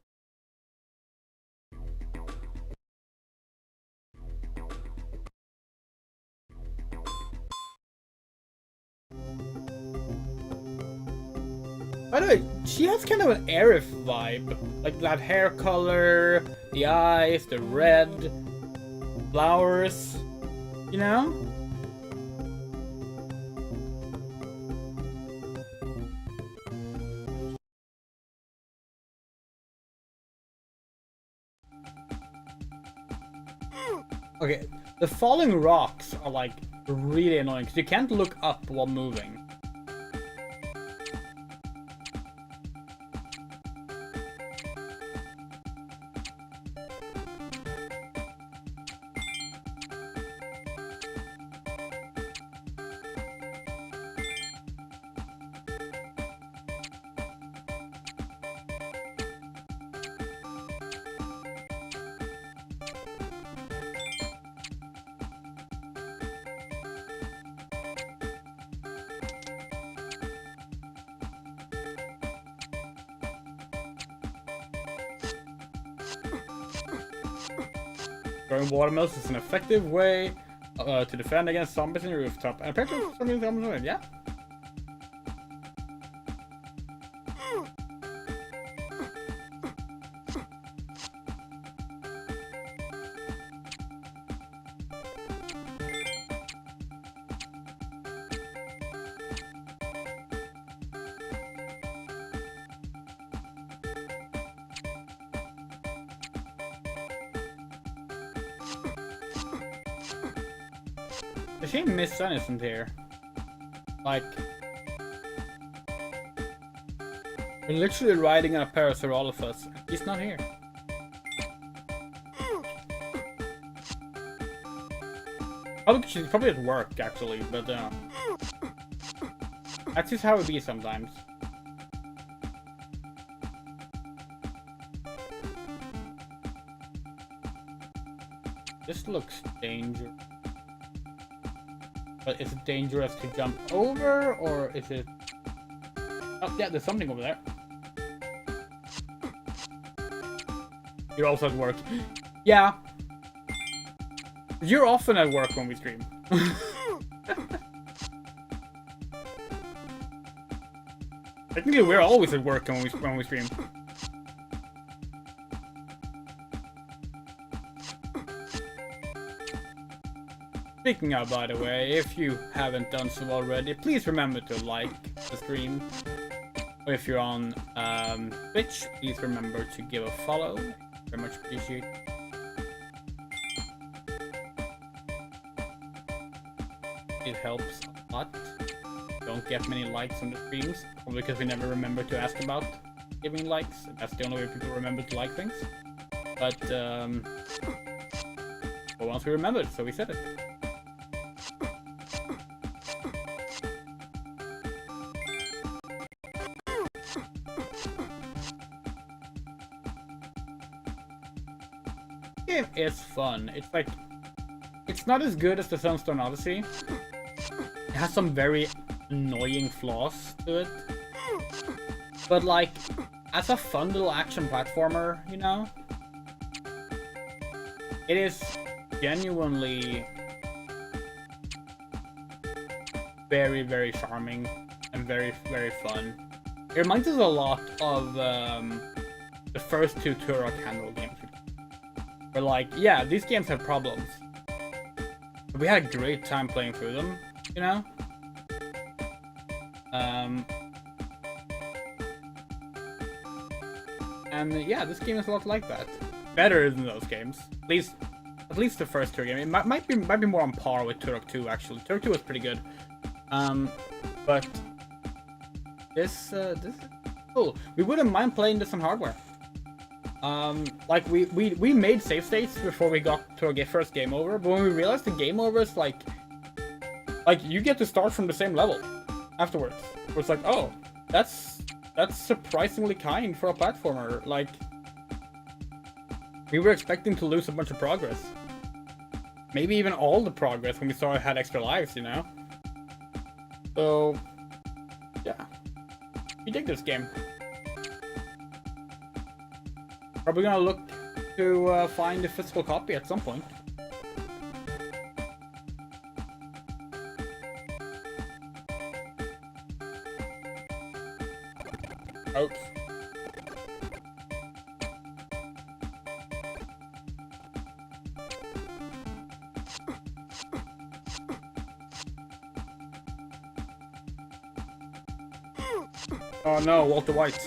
By the way, she has kind of an Aerith vibe. Like that hair color, the eyes, the red, flowers, you know? Okay, the falling rocks are like really annoying because you can't look up while moving. Throwing watermelons is an effective way to defend against zombies in the rooftop. And apparently something zombies, yeah. The shame Miss Sun isn't here. Like, we're literally riding on a Parasaurolophus. He's not here. She's probably at work, actually, but that's just how it be sometimes. This looks dangerous. But is it dangerous to jump over, or is it... Oh, yeah, there's something over there. You're also at work. Yeah. You're often at work when we stream. Technically, we're always at work when we stream. Speaking of, by the way, if you haven't done so already, please remember to like the stream. Or if you're on Twitch, please remember to give a follow. Very much appreciate it. It helps a lot. Don't get many likes on the streams, probably because we never remember to ask about giving likes. That's the only way people remember to like things. But once we remembered, so we said it. Game is fun. It's like, it's not as good as the Sunstone Odyssey. It has some very annoying flaws to it. But like, as a fun little action platformer, you know, it is genuinely very, very charming and very, very fun. It reminds us a lot of the first two Turok handle games. We're like, yeah, these games have problems. But we had a great time playing through them, you know? And yeah, this game is a lot like that. Better than those games. At least the first Turok game. It might be more on par with Turok 2 actually. Turok 2 was pretty good. But this is cool. We wouldn't mind playing this on hardware. Like we made save states before we got to our first game over, but when we realized the game over is like you get to start from the same level afterwards. It's like, oh, that's surprisingly kind for a platformer. Like, we were expecting to lose a bunch of progress. Maybe even all the progress when we saw it had extra lives, you know? So, yeah. We dig this game. Probably gonna look to find a physical copy at some point. Oops. Oh no, Walter White.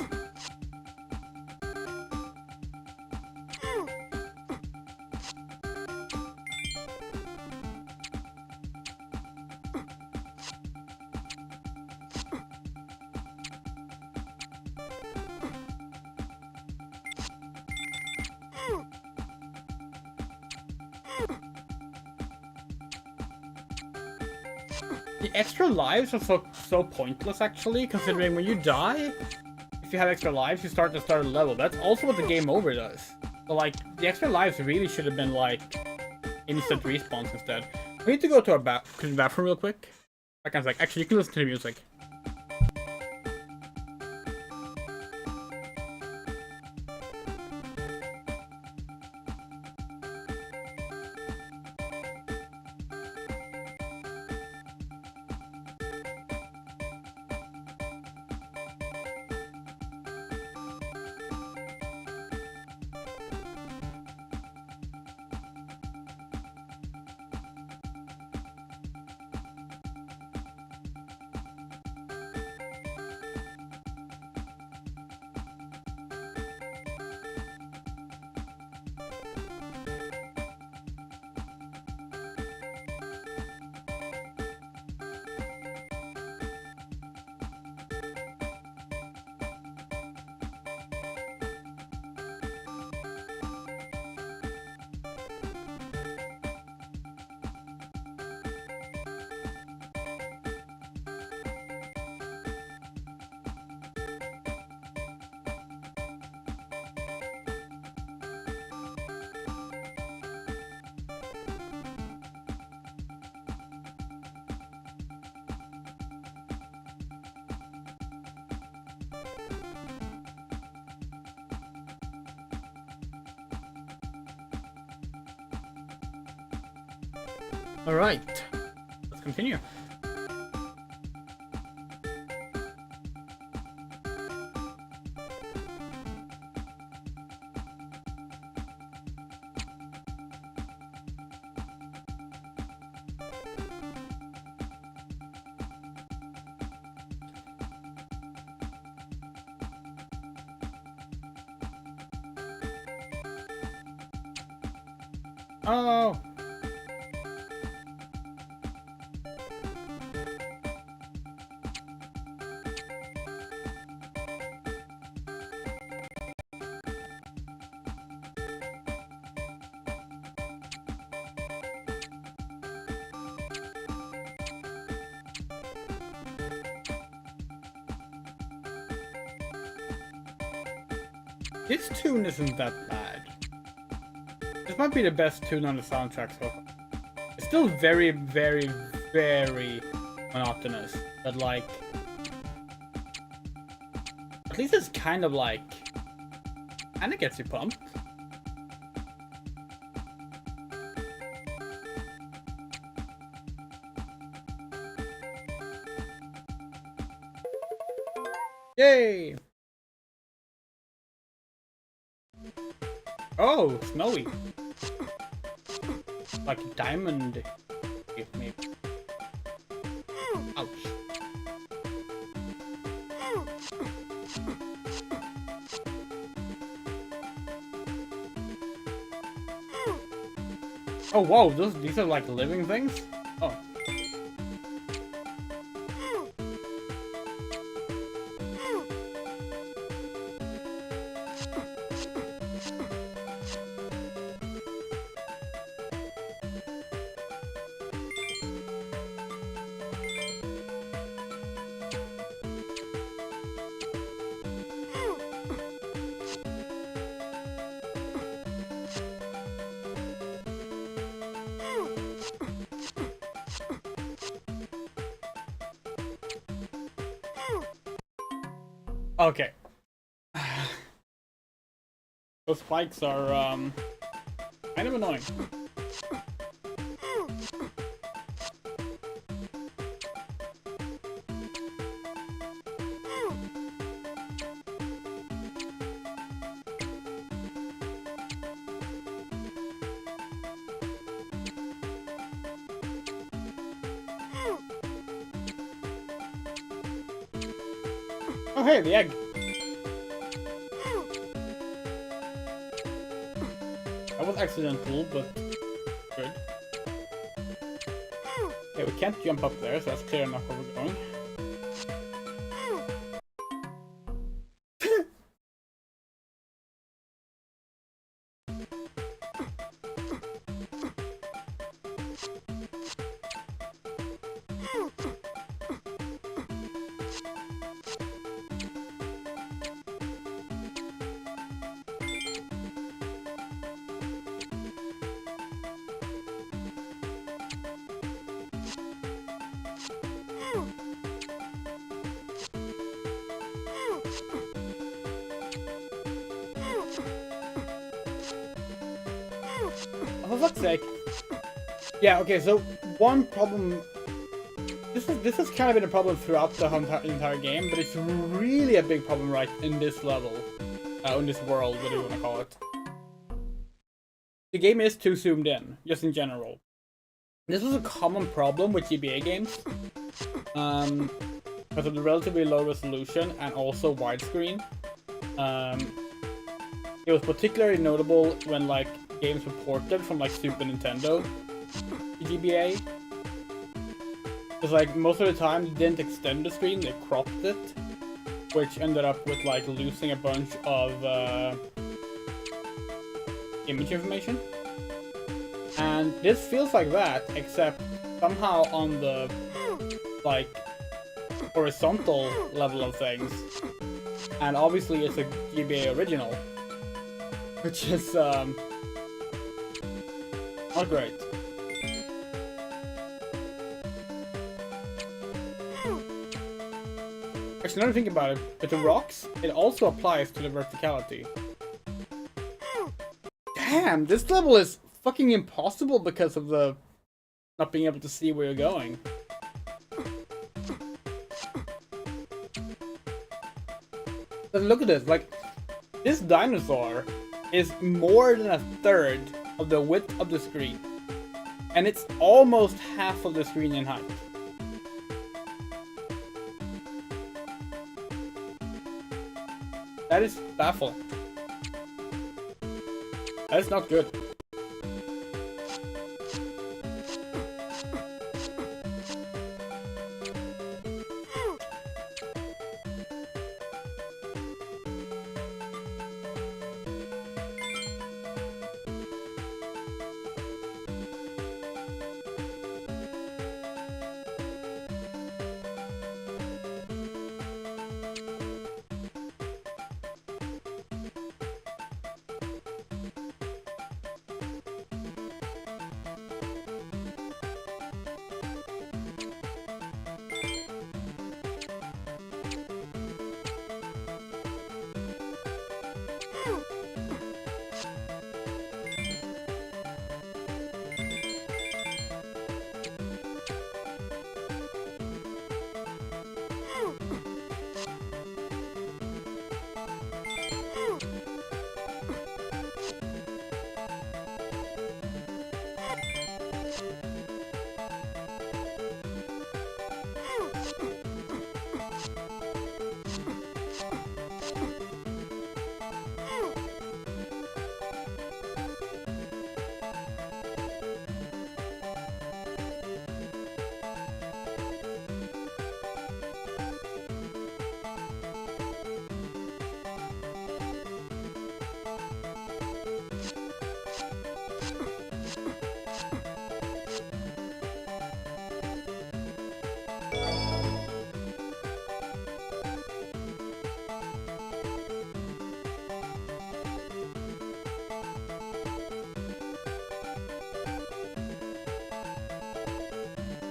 The extra lives are so pointless, actually, considering when you die, if you have extra lives, you start a level. That's also what the game over does. So, like, the extra lives really should have been, like, instant respawns instead. We need to go to our bathroom real quick. Actually, you can listen to the music. Alright, let's continue. Oh! This tune isn't that bad. This might be the best tune on the soundtrack so far. It's still very, very, very monotonous, but like, at least it's kind of like, kinda gets you pumped. Yay! Oh, snowy. like diamond. Maybe. Ouch. Oh whoa, these are like living things? Oh. Okay. Those spikes are, kind of annoying. Oh hey, the egg! That was accidental, but good. Okay, we can't jump up there, so that's clear enough where we're going. For fuck's sake. Yeah, okay, so one problem... This has kind of been a problem throughout the entire game, but it's really a big problem right in this level. In this world, whatever you want to call it. The game is too zoomed in, just in general. This was a common problem with GBA games. Because of the relatively low resolution and also widescreen. It was particularly notable when like games were ported from like Super Nintendo to GBA. Because like most of the time they didn't extend the screen, they cropped it, which ended up with like losing a bunch of image information. And this feels like that, except somehow on the like horizontal level of things. And obviously it's a GBA original, which is not great. Actually, now that I think about it, with the rocks, it also applies to the verticality. Damn, this level is fucking impossible because of the not being able to see where you're going. But look at this, like, this dinosaur is more than a third of the width of the screen. And it's almost half of the screen in height. That is baffling. That is not good.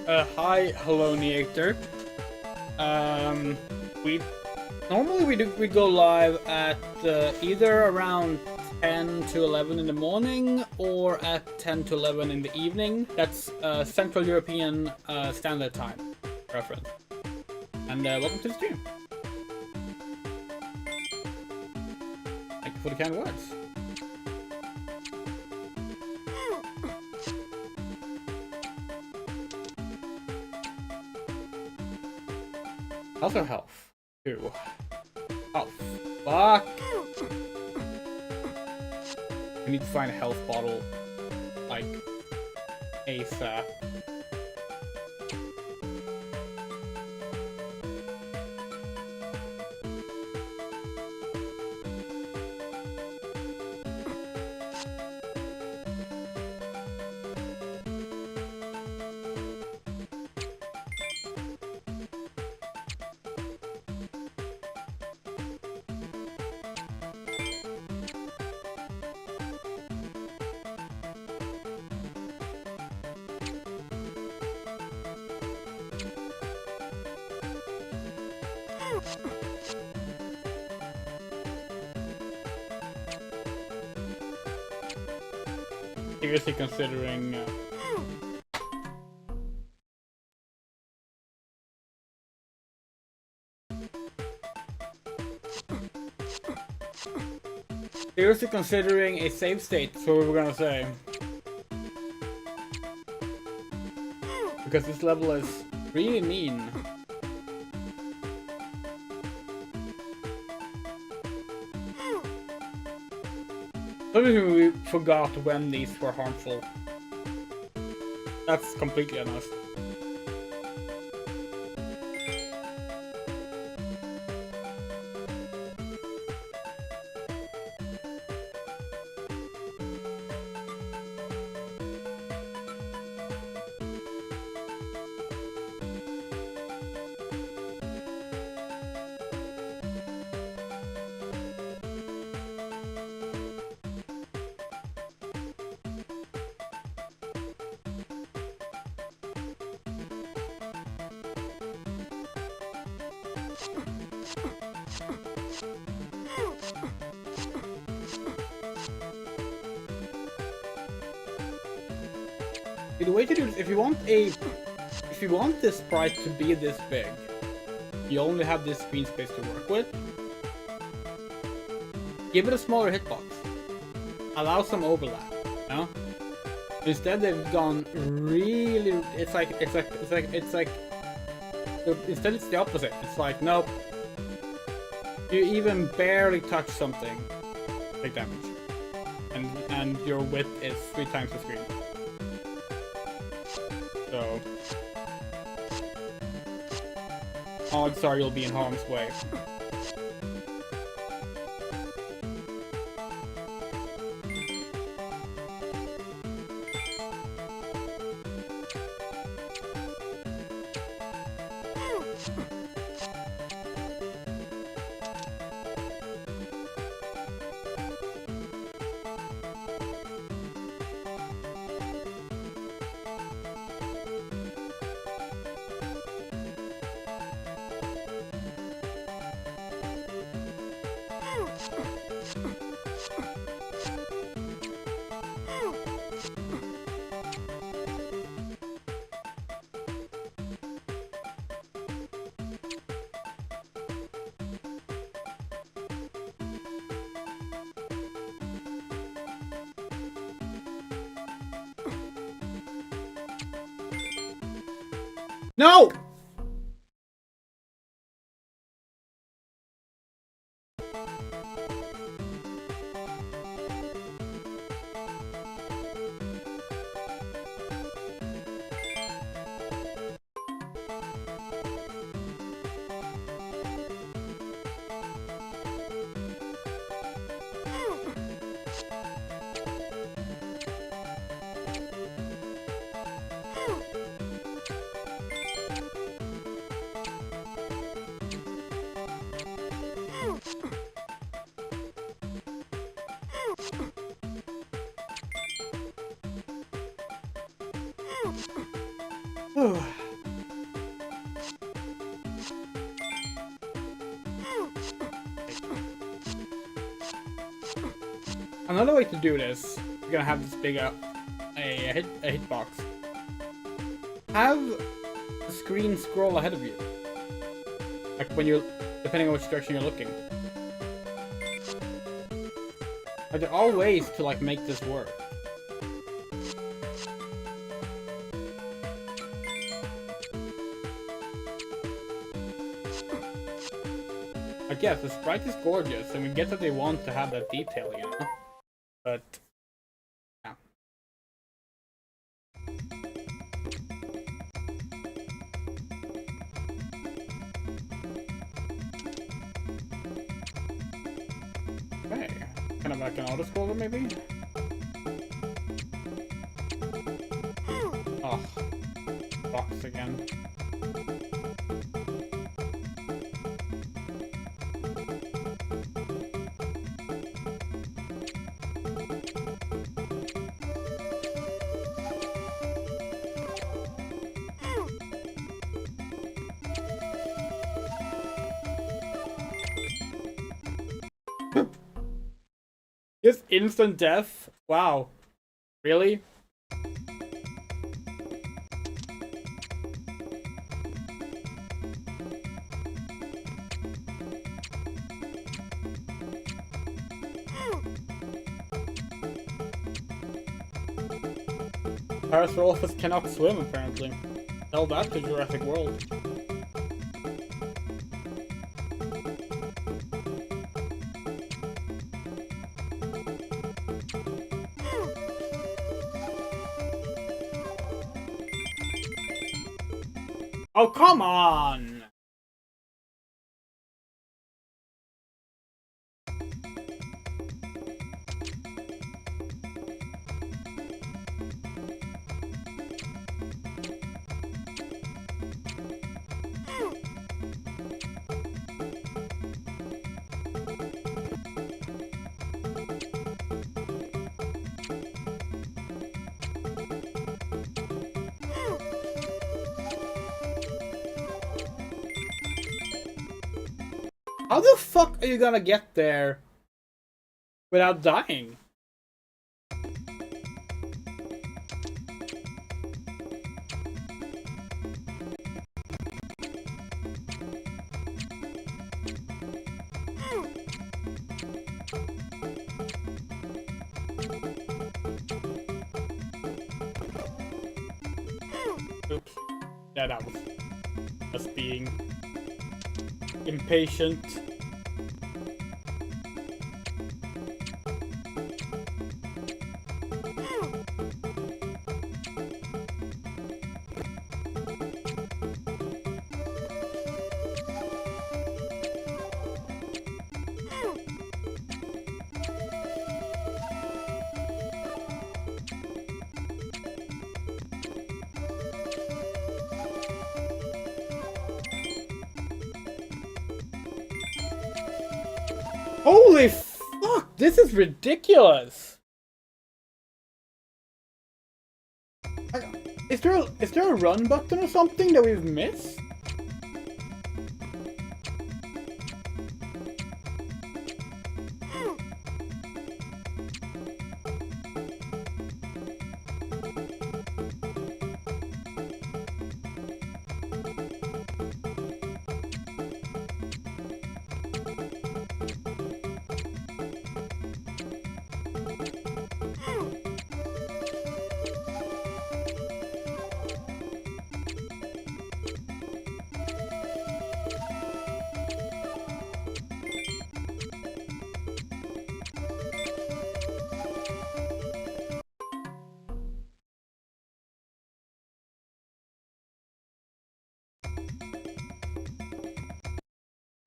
Hi, Heloniator. We normally we go live at either around 10 to 11 in the morning or at 10 to 11 in the evening. That's Central European Standard Time reference. And welcome to the stream. Thank you for the kind words. How's our health? Ew. Oh, fuck! We need to find a health bottle, like, ASAP. Seriously considering a save state, that's what we were gonna say. Because this level is really mean. Maybe we forgot when these were harmful. That's completely honest. The way to do this, if you want this sprite to be this big, you only have this screen space to work with. Give it a smaller hitbox. Allow some overlap, you know? Instead they've gone really, instead it's the opposite. It's like, nope. You even barely touch something, take damage. And your width is 3 times the screen. So, odds are you'll be in harm's way. No! Another way to do this, we're gonna have this big a hitbox. Have the screen scroll ahead of you, like when you're, depending on which direction you're looking. Like, there are ways to like make this work. Like, yes, the sprite is gorgeous, and we get that they want to have that detail, you know? But, yeah. Okay, kind of like an auto-scroller, maybe? Oh, box again. Just instant death? Wow. Really? Parasaurolophus cannot swim, apparently. Tell that to Jurassic World. Oh, come on! How the fuck are you gonna get there without dying? Oops. Yeah, that was just being impatient. Holy fuck, this is ridiculous! Is there a run button or something that we've missed?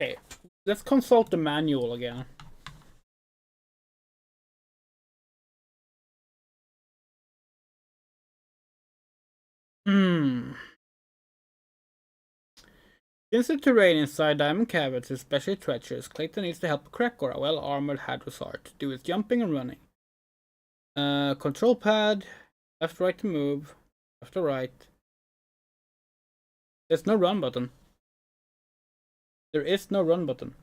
Okay, let's consult the manual again. Since the terrain inside Diamond Caverns is especially treacherous, Clayton needs the help of Crackor, a well-armored Hadrosaur, to do his jumping and running. Control pad, left right to move, left to right. There's no run button. There is no run button.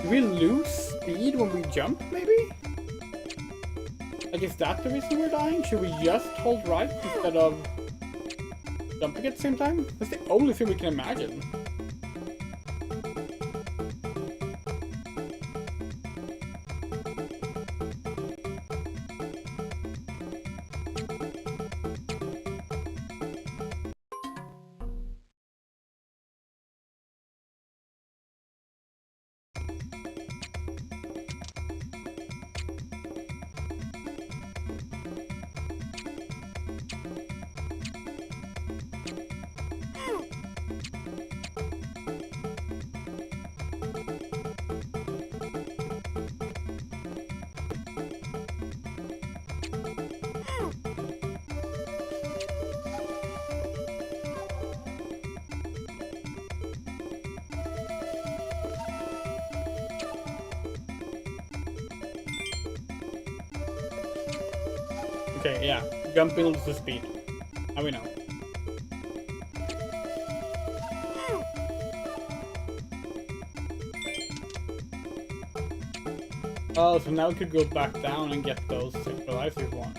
Do we lose speed when we jump, maybe? Like, is that the reason we're dying? Should we just hold right instead of jumping at the same time? That's the only thing we can imagine. Okay, yeah. Jumping loses the speed. Now we know. Oh, so now we could go back down and get those extra lives if we want.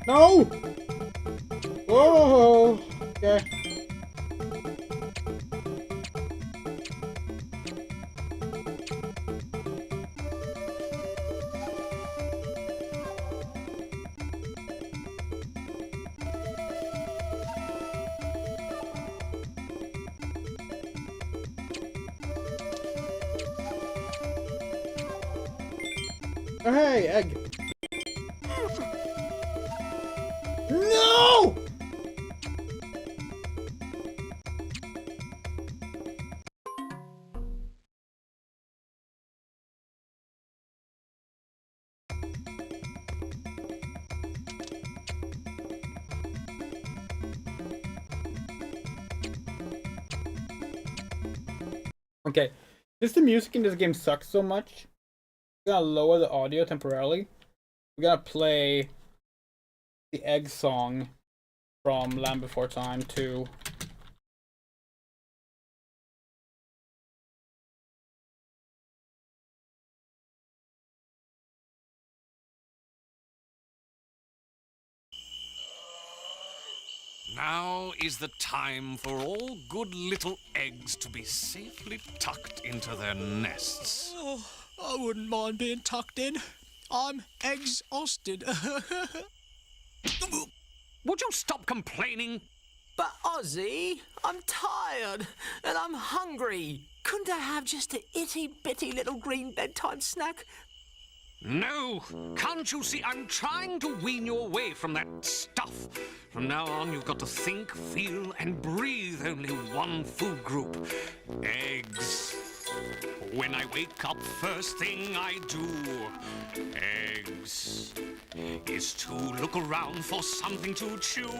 No! Whoa! Okay. Oh, hey, egg. No! Okay, since the music in this game sucks so much, I'm gonna lower the audio temporarily. We're gonna play the egg song from Land Before Time 2. Now is the time for all good little eggs to be safely tucked into their nests. Oh, I wouldn't mind being tucked in. I'm exhausted. Would you stop complaining? But Ozzy, I'm tired and I'm hungry. Couldn't I have just a itty-bitty little green bedtime snack? No! Can't you see I'm trying to wean you away from that stuff? From now on, you've got to think, feel, and breathe only one food group. Eggs. When I wake up, first thing I do, eggs, is to look around for something to chew.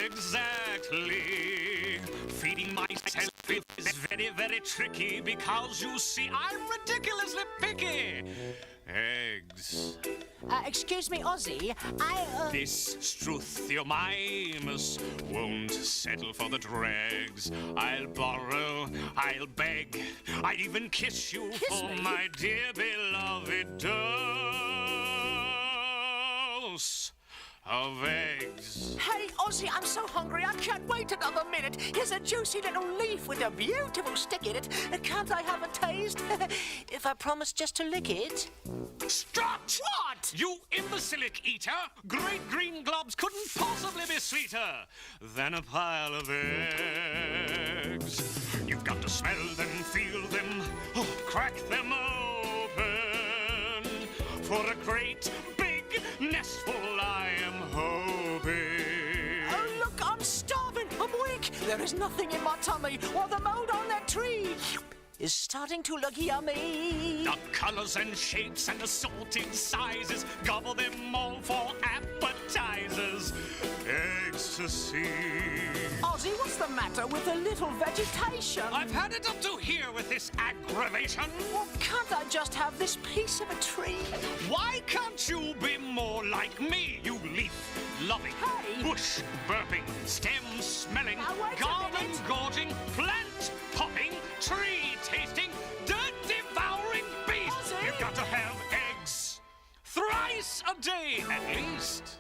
Exactly. Feeding myself is very, very tricky because, you see, I'm ridiculously picky. Eggs. Excuse me, Ozzy, This Struthiomimus won't settle for the dregs. I'll borrow, I'll beg, I'd even kiss you for me? my dear beloved dose of eggs. Hey, Ozzy, I'm so hungry I can't wait another minute. Here's a juicy little leaf with a beautiful stick in it. Can't I have a taste? If I promise just to lick it. Strut! What? You imbecilic eater! Great green globs couldn't possibly be sweeter than a pile of eggs. You've got to smell them, feel them, oh, crack them open for a great big nestful I am hoping. Oh, look, I'm starving. I'm weak. There is nothing in my tummy while the mold on that tree is starting to look yummy. The colors and shapes and assorted sizes, gobble them all for appetizers. Ecstasy. Ozzy, what's the matter with a little vegetation? I've had it up to here with this aggravation. Well, can't I just have this piece of a tree? Why can't you be more like me, you leaf-loving, Hey. bush-burping, stem-smelling, Now, wait a minute. garden-gorging, plant-popping, tree-tasting, dirt-devouring beast? Ozzy? You've got to have eggs thrice a day at least.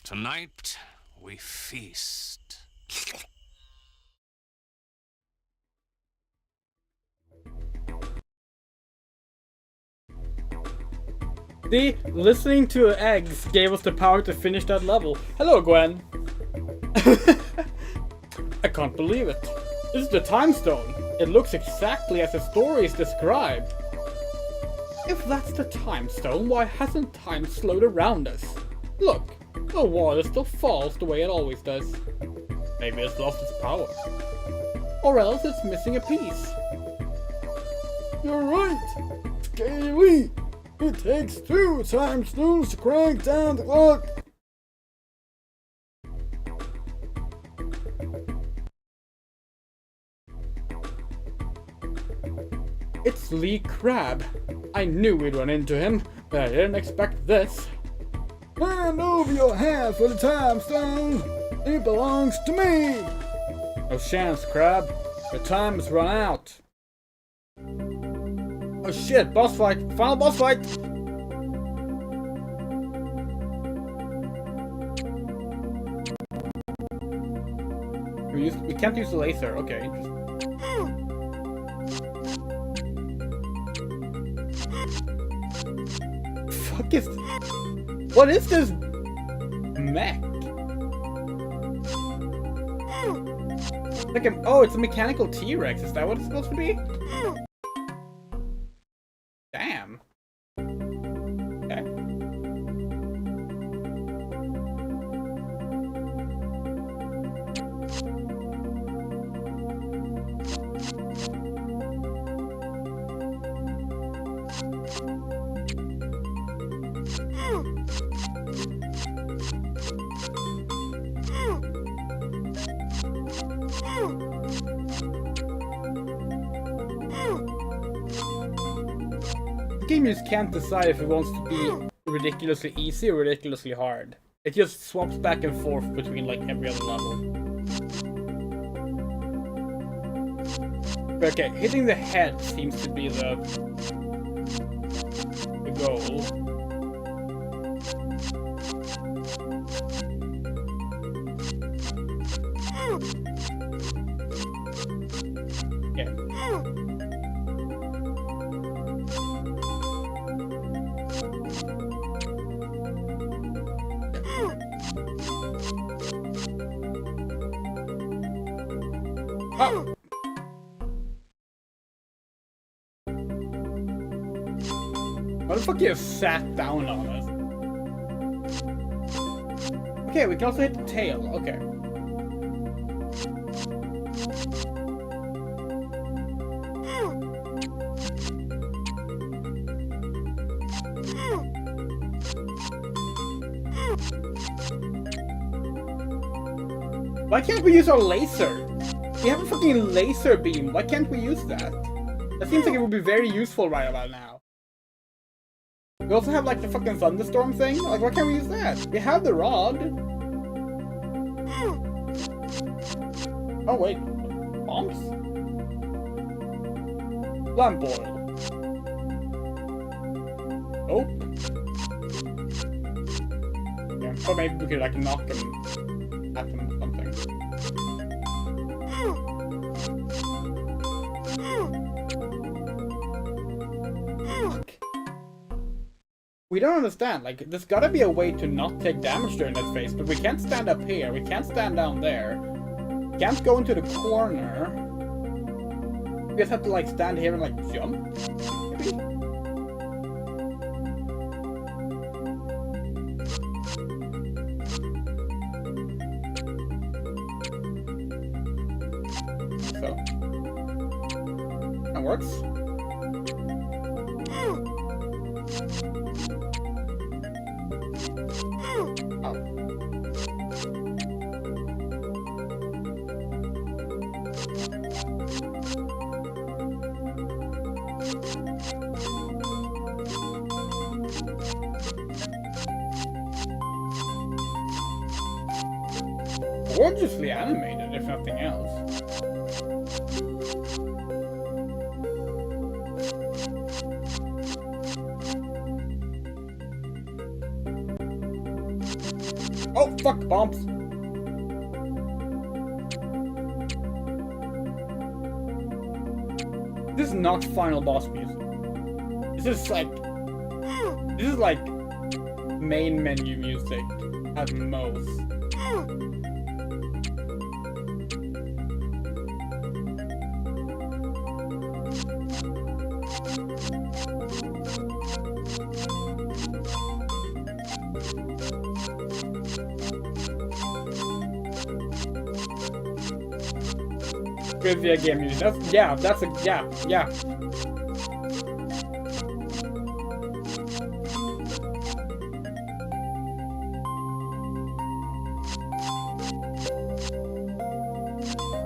Tonight, we feast. See, listening to eggs gave us the power to finish that level. Hello, Gwen. I can't believe it. This is the Timestone. It looks exactly as the story is described. If that's the Timestone, why hasn't time slowed around us? Look, the water still falls the way it always does. Maybe it's lost its power. Or else it's missing a piece. You're right, Scaly. It takes 2 Timestones to crank down the clock. It's Lee Crab. I knew we'd run into him, but I didn't expect this. Hand over your hand for the Timestone. It belongs to me. No chance, Crab. The time has run out. Oh shit, boss fight! Final boss fight! We can't use the laser, okay, interesting. Fuck is this? What is this mech? Like oh, it's a mechanical T-Rex, is that what it's supposed to be? Damn. Okay. The game just can't decide if it wants to be ridiculously easy or ridiculously hard. It just swaps back and forth between like every other level. But okay, hitting the head seems to be the goal. Yeah. Oh. Why the fuck you have sat down on us? Okay, we can also hit the tail. Okay. Why can't we use our laser? We have a fucking laser beam. Why can't we use that? That seems like it would be very useful right about now. We also have like the fucking thunderstorm thing. Like, why can't we use that? We have the rod. Oh wait, bombs? Lamp oil. Nope. Yeah, or maybe we could like knock him at him or something. We don't understand, like, there's gotta be a way to not take damage during that phase, but we can't stand up here, we can't stand down there, we can't go into the corner. You just have to like stand here and like jump? Maybe? So. That works. Gorgeously animated, if nothing else. Oh, fuck, bombs. This is not final boss music. This is like main menu music at most. Trivia game music. Yeah.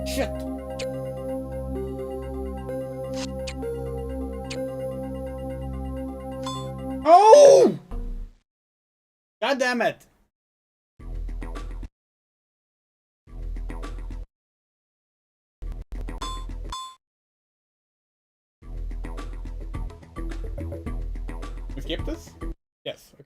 Shit. Oh! God damn it. Skip this? Yes. Okay.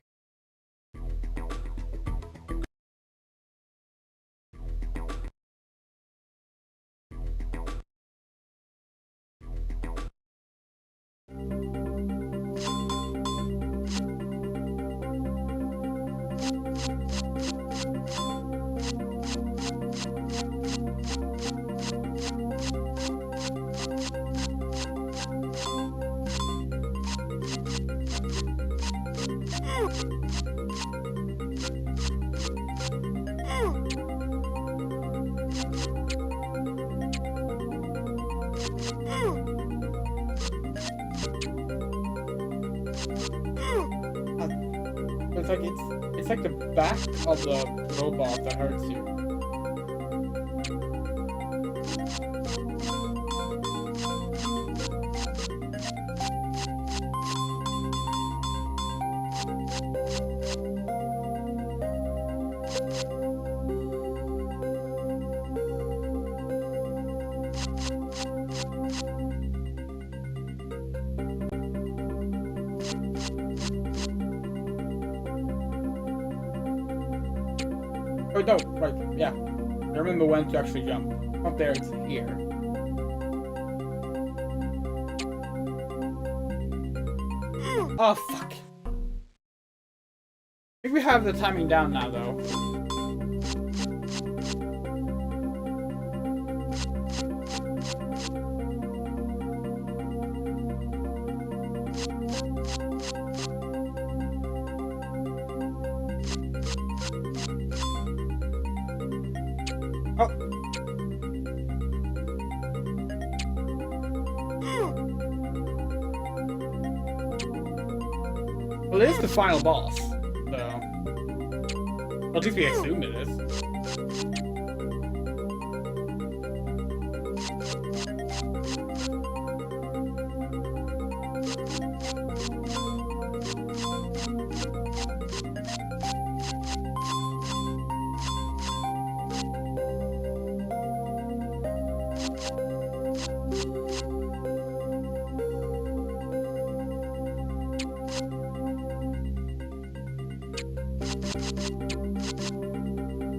It's like the back of the robot that hurts you. Oh no, right, yeah. I remember when to actually jump. Up there, it's here. Oh fuck. I think we have the timing down now though. Oh. Well, it is the final boss, so at least we assume it is.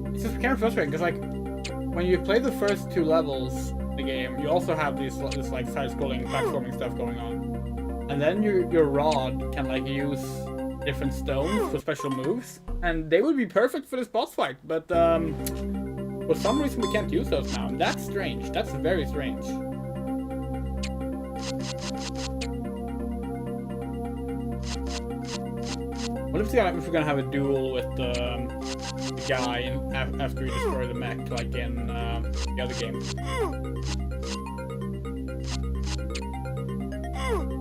It's just kind of frustrating because, like, when you play the first two levels of the game, you also have this like side-scrolling platforming stuff going on, and then your rod can like use different stones for special moves, and they would be perfect for this boss fight. But for some reason we can't use those now, and that's strange. That's very strange. What if we're gonna have a duel with the guy after we destroy the mech, like in the other game?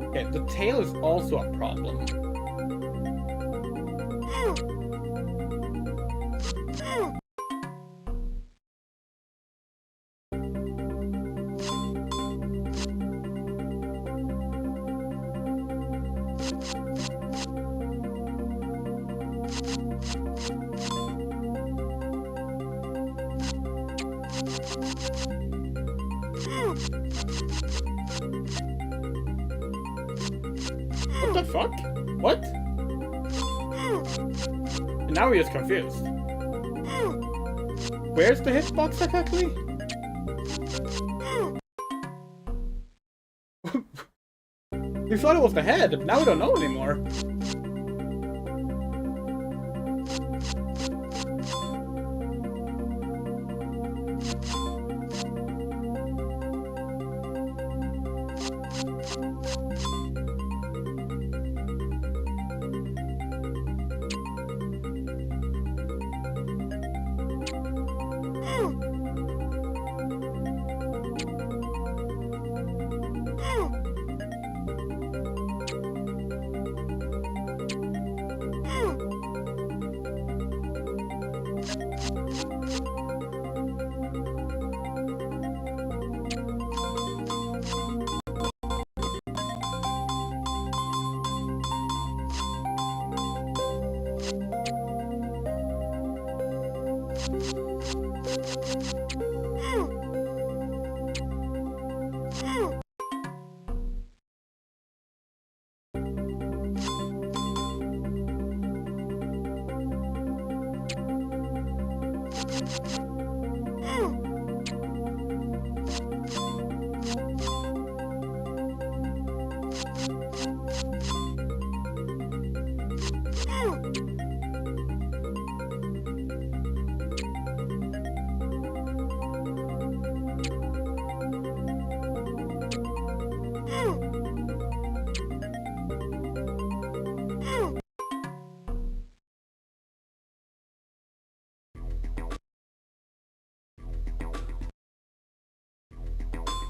Okay, the tail is also a problem. What the fuck? What? And now we're just confused. Where's the hitbox exactly? We thought it was the head, but now we don't know anymore.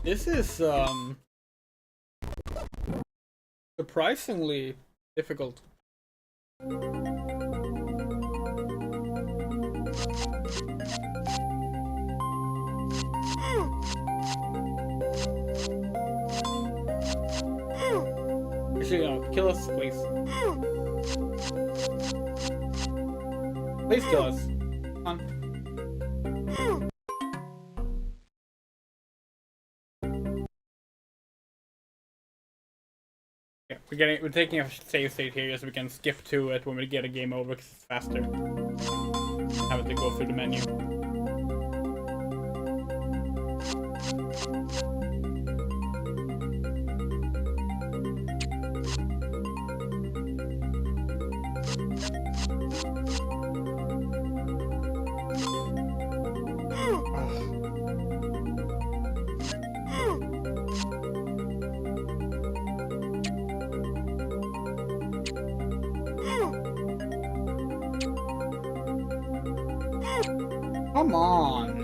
This is surprisingly difficult. Actually, no, kill us, please. Please kill us. Come on. Yeah, we're taking a save state here so we can skip to it when we get a game over because it's faster. Having to go through the menu. Come on.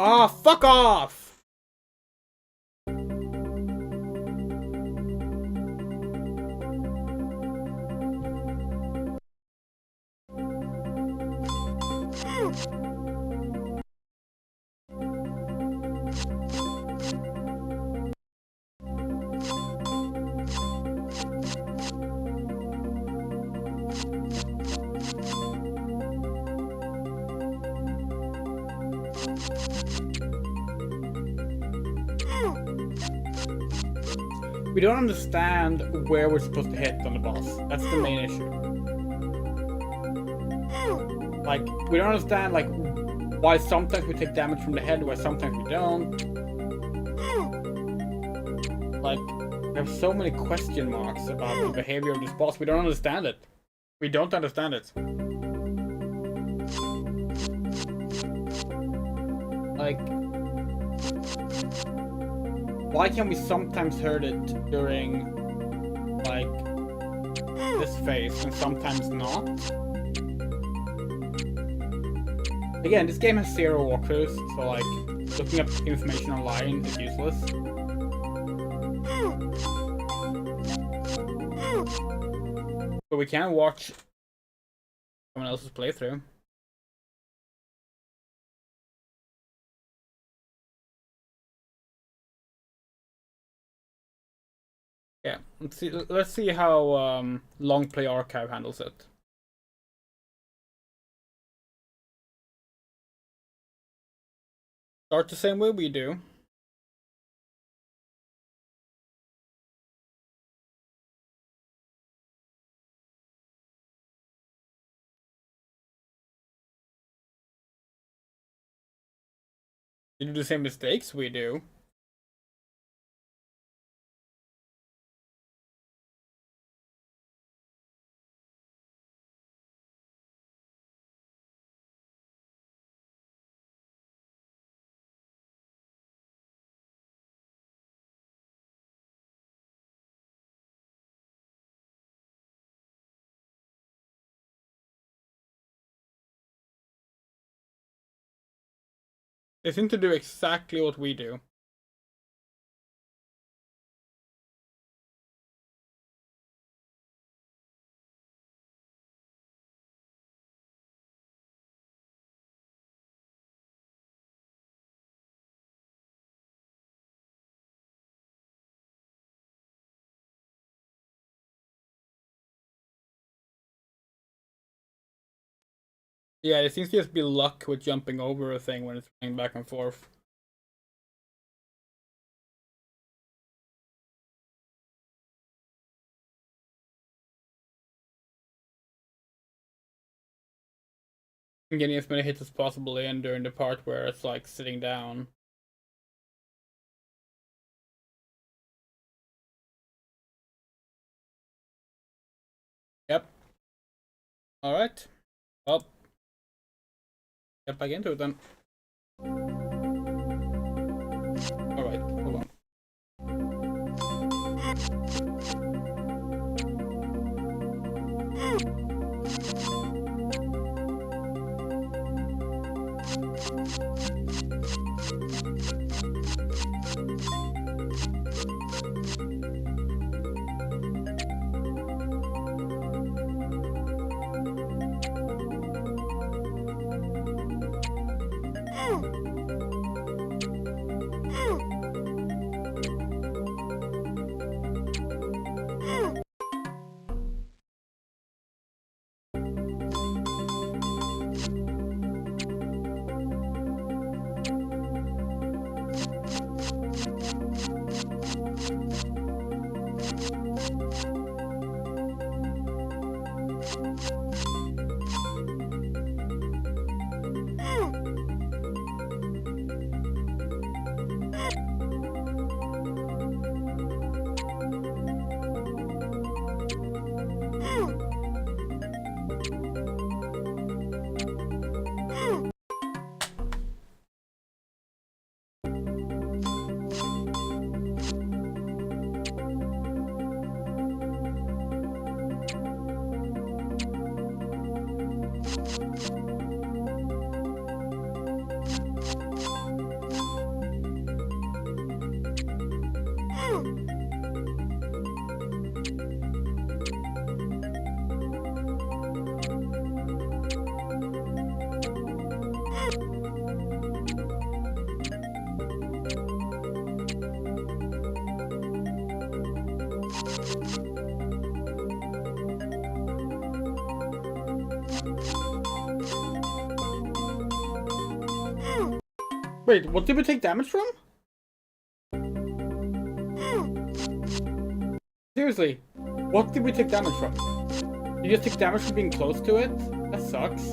Ah, fuck off! we don't understand where we're supposed to hit on the boss. That's the main issue. Like, we don't understand, like, why sometimes we take damage from the head, why sometimes we don't. Like, we have so many question marks about the behavior of this boss. We don't understand it. We don't understand it. Like, why can we sometimes hurt it during, like, this phase and sometimes not? Again, this game has 0 walkthroughs, so like, looking up information online is useless. But we can watch someone else's playthrough. Yeah, let's see how Long Play Archive handles it. Start the same way we do. You do the same mistakes we do. They seem to do exactly what we do. Yeah, it seems to just be luck with jumping over a thing when it's running back and forth. And getting as many hits as possible in during the part where it's like sitting down. Yep. Alright. Well, get back into it then. Alright, hold on. Wait, what did we take damage from? seriously, what did we take damage from? You just take damage from being close to it? That sucks.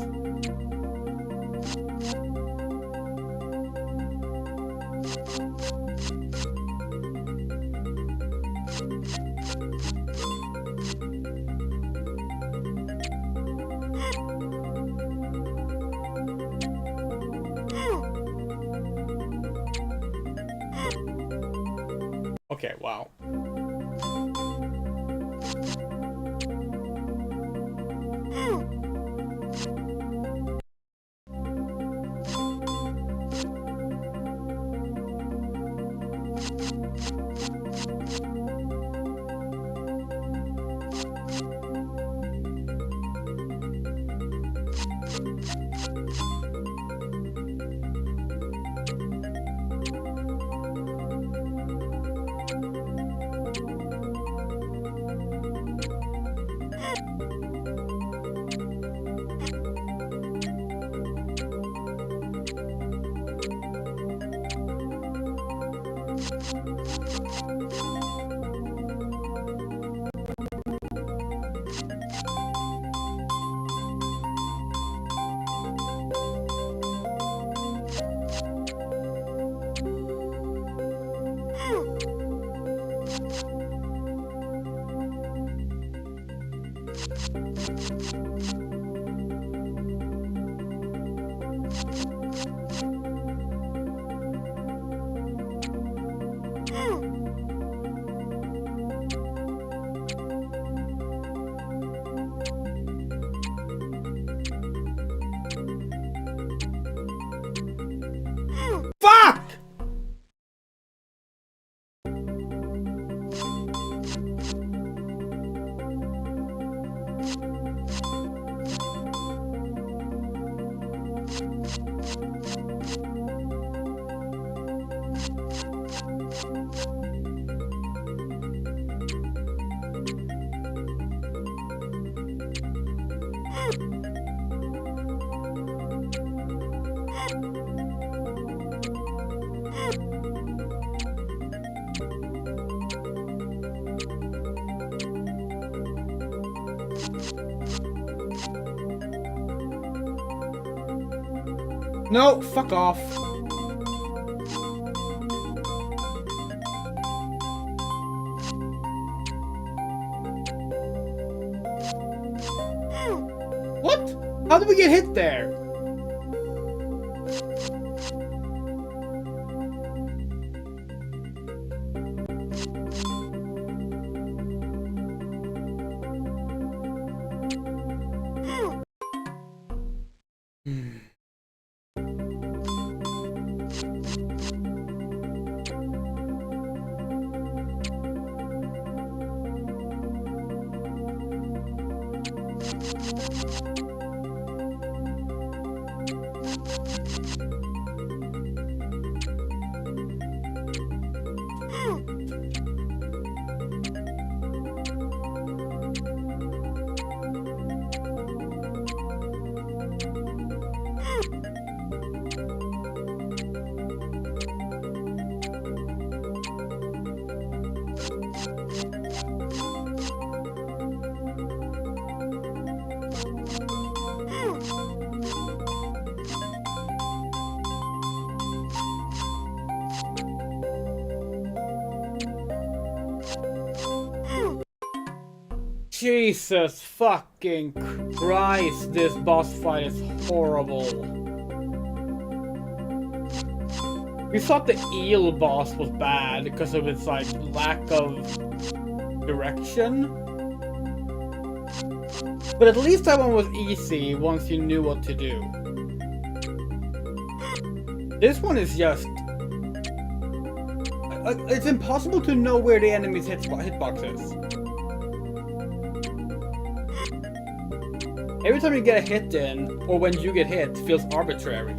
Okay, wow. Fuck! No, fuck off. What? How did we get hit there? Jesus fucking Christ, this boss fight is horrible. We thought the eel boss was bad because of its like lack of direction. But at least that one was easy once you knew what to do. This one is just... it's impossible to know where the enemy's hitbox is. Every time you get a hit in, or when you get hit, feels arbitrary.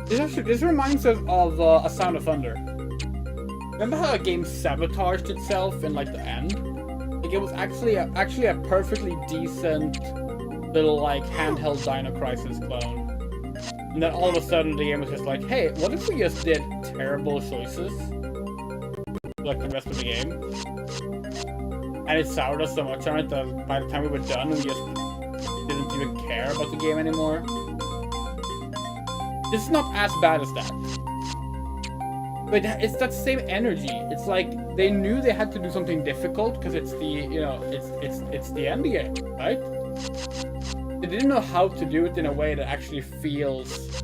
This reminds us of A Sound of Thunder. Remember how a game sabotaged itself in like the end? Like it was actually a perfectly decent little like handheld Dino Crisis clone. And then all of a sudden the game was just like, hey, what if we just did terrible choices? Like the rest of the game. And it soured us so much on it that by the time we were done, we just didn't even care about the game anymore. This is not as bad as that. But it's that same energy. It's like they knew they had to do something difficult because it's the, you know, it's the end game, right? They didn't know how to do it in a way that actually feels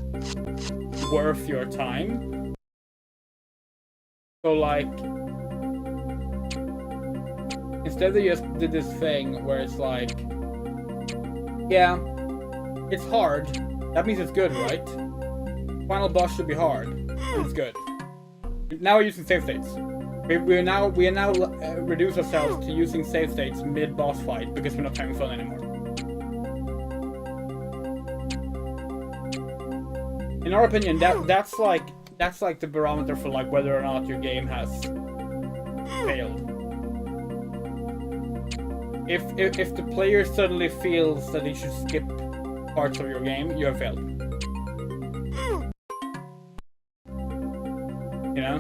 worth your time. So like, instead they just did this thing where it's like, yeah, it's hard. That means it's good, right? Final boss should be hard. It's good. Now we're using save states. We are now reduce ourselves to using save states mid boss fight because we're not having fun anymore. In our opinion, that's like the barometer for like whether or not your game has failed. If the player suddenly feels that he should skip parts of your game, you have failed. You know?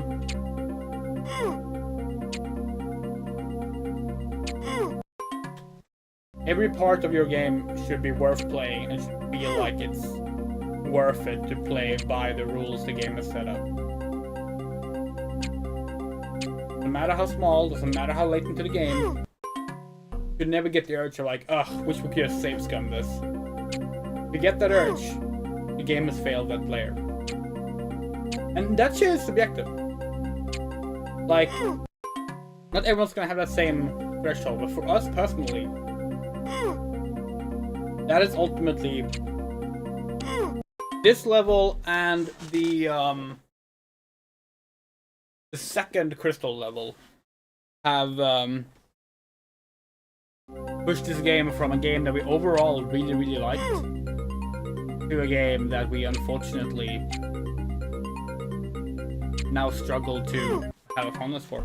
Every part of your game should be worth playing and should feel like it's worth it to play by the rules the game has set up. No matter how small, doesn't matter how late into the game, you never get the urge of like, ugh, wish we could have save scum this. If you get that urge, the game has failed that player. And that shit is subjective. Like, not everyone's gonna have that same threshold, but for us personally, that is ultimately this level and the second crystal level have pushed this game from a game that we overall really, really liked to a game that we unfortunately now struggle to have a fondness for.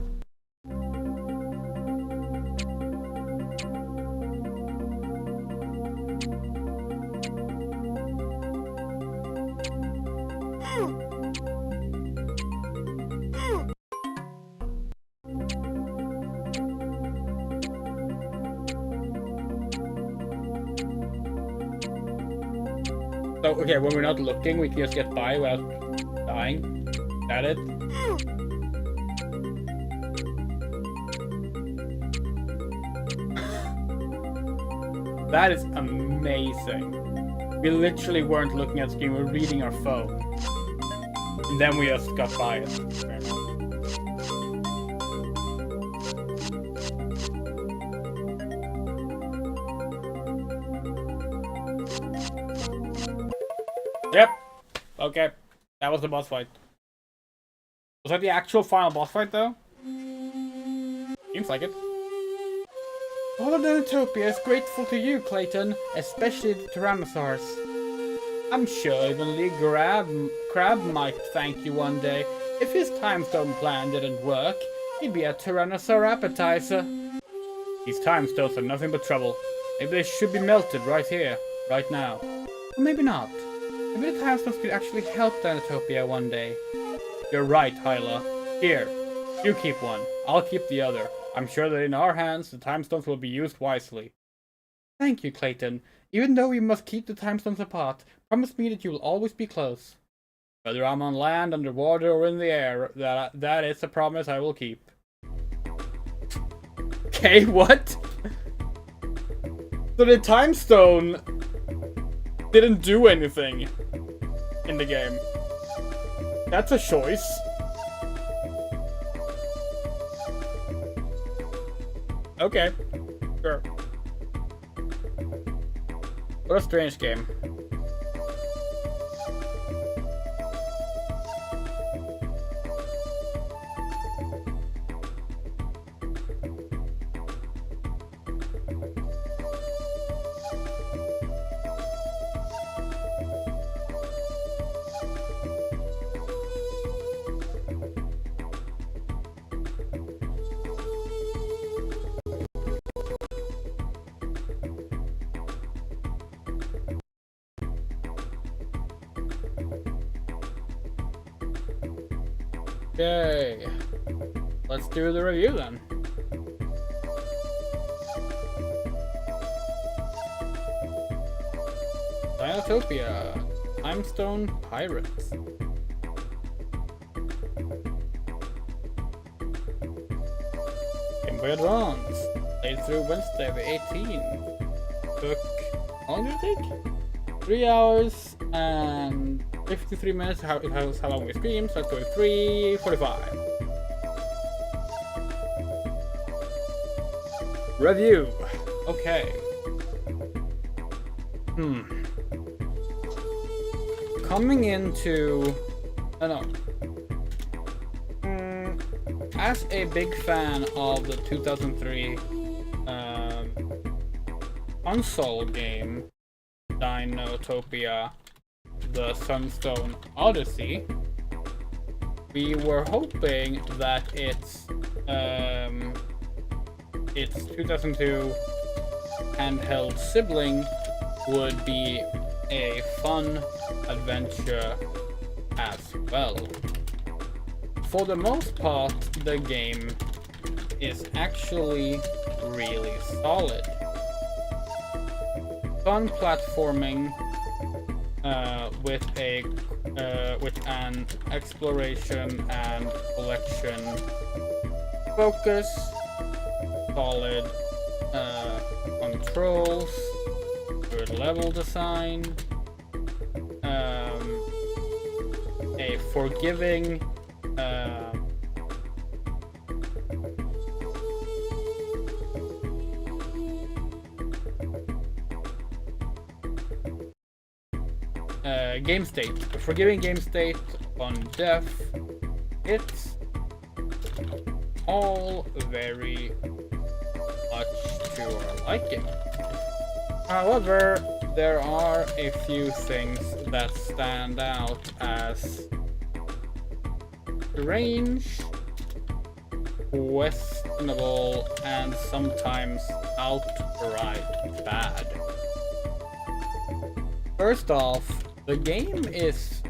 So, okay, when we're not looking, we can just get by without dying. Is that it? That is amazing. We literally weren't looking at the screen, we were reading our phone. And then we just got by it. Yep. Okay. That was the boss fight. Was that the actual final boss fight, though? Seems like it. All of Dinotopia is grateful to you, Clayton, especially the Tyrannosaurs. I'm sure even Lee Crab might thank you one day. If his Timestone plan didn't work, he'd be a Tyrannosaur appetizer. These Timestones are nothing but trouble. Maybe they should be melted right here, right now. Or maybe not. Maybe the Timestones could actually help Dinotopia one day. You're right, Hyla. Here, you keep one. I'll keep the other. I'm sure that in our hands, the Timestones will be used wisely. Thank you, Clayton. Even though we must keep the Timestones apart, promise me that you will always be close. Whether I'm on land, underwater, or in the air, that is a promise I will keep. Okay, what? So the Timestone didn't do anything in the game. That's a choice. Okay, sure. What a strange game. Okay, let's do the review then. Dinotopia, Timestone Pirates. Game Boy Advance, played through Wednesday the 18th. Took, how long did it take? 3 hours and 53 minutes, how long we streamed, so let's go with 3:45. Review. Okay. Coming into... I don't know. As a big fan of the 2003 console game, Dinotopia, the Sunstone Odyssey, we were hoping that its 2002 handheld sibling would be a fun adventure as well. For the most part, the game is actually really solid. Fun platforming with an exploration and collection focus, solid controls, good level design, a forgiving game state, a forgiving game state on death. It's all very much to our liking. However, there are a few things that stand out as strange, questionable, and sometimes outright bad. First off, the game is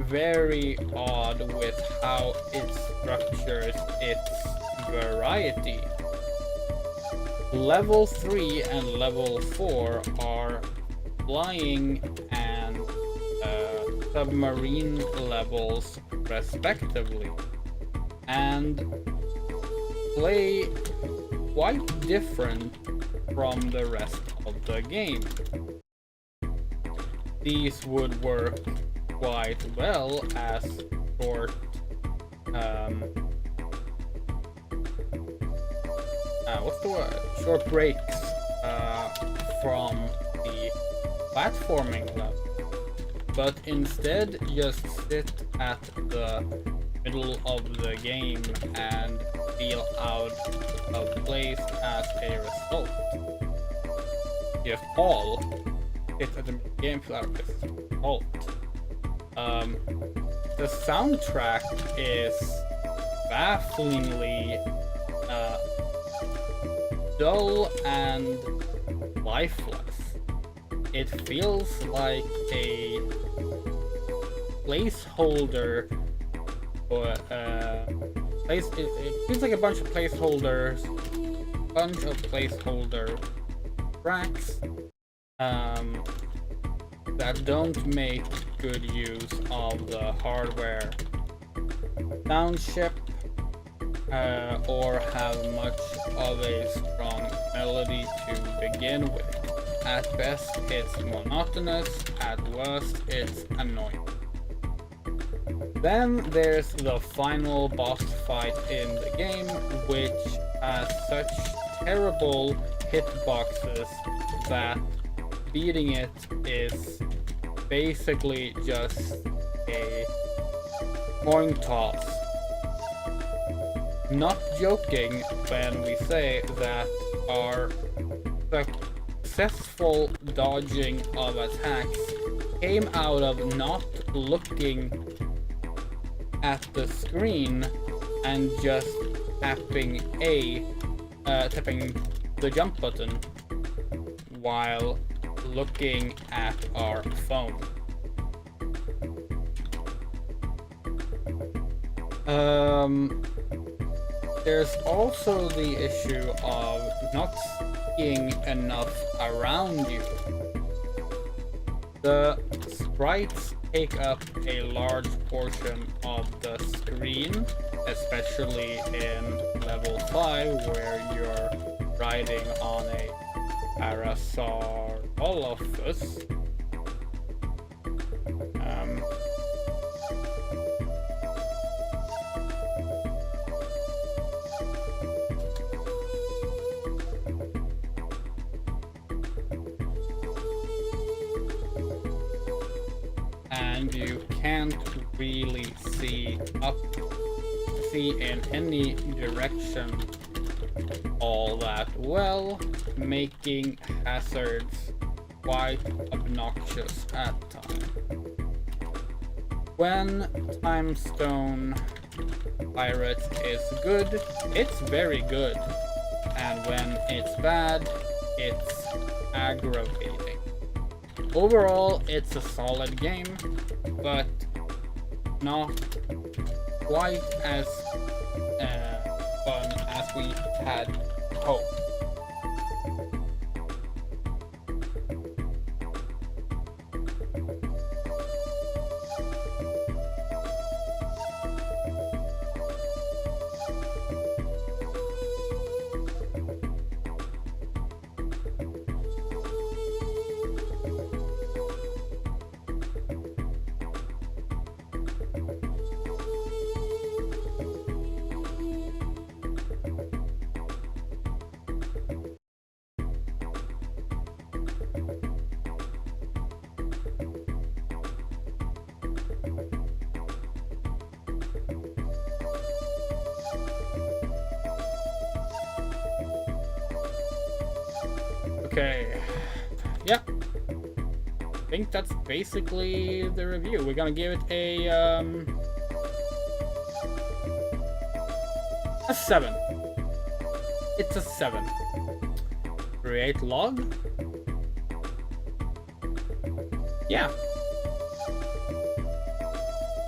very odd with how it structures its variety. Level 3 and level 4 are flying and submarine levels respectively, and play quite different from the rest of the game. These would work quite well as short what's the word? Short breaks from the platforming level, but instead just sit at the middle of the game and feel out of place as a result. Just all sit at the game feel out of place as a result. The soundtrack is bafflingly dull and lifeless. It feels like a placeholder, or it feels like a bunch of placeholders, tracks that don't make good use of the hardware sound chip, or have much of a strong melody to begin with. At best, it's monotonous, at worst, it's annoying. Then there's the final boss fight in the game, which has such terrible hitboxes that beating it is basically just a coin toss. Not joking when we say that our successful dodging of attacks came out of not looking at the screen and just tapping the jump button while looking at our phone. There's also the issue of not seeing enough around you. The sprites take up a large portion of the screen, especially in level 5 where you're riding on a Parasaurolophus. And you can't really see in any direction all that well, making hazards quite obnoxious at times. When Timestone Pirates is good, it's very good, and when it's bad, it's aggravating. Overall, it's a solid game, but not quite as fun as we had hoped. Okay, yeah, I think that's basically the review. We're gonna give it a 7. It's a 7. Create log. Yeah,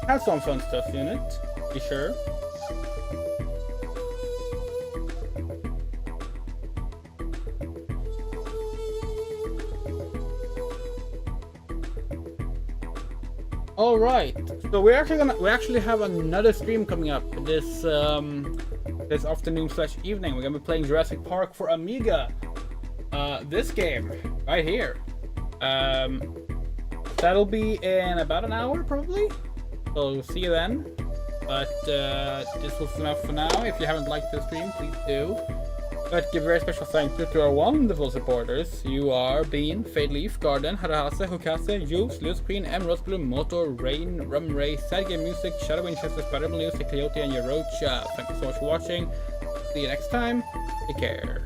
has some fun stuff in it, be sure. All right, so we actually have another stream coming up this this afternoon/evening. We're gonna be playing Jurassic Park for Amiga. This game right here. That'll be in about an hour probably. So see you then. But this was enough for now. If you haven't liked the stream, please do. But give a very special thank you to our wonderful supporters. You are Bean, Fadeleaf, Garden, Harahase, Hukase, Juice, Luz Queen, Emerald Blue, Motor, Rain, Rumray, Sad Game Music, Shadow Winchester, Spider-Man Music, Coyote, and Yarocha. Thank you so much for watching. See you next time. Take care.